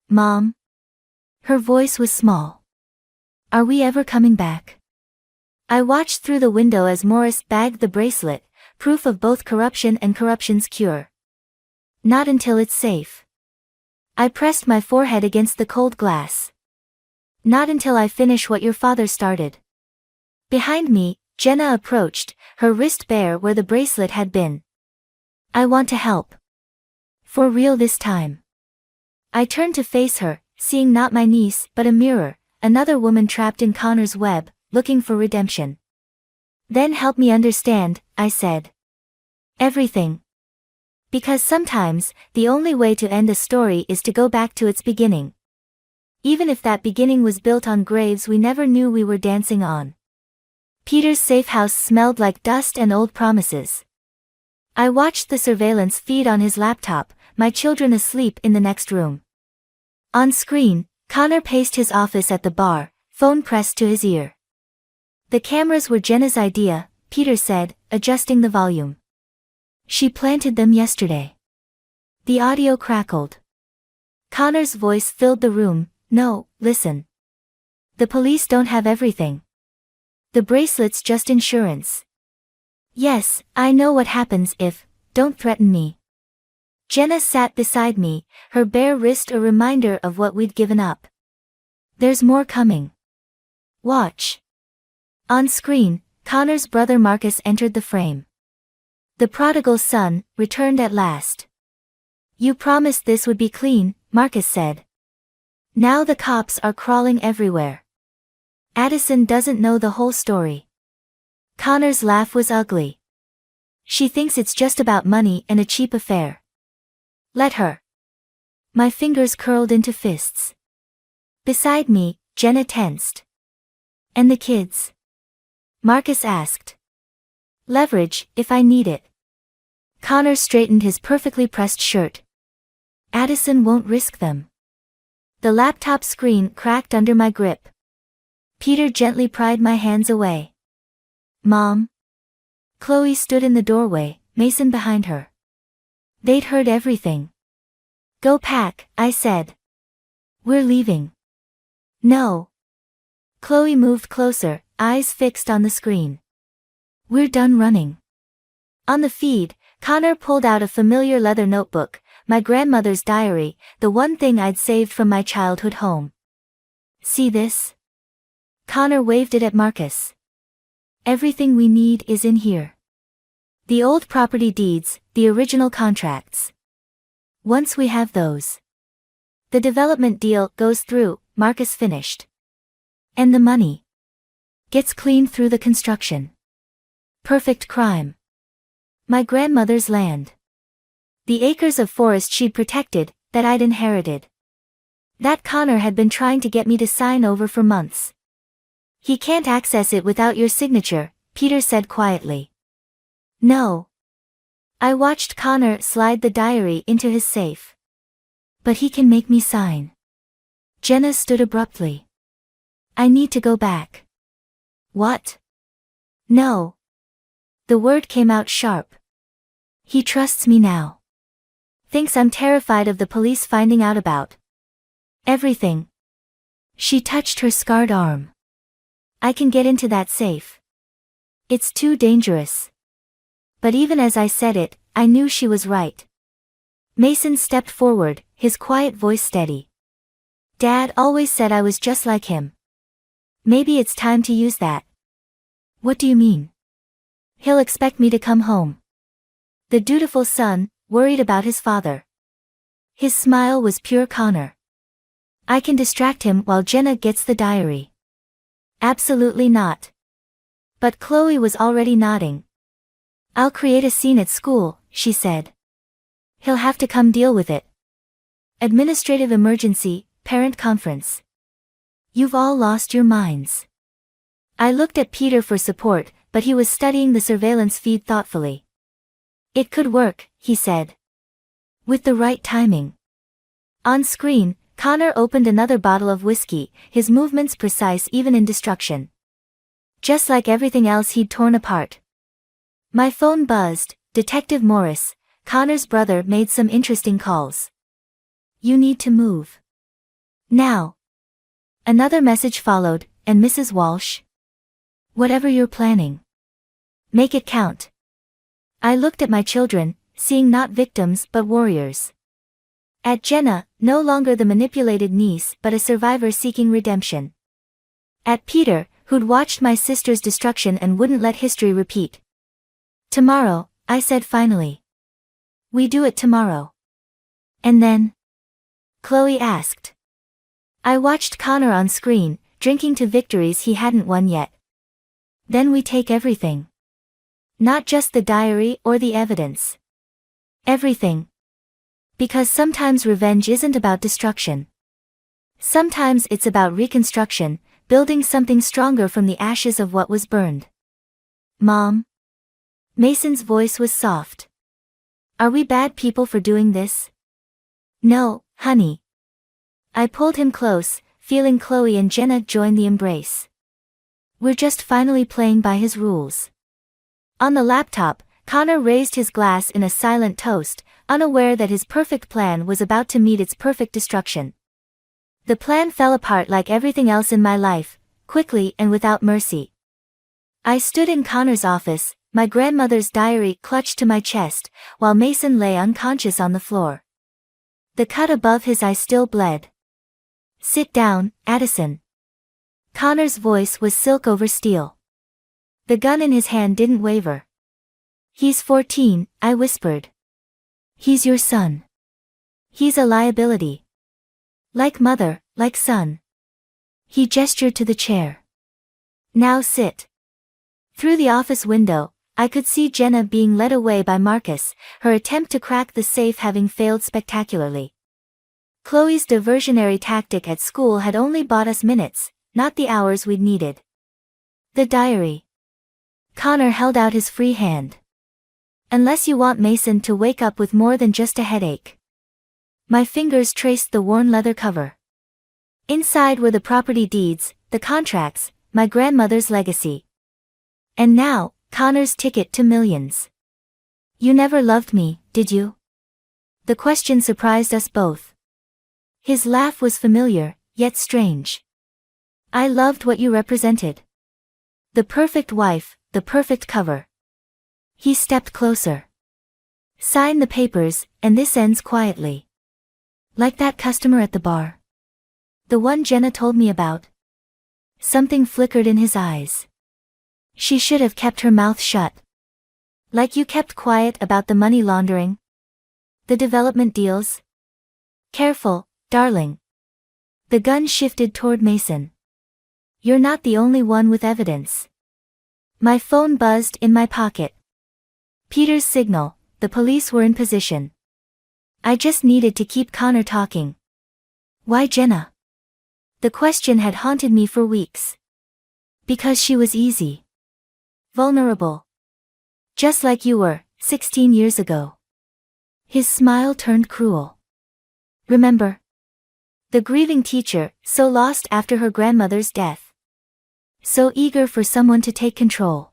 Mom? Her voice was small. Are we ever coming back? I watched through the window as Morris bagged the bracelet, proof of both corruption and corruption's cure. Not until it's safe. I pressed my forehead against the cold glass. Not until I finish what your father started. Behind me, Jenna approached, her wrist bare where the bracelet had been. I want to help. For real this time. I turned to face her, seeing not my niece but a mirror, another woman trapped in Connor's web, looking for redemption. Then help me understand, I said. Everything. Because sometimes, the only way to end a story is to go back to its beginning. Even if that beginning was built on graves we never knew we were dancing on. Peter's safe house smelled like dust and old promises. I watched the surveillance feed on his laptop, my children asleep in the next room. On screen, Connor paced his office at the bar, phone pressed to his ear. The cameras were Jenna's idea, Peter said, adjusting the volume. She planted them yesterday. The audio crackled. Connor's voice filled the room. No, listen. The police don't have everything. The bracelet's just insurance. Yes, I know what happens if, don't threaten me. Jenna sat beside me, her bare wrist a reminder of what we'd given up. There's more coming. Watch. On screen, Connor's brother Marcus entered the frame. The prodigal son returned at last. You promised this would be clean, Marcus said. Now the cops are crawling everywhere. Addison doesn't know the whole story. Connor's laugh was ugly. She thinks it's just about money and a cheap affair. Let her. My fingers curled into fists. Beside me, Jenna tensed. And the kids? Marcus asked. Leverage, if I need it. Connor straightened his perfectly pressed shirt. Addison won't risk them. The laptop screen cracked under my grip. Peter gently pried my hands away. Mom? Chloe stood in the doorway, Mason behind her. They'd heard everything. Go pack, I said. We're leaving. No. Chloe moved closer, eyes fixed on the screen. We're done running. On the feed, Connor pulled out a familiar leather notebook, my grandmother's diary, the one thing I'd saved from my childhood home. See this? Connor waved it at Marcus. Everything we need is in here. The old property deeds, the original contracts. Once we have those, the development deal goes through, Marcus finished. And the money gets cleaned through the construction. Perfect crime. My grandmother's land. The acres of forest she'd protected, that I'd inherited. That Connor had been trying to get me to sign over for months. He can't access it without your signature, Peter said quietly. No. I watched Connor slide the diary into his safe. But he can make me sign. Jenna stood abruptly. I need to go back. What? No. The word came out sharp. He trusts me now. Thinks I'm terrified of the police finding out about everything. She touched her scarred arm. I can get into that safe. It's too dangerous. But even as I said it, I knew she was right. Mason stepped forward, his quiet voice steady. Dad always said I was just like him. Maybe it's time to use that. What do you mean? He'll expect me to come home. The dutiful son, worried about his father. His smile was pure Connor. I can distract him while Jenna gets the diary. Absolutely not. But Chloe was already nodding. I'll create a scene at school, she said. He'll have to come deal with it. Administrative emergency, parent conference. You've all lost your minds. I looked at Peter for support, but he was studying the surveillance feed thoughtfully. It could work, he said. With the right timing. On screen, Connor opened another bottle of whiskey, his movements precise even in destruction. Just like everything else he'd torn apart. My phone buzzed. Detective Morris, Connor's brother, made some interesting calls. You need to move. Now. Another message followed, and Mrs. Walsh? Whatever you're planning. Make it count. I looked at my children, seeing not victims but warriors. At Jenna, no longer the manipulated niece but a survivor seeking redemption. At Peter, who'd watched my sister's destruction and wouldn't let history repeat. Tomorrow, I said finally. We do it tomorrow. And then? Chloe asked. I watched Connor on screen, drinking to victories he hadn't won yet. Then we take everything. Not just the diary or the evidence. Everything. Because sometimes revenge isn't about destruction. Sometimes it's about reconstruction, building something stronger from the ashes of what was burned. Mom? Mason's voice was soft. Are we bad people for doing this? No, honey. I pulled him close, feeling Chloe and Jenna join the embrace. We're just finally playing by his rules. On the laptop, Connor raised his glass in a silent toast, unaware that his perfect plan was about to meet its perfect destruction. The plan fell apart like everything else in my life, quickly and without mercy. I stood in Connor's office, my grandmother's diary clutched to my chest, while Mason lay unconscious on the floor. The cut above his eye still bled. Sit down, Addison. Connor's voice was silk over steel. The gun in his hand didn't waver. He's 14, I whispered. He's your son. He's a liability. Like mother, like son. He gestured to the chair. Now sit. Through the office window, I could see Jenna being led away by Marcus, her attempt to crack the safe having failed spectacularly. Chloe's diversionary tactic at school had only bought us minutes, not the hours we'd needed. The diary. Connor held out his free hand. Unless you want Mason to wake up with more than just a headache. My fingers traced the worn leather cover. Inside were the property deeds, the contracts, my grandmother's legacy. And now, Connor's ticket to millions. You never loved me, did you? The question surprised us both. His laugh was familiar, yet strange. I loved what you represented. The perfect wife, the perfect cover. He stepped closer. Sign the papers, and this ends quietly. Like that customer at the bar. The one Jenna told me about. Something flickered in his eyes. She should have kept her mouth shut. Like you kept quiet about the money laundering. The development deals. Careful, darling. The gun shifted toward Mason. You're not the only one with evidence. My phone buzzed in my pocket. Peter's signal, the police were in position. I just needed to keep Connor talking. Why Jenna? The question had haunted me for weeks. Because she was easy. Vulnerable. Just like you were, 16 years ago. His smile turned cruel. Remember? The grieving teacher, so lost after her grandmother's death. So eager for someone to take control.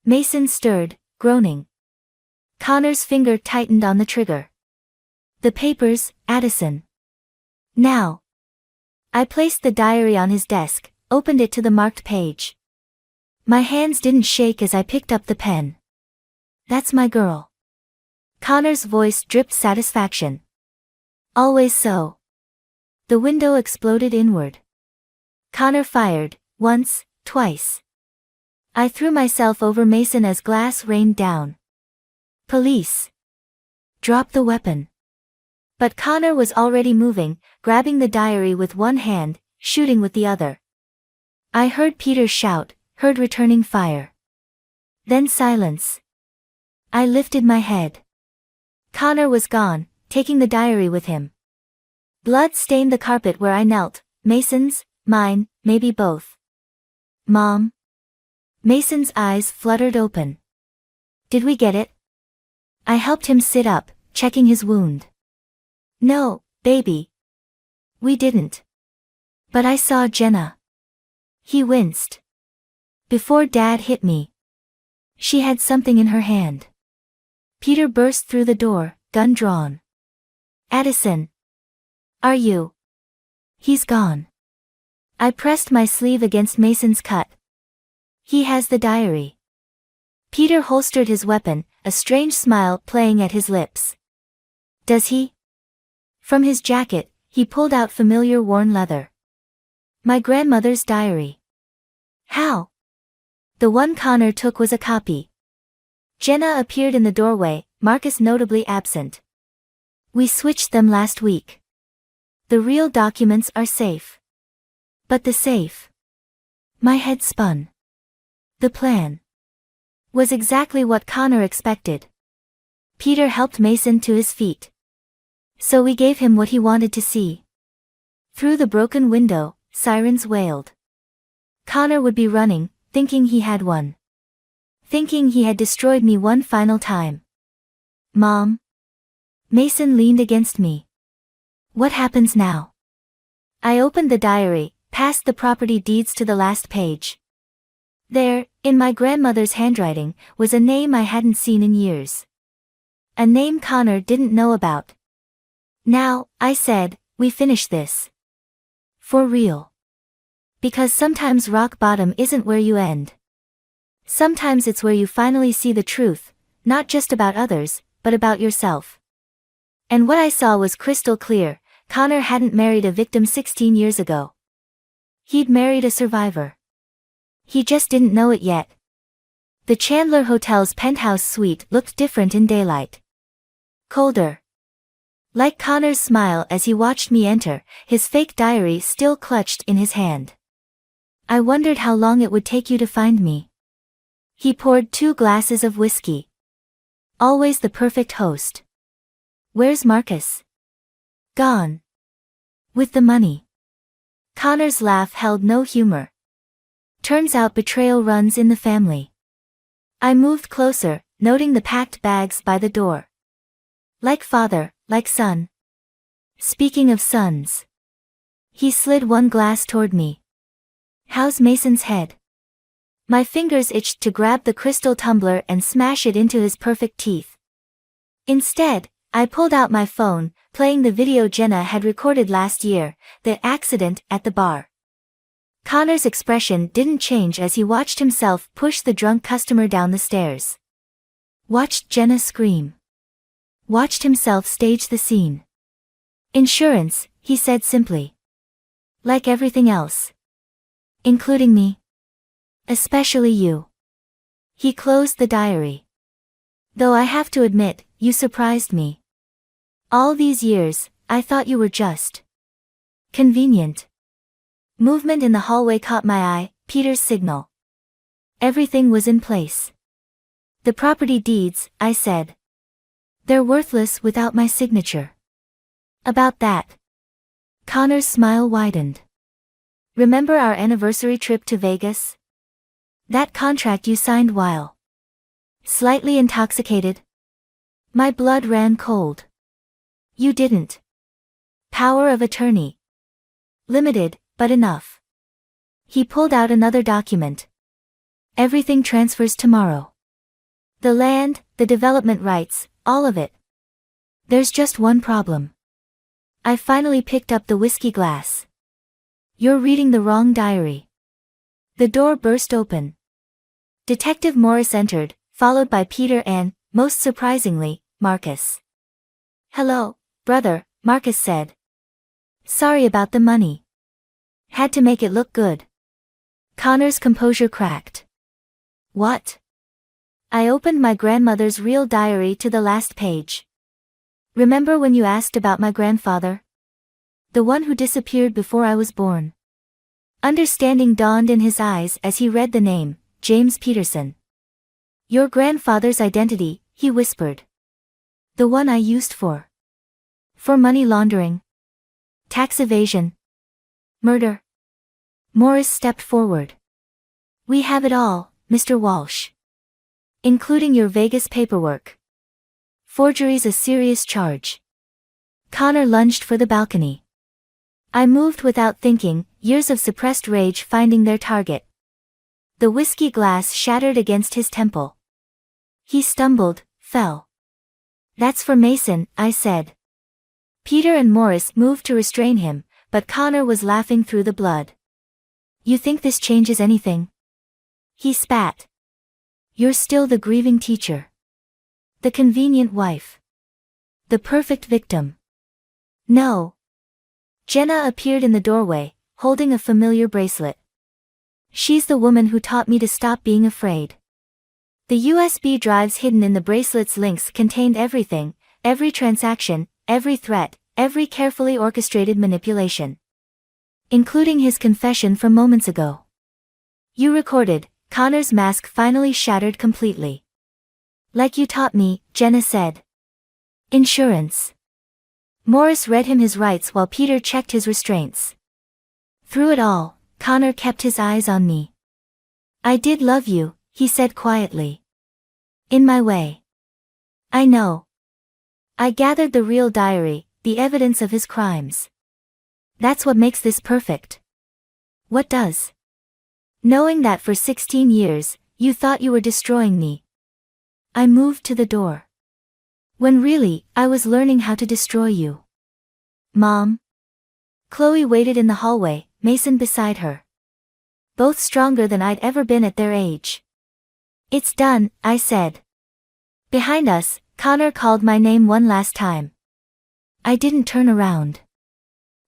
Mason stirred, groaning. Connor's finger tightened on the trigger. The papers, Addison. Now. I placed the diary on his desk, opened it to the marked page. My hands didn't shake as I picked up the pen. That's my girl. Connor's voice dripped satisfaction. Always so. The window exploded inward. Connor fired, once, twice. I threw myself over Mason as glass rained down. Police. Drop the weapon. But Connor was already moving, grabbing the diary with one hand, shooting with the other. I heard Peter shout, heard returning fire. Then silence. I lifted my head. Connor was gone, taking the diary with him. Blood stained the carpet where I knelt, Mason's, mine, maybe both. Mom? Mason's eyes fluttered open. Did we get it? I helped him sit up, checking his wound. No, baby. We didn't. But I saw Jenna. He winced. Before Dad hit me. She had something in her hand. Peter burst through the door, gun drawn. Addison. Are you? He's gone. I pressed my sleeve against Mason's cut. He has the diary. Peter holstered his weapon, a strange smile playing at his lips. Does he? From his jacket, he pulled out familiar worn leather. My grandmother's diary. How? The one Connor took was a copy. Jenna appeared in the doorway, Marcus notably absent. We switched them last week. The real documents are safe. But the safe. My head spun. The plan was exactly what Connor expected. Peter helped Mason to his feet. So we gave him what he wanted to see. Through the broken window, sirens wailed. Connor would be running, thinking he had won. Thinking he had destroyed me one final time. Mom? Mason leaned against me. What happens now? I opened the diary, passed the property deeds to the last page. There, in my grandmother's handwriting, was a name I hadn't seen in years. A name Connor didn't know about. Now, I said, we finish this. For real. Because sometimes rock bottom isn't where you end. Sometimes it's where you finally see the truth, not just about others, but about yourself. And what I saw was crystal clear. Connor hadn't married a victim 16 years ago. He'd married a survivor. He just didn't know it yet. The Chandler Hotel's penthouse suite looked different in daylight. Colder. Like Connor's smile as he watched me enter, his fake diary still clutched in his hand. I wondered how long it would take you to find me. He poured 2 glasses of whiskey. Always the perfect host. Where's Marcus? Gone. With the money. Connor's laugh held no humor. Turns out betrayal runs in the family. I moved closer, noting the packed bags by the door. Like father, like son. Speaking of sons. He slid one glass toward me. How's Mason's head? My fingers itched to grab the crystal tumbler and smash it into his perfect teeth. Instead, I pulled out my phone, playing the video Jenna had recorded last year, the accident at the bar. Connor's expression didn't change as he watched himself push the drunk customer down the stairs. Watched Jenna scream. watched himself stage the scene. Insurance, he said simply. Like everything else. Including me. Especially you. He closed the diary. Though I have to admit, you surprised me. All these years, I thought you were just convenient. Movement in the hallway caught my eye, Peter's signal. Everything was in place. The property deeds, I said. They're worthless without my signature. About that. Connor's smile widened. Remember our anniversary trip to Vegas? That contract you signed while slightly intoxicated? My blood ran cold. You didn't. Power of attorney. Limited, but enough. He pulled out another document. Everything transfers tomorrow. The land, the development rights, all of it. There's just one problem. I finally picked up the whiskey glass. You're reading the wrong diary. The door burst open. Detective Morris entered, followed by Peter and, most surprisingly, Marcus. Hello, brother, Marcus said. Sorry about the money. Had to make it look good. Connor's composure cracked. What? I opened my grandmother's real diary to the last page. Remember when you asked about my grandfather? The one who disappeared before I was born. Understanding dawned in his eyes as he read the name, James Peterson. Your grandfather's identity, he whispered. The one I used for money laundering. Tax evasion. Murder. Morris stepped forward. We have it all, Mr. Walsh. Including your Vegas paperwork. Forgery's a serious charge. Connor lunged for the balcony. I moved without thinking, years of suppressed rage finding their target. The whiskey glass shattered against his temple. He stumbled, fell. That's for Mason, I said. Peter and Morris moved to restrain him, but Connor was laughing through the blood. You think this changes anything? He spat. You're still the grieving teacher. The convenient wife. The perfect victim. No. Jenna appeared in the doorway, holding a familiar bracelet. She's the woman who taught me to stop being afraid. The USB drives hidden in the bracelet's links contained everything, every transaction, every threat, every carefully orchestrated manipulation. Including his confession from moments ago. You recorded, Connor's mask finally shattered completely. Like you taught me, Jenna said. Insurance. Morris read him his rights while Peter checked his restraints. Through it all, Connor kept his eyes on me. I did love you, he said quietly. In my way. I know. I gathered the real diary, the evidence of his crimes. That's what makes this perfect. What does? Knowing that for 16 years, you thought you were destroying me. I moved to the door. When really, I was learning how to destroy you. Mom? Chloe waited in the hallway, Mason beside her. Both stronger than I'd ever been at their age. It's done, I said. Behind us, Connor called my name one last time. I didn't turn around.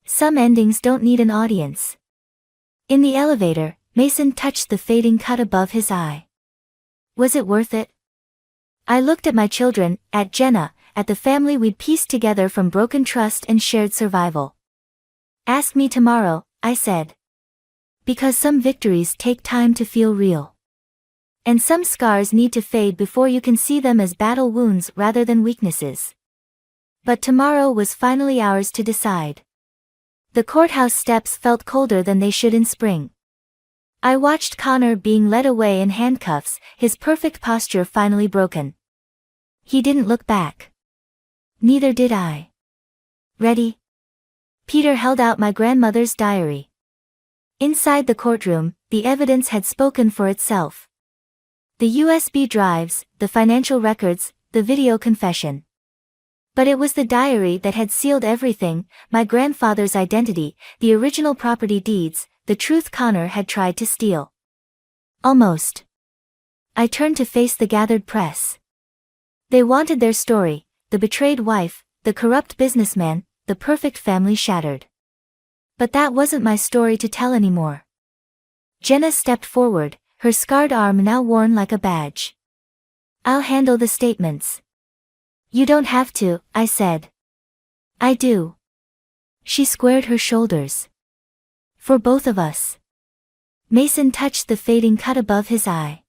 Some endings don't need an audience. In the elevator, Mason touched the fading cut above his eye. Was it worth it? I looked at my children, at Jenna, at the family we'd pieced together from broken trust and shared survival. Ask me tomorrow, I said. Because some victories take time to feel real. And some scars need to fade before you can see them as battle wounds rather than weaknesses. But tomorrow was finally ours to decide. The courthouse steps felt colder than they should in spring. I watched Connor being led away in handcuffs, his perfect posture finally broken. He didn't look back. Neither did I. Ready? Peter held out my grandmother's diary. Inside the courtroom, the evidence had spoken for itself. The USB drives, the financial records, the video confession. But it was the diary that had sealed everything, my grandfather's identity, the original property deeds, the truth Connor had tried to steal. Almost. I turned to face the gathered press. They wanted their story, the betrayed wife, the corrupt businessman, the perfect family shattered. But that wasn't my story to tell anymore. Jenna stepped forward, her scarred arm now worn like a badge. I'll handle the statements. You don't have to, I said. I do. She squared her shoulders. For both of us. Mason touched the fading cut above his eye.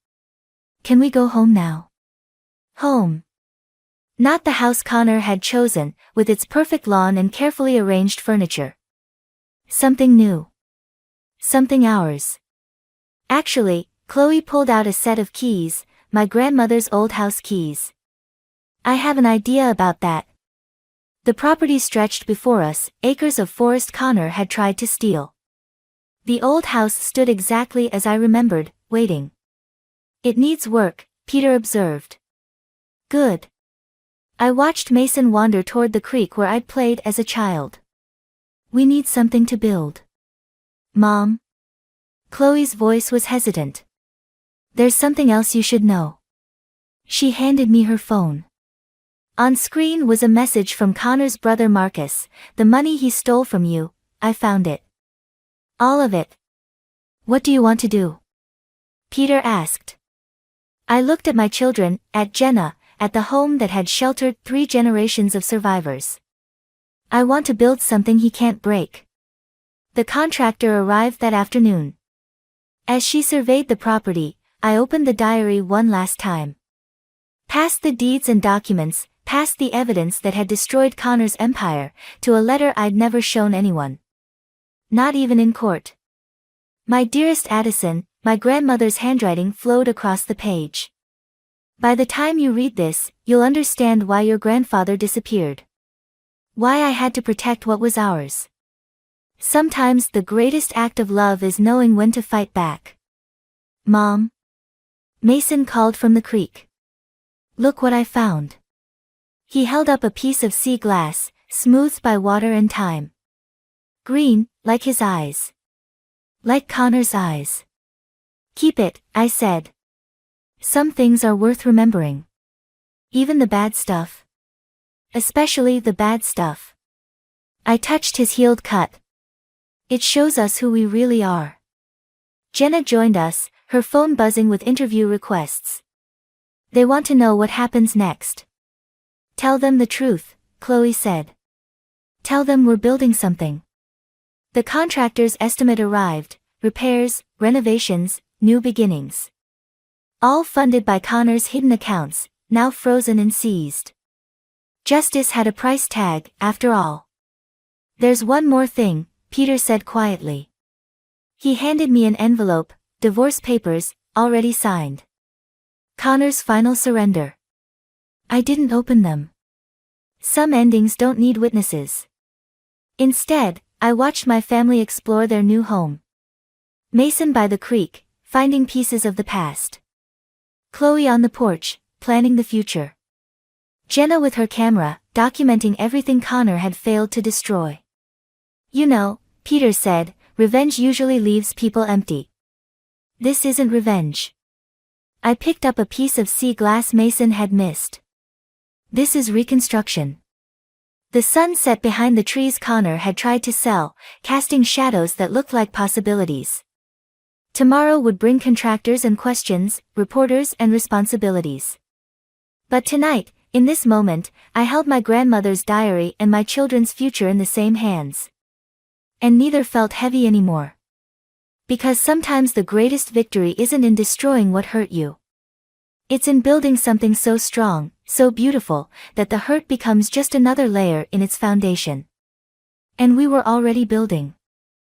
Can we go home now? Home. Not the house Connor had chosen, with its perfect lawn and carefully arranged furniture. Something new. Something ours. Actually, Chloe pulled out a set of keys, my grandmother's old house keys. I have an idea about that. The property stretched before us, acres of forest Connor had tried to steal. The old house stood exactly as I remembered, waiting. It needs work, Peter observed. Good. I watched Mason wander toward the creek where I'd played as a child. We need something to build. Mom? Chloe's voice was hesitant. There's something else you should know. She handed me her phone. On screen was a message from Connor's brother Marcus. The money he stole from you, I found it. All of it. What do you want to do? Peter asked. I looked at my children, at Jenna, at the home that had sheltered 3 generations of survivors. I want to build something he can't break. The contractor arrived that afternoon. As she surveyed the property, I opened the diary one last time. Past the deeds and documents, past the evidence that had destroyed Connor's empire, to a letter I'd never shown anyone. Not even in court. My dearest Addison, my grandmother's handwriting flowed across the page. By the time you read this, you'll understand why your grandfather disappeared. Why I had to protect what was ours. Sometimes the greatest act of love is knowing when to fight back. Mom? Mason called from the creek. Look what I found. He held up a piece of sea glass, smoothed by water and time. Green, like his eyes. Like Connor's eyes. Keep it, I said. Some things are worth remembering. Even the bad stuff. Especially the bad stuff. I touched his healed cut. It shows us who we really are. Jenna joined us, her phone buzzing with interview requests. They want to know what happens next. Tell them the truth, Chloe said. Tell them we're building something. The contractor's estimate arrived, repairs, renovations, new beginnings. All funded by Connor's hidden accounts, now frozen and seized. Justice had a price tag, after all. There's one more thing, Peter said quietly. He handed me an envelope, divorce papers, already signed. Connor's final surrender. I didn't open them. Some endings don't need witnesses. Instead, I watched my family explore their new home. Mason by the creek, finding pieces of the past. Chloe on the porch, planning the future. Jenna with her camera, documenting everything Connor had failed to destroy. You know, Peter said, revenge usually leaves people empty. This isn't revenge. I picked up a piece of sea glass Mason had missed. This is reconstruction. The sun set behind the trees Connor had tried to sell, casting shadows that looked like possibilities. Tomorrow would bring contractors and questions, reporters and responsibilities. But tonight, in this moment, I held my grandmother's diary and my children's future in the same hands. And neither felt heavy anymore. Because sometimes the greatest victory isn't in destroying what hurt you. It's in building something so strong, so beautiful, that the hurt becomes just another layer in its foundation. And we were already building.